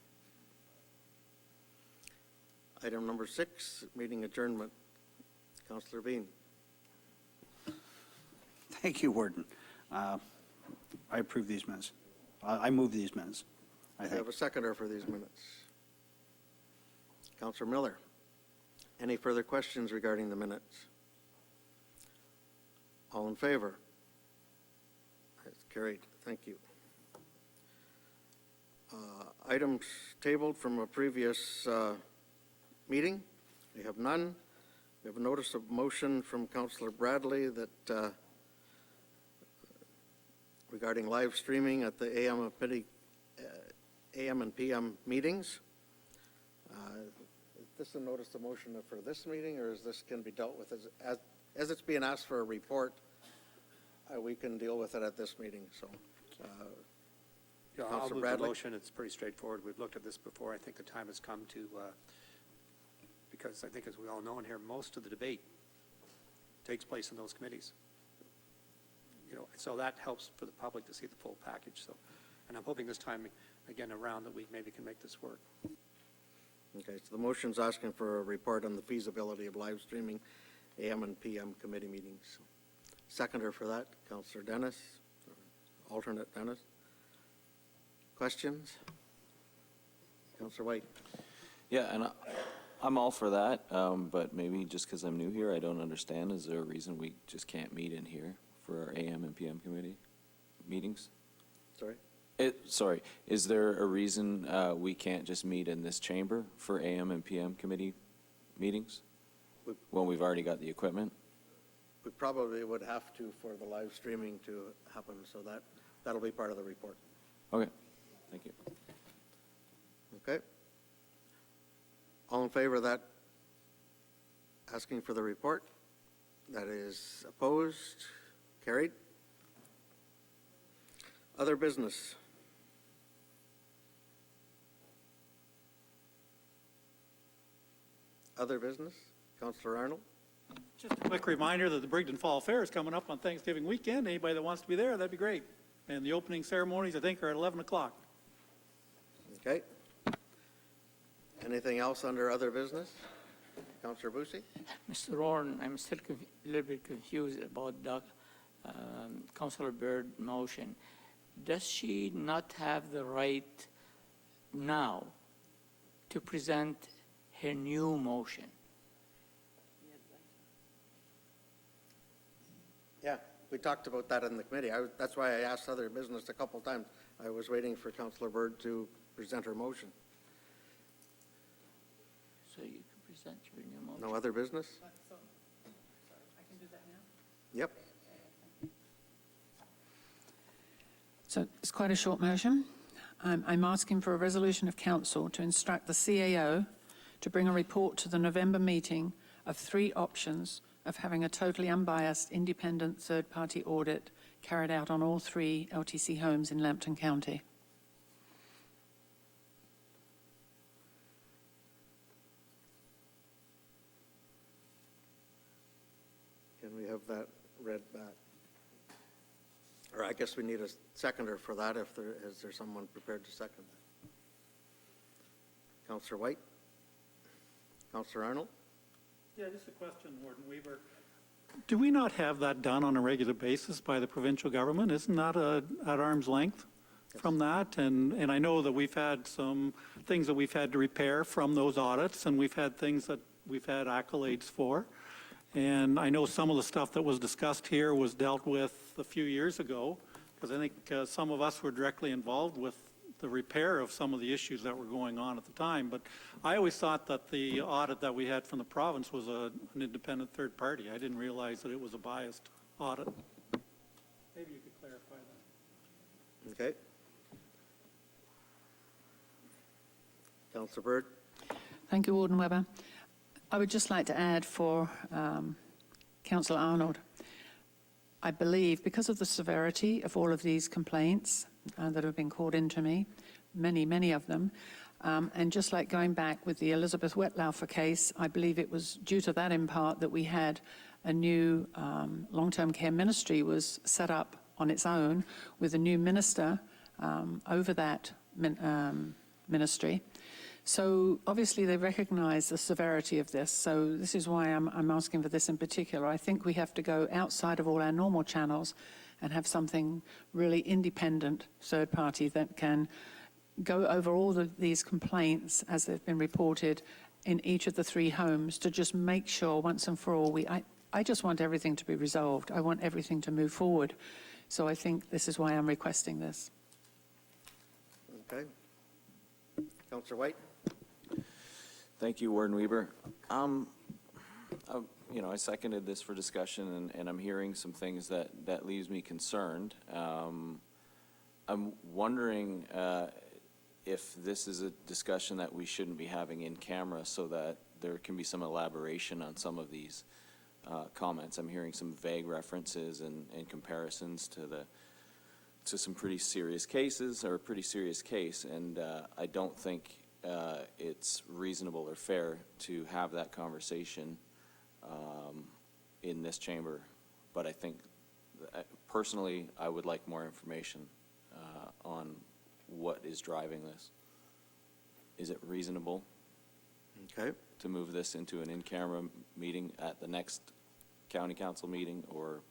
Item number 6, meeting adjournment. Councillor Bean. Thank you, Warden. I approve these minutes. I move these minutes, I I think. have a seconder for these minutes. Councillor Miller. Any further questions regarding the minutes? All in favor? That's carried. Thank you. Items tabled from a previous meeting. We have none. We have a notice of motion from Councillor Bradley that regarding live streaming at the AM and PM meetings. Is this a notice of motion for this meeting, or is this can be dealt with as it's being asked for a report? We can deal with it at this meeting. So, Yeah, I'll Councillor move the Bradley. motion. It's pretty straightforward. We've looked at this before. I think the time has come to, because I think, as we all know in here, most of the debate takes place in those committees. You know, so that helps for the public to see the full package. So, and I'm hoping this time, again, around that we maybe can make this work. Okay, so the motion's asking for a report on the feasibility of live streaming AM and PM committee meetings. Seconder for that, Councillor Dennis, alternate Dennis. Questions? Councillor White. Yeah, and I'm all for that, but maybe just because I'm new here, I don't understand. Is there a reason we just can't meet in here for our AM and PM committee meetings? Sorry? Sorry, is there a reason we can't just meet in this chamber for AM and PM committee meetings when we've already got the equipment? We probably would have to for the live streaming to happen, so that'll be part of the report. Okay, thank you. Okay. All in favor of that, asking for the report? That is opposed? Carried? Other business? Other business? Councillor Arnold? Just a quick reminder that the Brigden Fall Fair is coming up on Thanksgiving weekend. Anybody that wants to be there, that'd be great. And the opening ceremonies, I think, are at 11 o'clock. Okay. Anything else under other business? Councillor Busey? Mr. Warren, I'm still a little bit confused about the Councillor Bird motion. Does she not have the right now to present her new motion? Yeah, we talked about that in the committee. That's why I asked other business a couple times. I was waiting for Councillor Bird to present her motion. So you can present your new motion. No other business? I can do that now? Yep. So it's quite a short motion. I'm asking for a resolution of council to instruct the CAO to bring a report to the November meeting of 3 options of having a totally unbiased, independent third-party audit carried out on all 3 LTC homes in Lambton County. Can we have that read back? Or I guess we need a seconder for that if is there someone prepared to second that? Councillor White? Councillor Arnold? Yeah, just a question, Warden Weaver. Do we not have that done on a regular basis by the provincial government? Isn't that at arm's length from that? And I know that we've had some things that we've had to repair from those audits, and we've had things that we've had accolades for. And I know some of the stuff that was discussed here was dealt with a few years ago, because I think some of us were directly involved with the repair of some of the issues that were going on at the time. But I always thought that the audit that we had from the province was an independent third party. I didn't realize that it was a biased audit. Maybe you could clarify that. Okay. Councillor Bird? Thank you, Warden Webber. I would just like to add for Councillor Arnold, I believe, because of the severity of all of these complaints that have been called into me, many of them, and just like going back with the Elizabeth Wetlaufer case, I believe it was due to that in part that we had a new long-term care ministry was set up on its own with a new minister over that ministry. So obviously they recognize the severity of this. So this is why I'm asking for this in particular. I think we have to go outside of all our normal channels and have something really independent, third party, that can go over all of these complaints as they've been reported in each of the 3 homes to just make sure once and for all, I just want everything to be resolved. I want everything to move forward. So I think this is why I'm requesting this. Okay. Councillor White? Thank you, Warden Weber. I seconded this for discussion, and I'm hearing some things that leaves me concerned. I'm wondering if this is a discussion that we shouldn't be having in camera so that there can be some elaboration on some of these comments. I'm hearing some vague references and comparisons to some pretty serious cases, or a pretty serious case, and I don't think it's reasonable or fair to have that conversation in this chamber. But I think, personally, I would like more information on what is driving this. Is it reasonable to move this into an in-camera meeting at the next county council meeting, or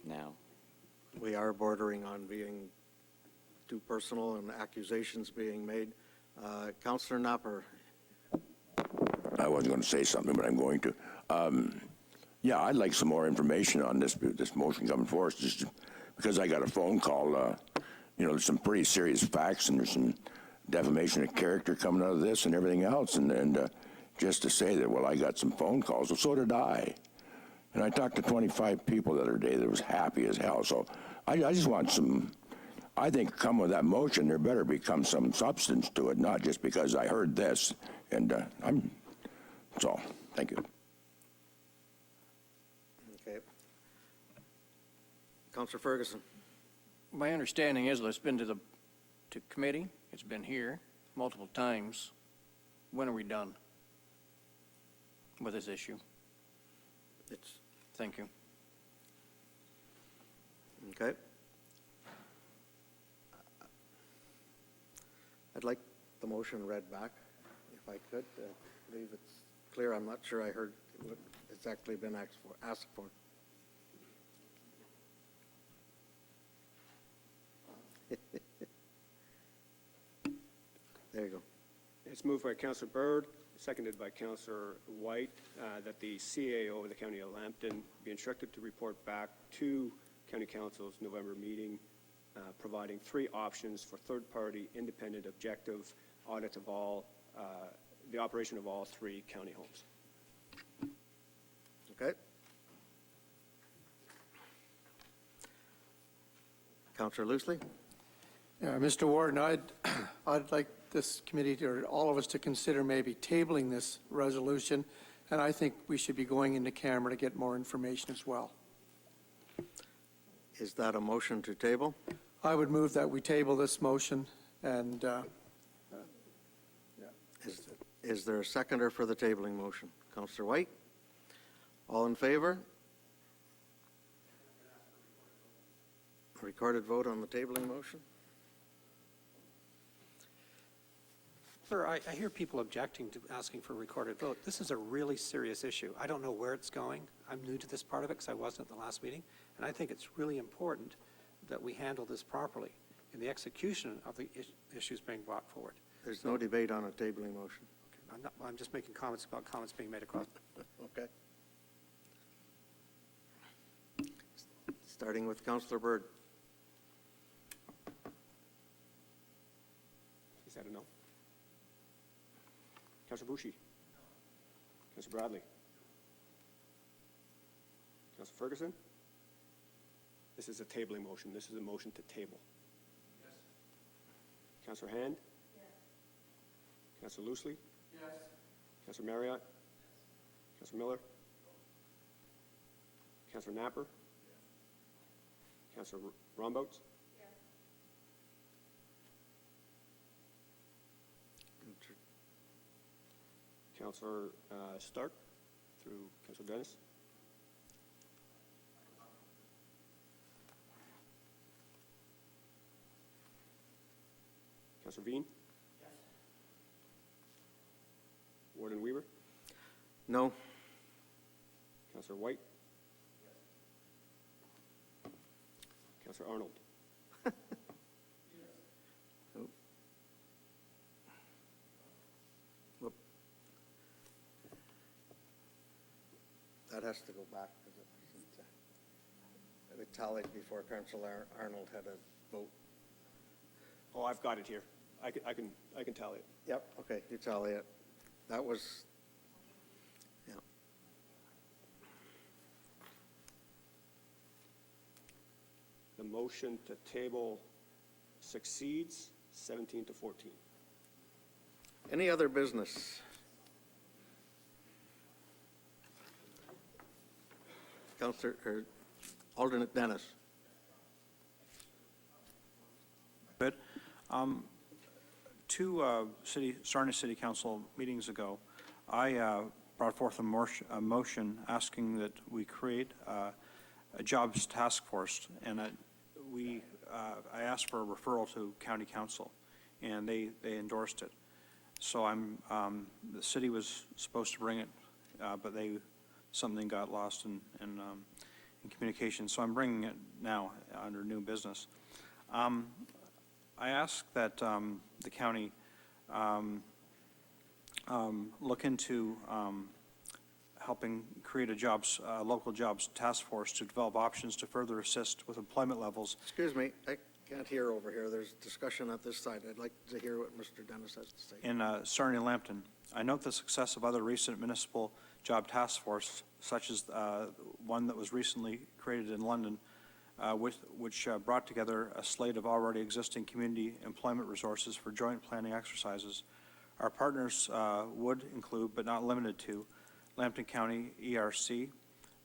now? We are bordering on being too personal and accusations being made. Councillor Knopper. I wasn't going to say something, but I'm going to. Yeah, I'd like some more information on this motion coming forward, just because I got a phone call. There's some pretty serious facts, and there's some defamation of character coming out of this and everything else. And just to say that, well, I got some phone calls, well, so did I. And I talked to 25 people the other day that was happy as hell. So I just want some, I think come with that motion, there better become some substance to it, not just because I heard this. And that's all. Thank you. Okay. Councillor Ferguson. My understanding is that it's been to committee. It's been here multiple times. When are we done with this issue? Thank you. Okay. I'd like the motion read back, if I could. I believe it's clear. I'm not sure I heard what exactly been asked for. There you go. It's moved by Councillor Byrd, seconded by Councillor White, that the CAO of the County of Lambton be instructed to report back to County Council's November meeting, providing 3 options for third-party, independent, objective audit of all, the operation of all 3 county homes. Okay. Councillor Loosely? Yeah, Mr. Warden, I'd like this committee or all of us to consider maybe tabling this resolution, and I think we should be going into camera to get more information as well. Is that a motion to table? I would move that we table this motion, and Is there a seconder for the tabling motion? Councillor White? All in favor? Recorded vote on the tabling motion? Sir, I hear people objecting to asking for a recorded vote. This is a really serious issue. I don't know where it's going. I'm new to this part of it because I wasn't at the last meeting, and I think it's really important that we handle this properly in the execution of the issues being brought forward. There's no debate on a tabling motion. Okay, I'm just making comments about comments being made across. Okay. Starting with Councillor Byrd. Is that a no? Councillor Boucher? Councillor Bradley? Councillor Ferguson? This is a tabling motion. This is a motion to table. Yes. Councillor Hand? Yes. Councillor Loosely? Yes. Councillor Marriott? Yes. Councillor Miller? Councillor Napper? Councillor Rombout? Councillor Stark through Councillor Dennis? Councillor Bean? Warden Weaver? No. Councillor White? Councillor Arnold? Whoop. That has to go back because it tallied before Councillor Arnold had a vote. Oh, I've got it here. I can tally it. Yep, okay, you tally it. That was, yeah. The motion to table succeeds 17 to 14. Any other business? Councillor, or Alternate Dennis. But two Sarnia City Council meetings ago, I brought forth a motion asking that we create a jobs task force, and I asked for a referral to County Council, and they endorsed it. So the city was supposed to bring it, but something got lost in communication. So I'm bringing it now under new business. I ask that the county look into helping create a local jobs task force to develop options to further assist with employment levels. Excuse me, I can't hear over here. There's discussion at this side. I'd like to hear what Mr. Dennis has to say. In Sarnia Lambton, I note the success of other recent municipal job task force, such as one that was recently created in London, which brought together a slate of already existing community employment resources for joint planning exercises. Our partners would include, but not limited to, Lambton County ERC,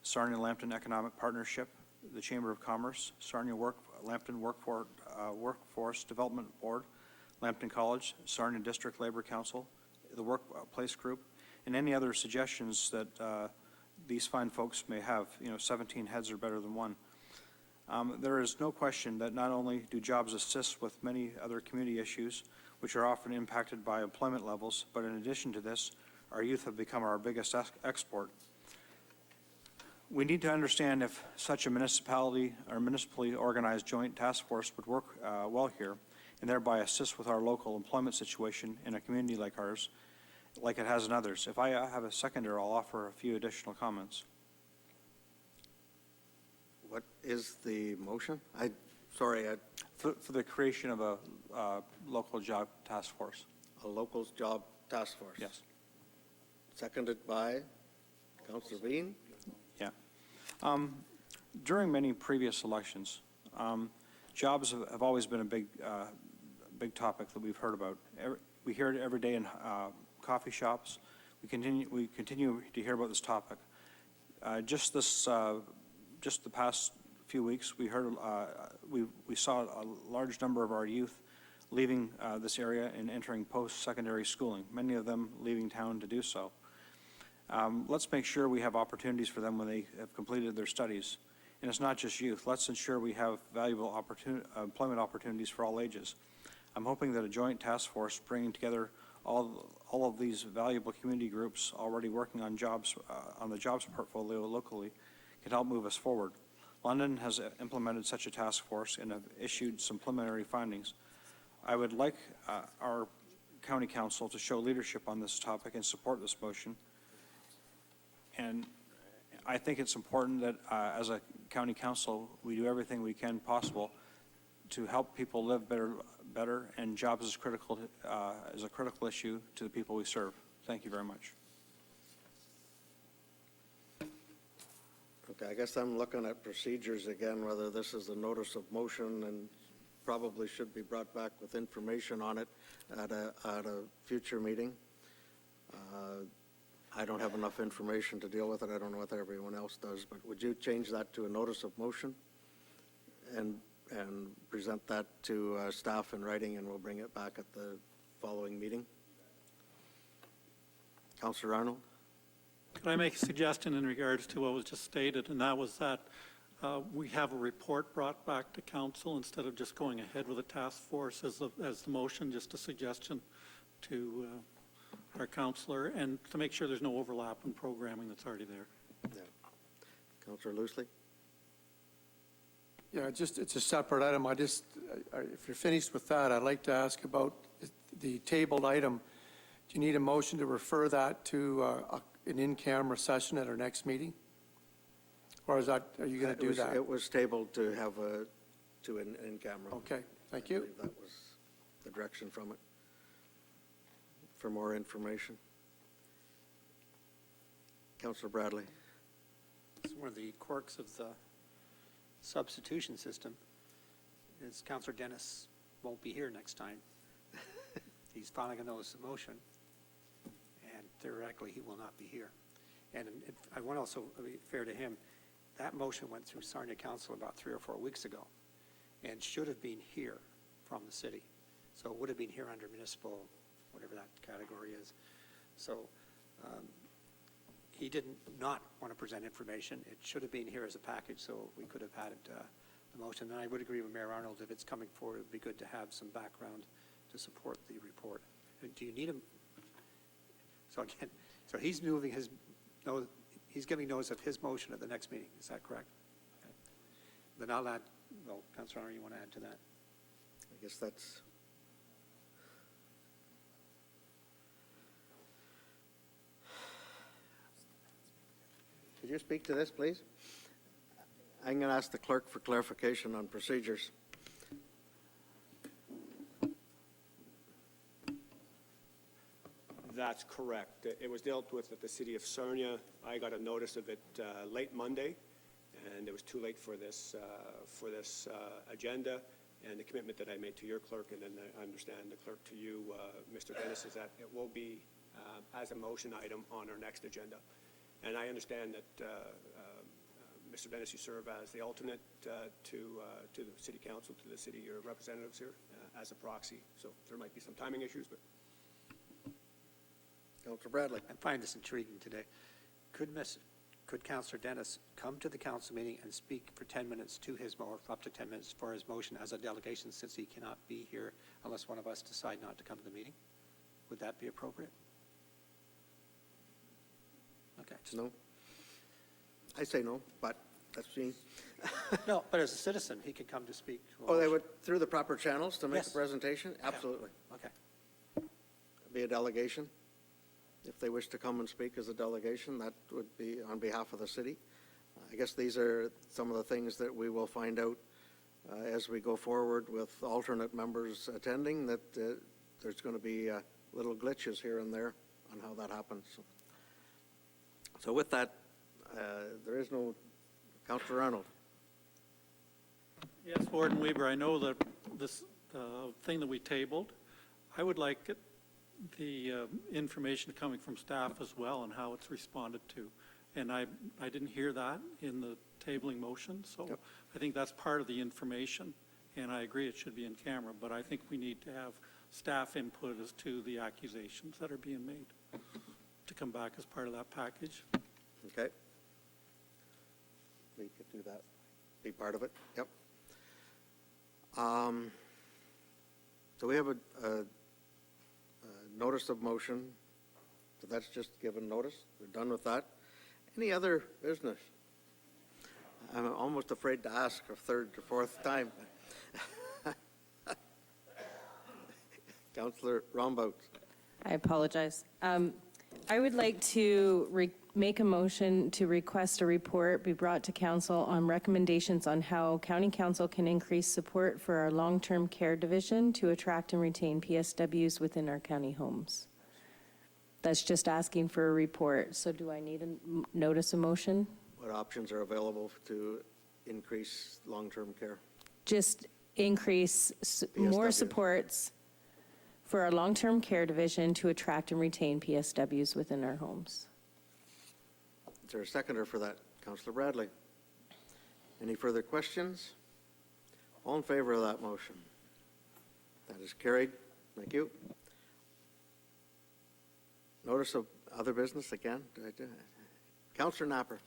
Sarnia Lambton Economic Partnership, the Chamber of Commerce, Sarnia Lambton Workforce Development Board, Lambton College, Sarnia District Labor Council, the Workplace Group, and any other suggestions that these fine folks may have. 17 heads are better than one. There is no question that not only do jobs assist with many other community issues, which are often impacted by employment levels, but in addition to this, our youth have become our biggest export. We need to understand if such a municipality or municipally organized joint task force would work well here, and thereby assist with our local employment situation in a community like ours, like it has in others. If I have a seconder, I'll offer a few additional comments. What is the motion? For the creation of a local job task force. A local job task force? Yes. Seconded by Councillor Bean? Yeah. During many previous elections, jobs have always been a big topic that we've heard about. We hear it every day in coffee shops. We continue to hear about this topic. Just the past few weeks, we saw a large number of our youth leaving this area and entering post-secondary schooling, many of them leaving town to do so. Let's make sure we have opportunities for them when they have completed their studies. And it's not just youth. Let's ensure we have valuable employment opportunities for all ages. I'm hoping that a joint task force bringing together all of these valuable community groups already working on jobs, on the jobs portfolio locally, can help move us forward. London has implemented such a task force and have issued some preliminary findings. I would like our county council to show leadership on this topic and support this motion. And I think it's important that as a county council, we do everything we can possible to help people live better, and jobs is a critical issue to the people we serve. Thank you very much. Okay, I guess I'm looking at procedures again, whether this is a notice of motion and probably should be brought back with information on it at a future meeting. I don't have enough information to deal with it. I don't know what everyone else does, but would you change that to a notice of motion and present that to staff in writing, and we'll bring it back at the following meeting? Councillor Arnold? Could I make a suggestion in regards to what was just stated, and that was that we have a report brought back to council instead of just going ahead with a task force as the motion, just a suggestion to our councillor, and to make sure there's no overlap in programming that's already there. Yeah. Councillor Loosely? Yeah, it's a separate item. If you're finished with that, I'd like to ask about the tabled item. Do you need a motion to refer that to an in-camera session at our next meeting? Or are you going to do that? It was tabled to have to an in-camera. Okay, thank I you. believe that was the direction from it, for more information. Councillor Bradley? It's one of the quirks of the substitution system is Councillor Dennis won't be here next time. He's filing a notice of motion, and theoretically, he will not be here. And I want to also be fair to him, that motion went through Sarnia Council about 3 or 4 weeks ago and should have been here from the city. So it would have been here under municipal, whatever that category is. So he didn't not want to present information. It should have been here as a package, so we could have had the motion. And I would agree with Mayor Arnold, if it's coming forward, it would be good to have some background to support the report. Do you need him? So again, so he's moving his, no, he's giving notice of his motion at the next meeting. Is that correct? Okay. Then I'll add, well, Councillor Arnold, you want to add to that? I guess that's... Could you speak to this, please? I'm going to ask the clerk for clarification on procedures. That's correct. It was dealt with at the city of Sarnia. I got a notice of it late Monday, and it was too late for this agenda. And the commitment that I made to your clerk, and then I understand the clerk to you, Mr. Dennis, is that it will be as a motion item on our next agenda. And I understand that, Mr. Dennis, you serve as the alternate to the city council, to the city representatives here as a proxy. So there might be some timing issues, but. Councillor Bradley. I find this intriguing today. Could Councillor Dennis come to the council meeting and speak for 10 minutes to his, or up to 10 minutes for his motion as a delegation, since he cannot be here unless one of us decide not to come to the meeting? Would that be appropriate? Okay. No? I say no, but that's me. No, but as a citizen, he could come to speak. Oh, they would, through the proper channels to make Yes. a presentation? Absolutely. Okay. Be a delegation. If they wish to come and speak as a delegation, that would be on behalf of the city. I guess these are some of the things that we will find out as we go forward with alternate members attending, that there's going to be little glitches here and there on how that happens. So with that, there is no, Councillor Arnold. Yes, Warden Weber, I know that this thing that we tabled, I would like the information coming from staff as well and how it's responded to. And I didn't hear that in the tabling motion, so Yep. I think that's part of the information. And I agree it should be in camera, but I think we need to have staff input as to the accusations that are being made to come back as part of that package. Okay. We could do that, be part of it, yep. So we have a notice of motion, so that's just given notice. We're done with that. Any other business? I'm almost afraid to ask a third or fourth time. Councillor Rombout. I apologize. I would like to make a motion to request a report be brought to council on recommendations on how county council can increase support for our long-term care division to attract and retain PSWs within our county homes. That's just asking for a report. So do I need a notice of motion? What options are available to increase long-term care? Just increase more PSWs. supports for our long-term care division to attract and retain PSWs within our homes. Is there a seconder for that? Councillor Bradley. Any further questions? All in favor of that motion? That is carried. Thank you. Notice of other business again? Did I do it? Councillor Napper.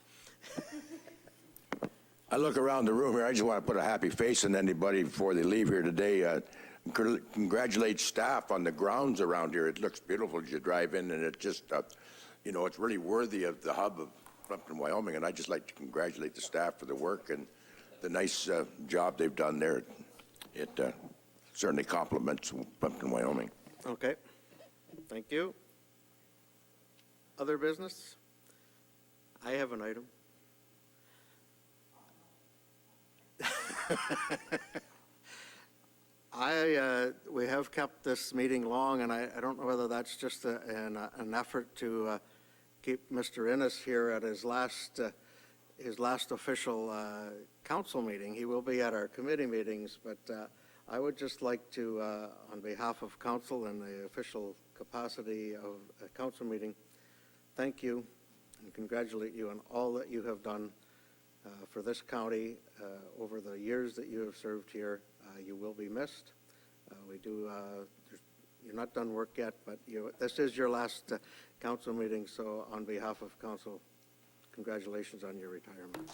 I look around the room here, I just want to put a happy face on anybody before they leave here today. Congratulate staff on the grounds around here. It looks beautiful as you drive in, and it just, you know, it's really worthy of the hub of Lambton, Wyoming, and I'd just like to congratulate the staff for the work and the nice job they've done there. It certainly compliments Lambton, Wyoming. Okay. Thank you. Other business? I have an item. We have kept this meeting long, and I don't know whether that's just an effort to keep Mr. Innes here at his last official council meeting. He will be at our committee meetings, but I would just like to, on behalf of council and the official capacity of a council meeting, thank you and congratulate you on all that you have done for this county over the years that you have served here. You will be missed. You're not done work yet, but this is your last council meeting, so on behalf of council, congratulations on your retirement.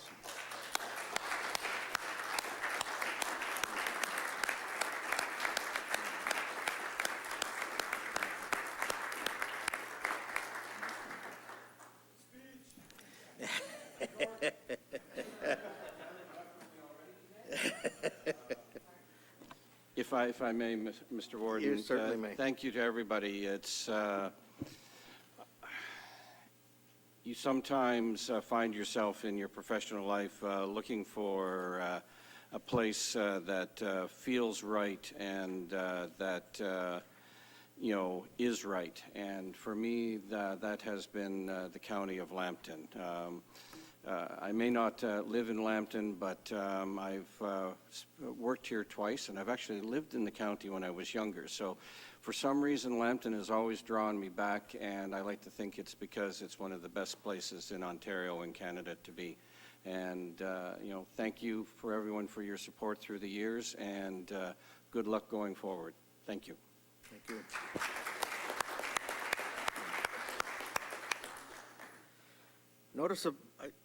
If I may, Mr. Warden. You certainly may. Thank you to everybody. It's, you sometimes find yourself in your professional life looking for a place that feels right and that, you know, is right. And for me, that has been the County of Lambton. I may not live in Lambton, but I've worked here twice, and I've actually lived in the county when I was younger. So for some reason, Lambton has always drawn me back, and I like to think it's because it's one of the best places in Ontario and Canada to be. And, you know, thank you for everyone for your support through the years, and good luck going forward. Thank you. Thank you. Notice of,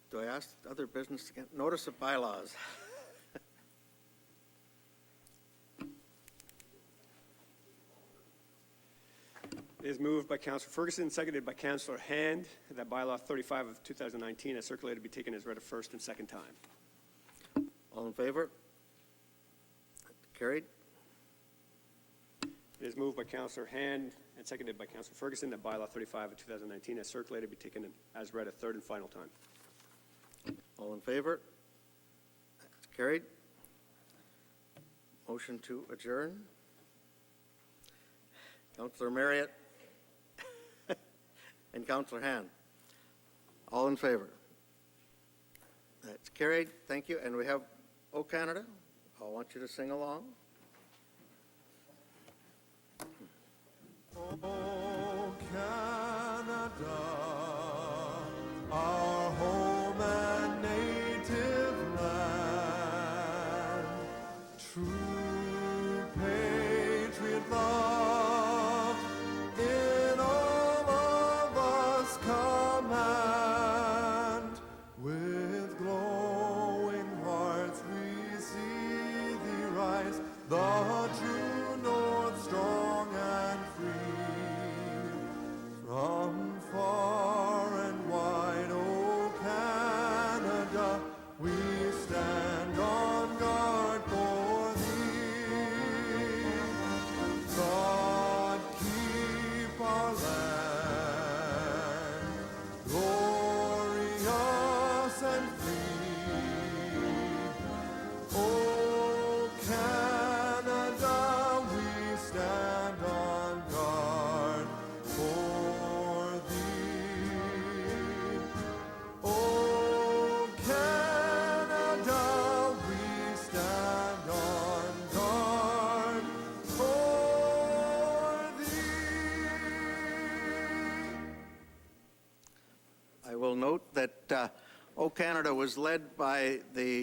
do I ask other business again? Notice of bylaws. It is moved by Councillor Ferguson, seconded by Councillor Hand, that bylaw 35 of 2019 as circulated be taken as read a first and second time. All in favor? Carried. It is moved by Councillor Hand and seconded by Councillor Ferguson that bylaw 35 of 2019 as circulated be taken as read a third and final time. All in favor? That's carried. Motion to adjourn. Councillor Marriott and Councillor Hand. All in favor? That's carried. Thank you. And we have O Canada. I want you to sing along. Oh, Canada, our home and native land, true patriot love in all of us command. With glowing hearts we see thee rise, the true north strong and from far and wide, O Canada, we stand on guard for thee. God keep our land glorious and free. O Canada, will note that O Canada was led by the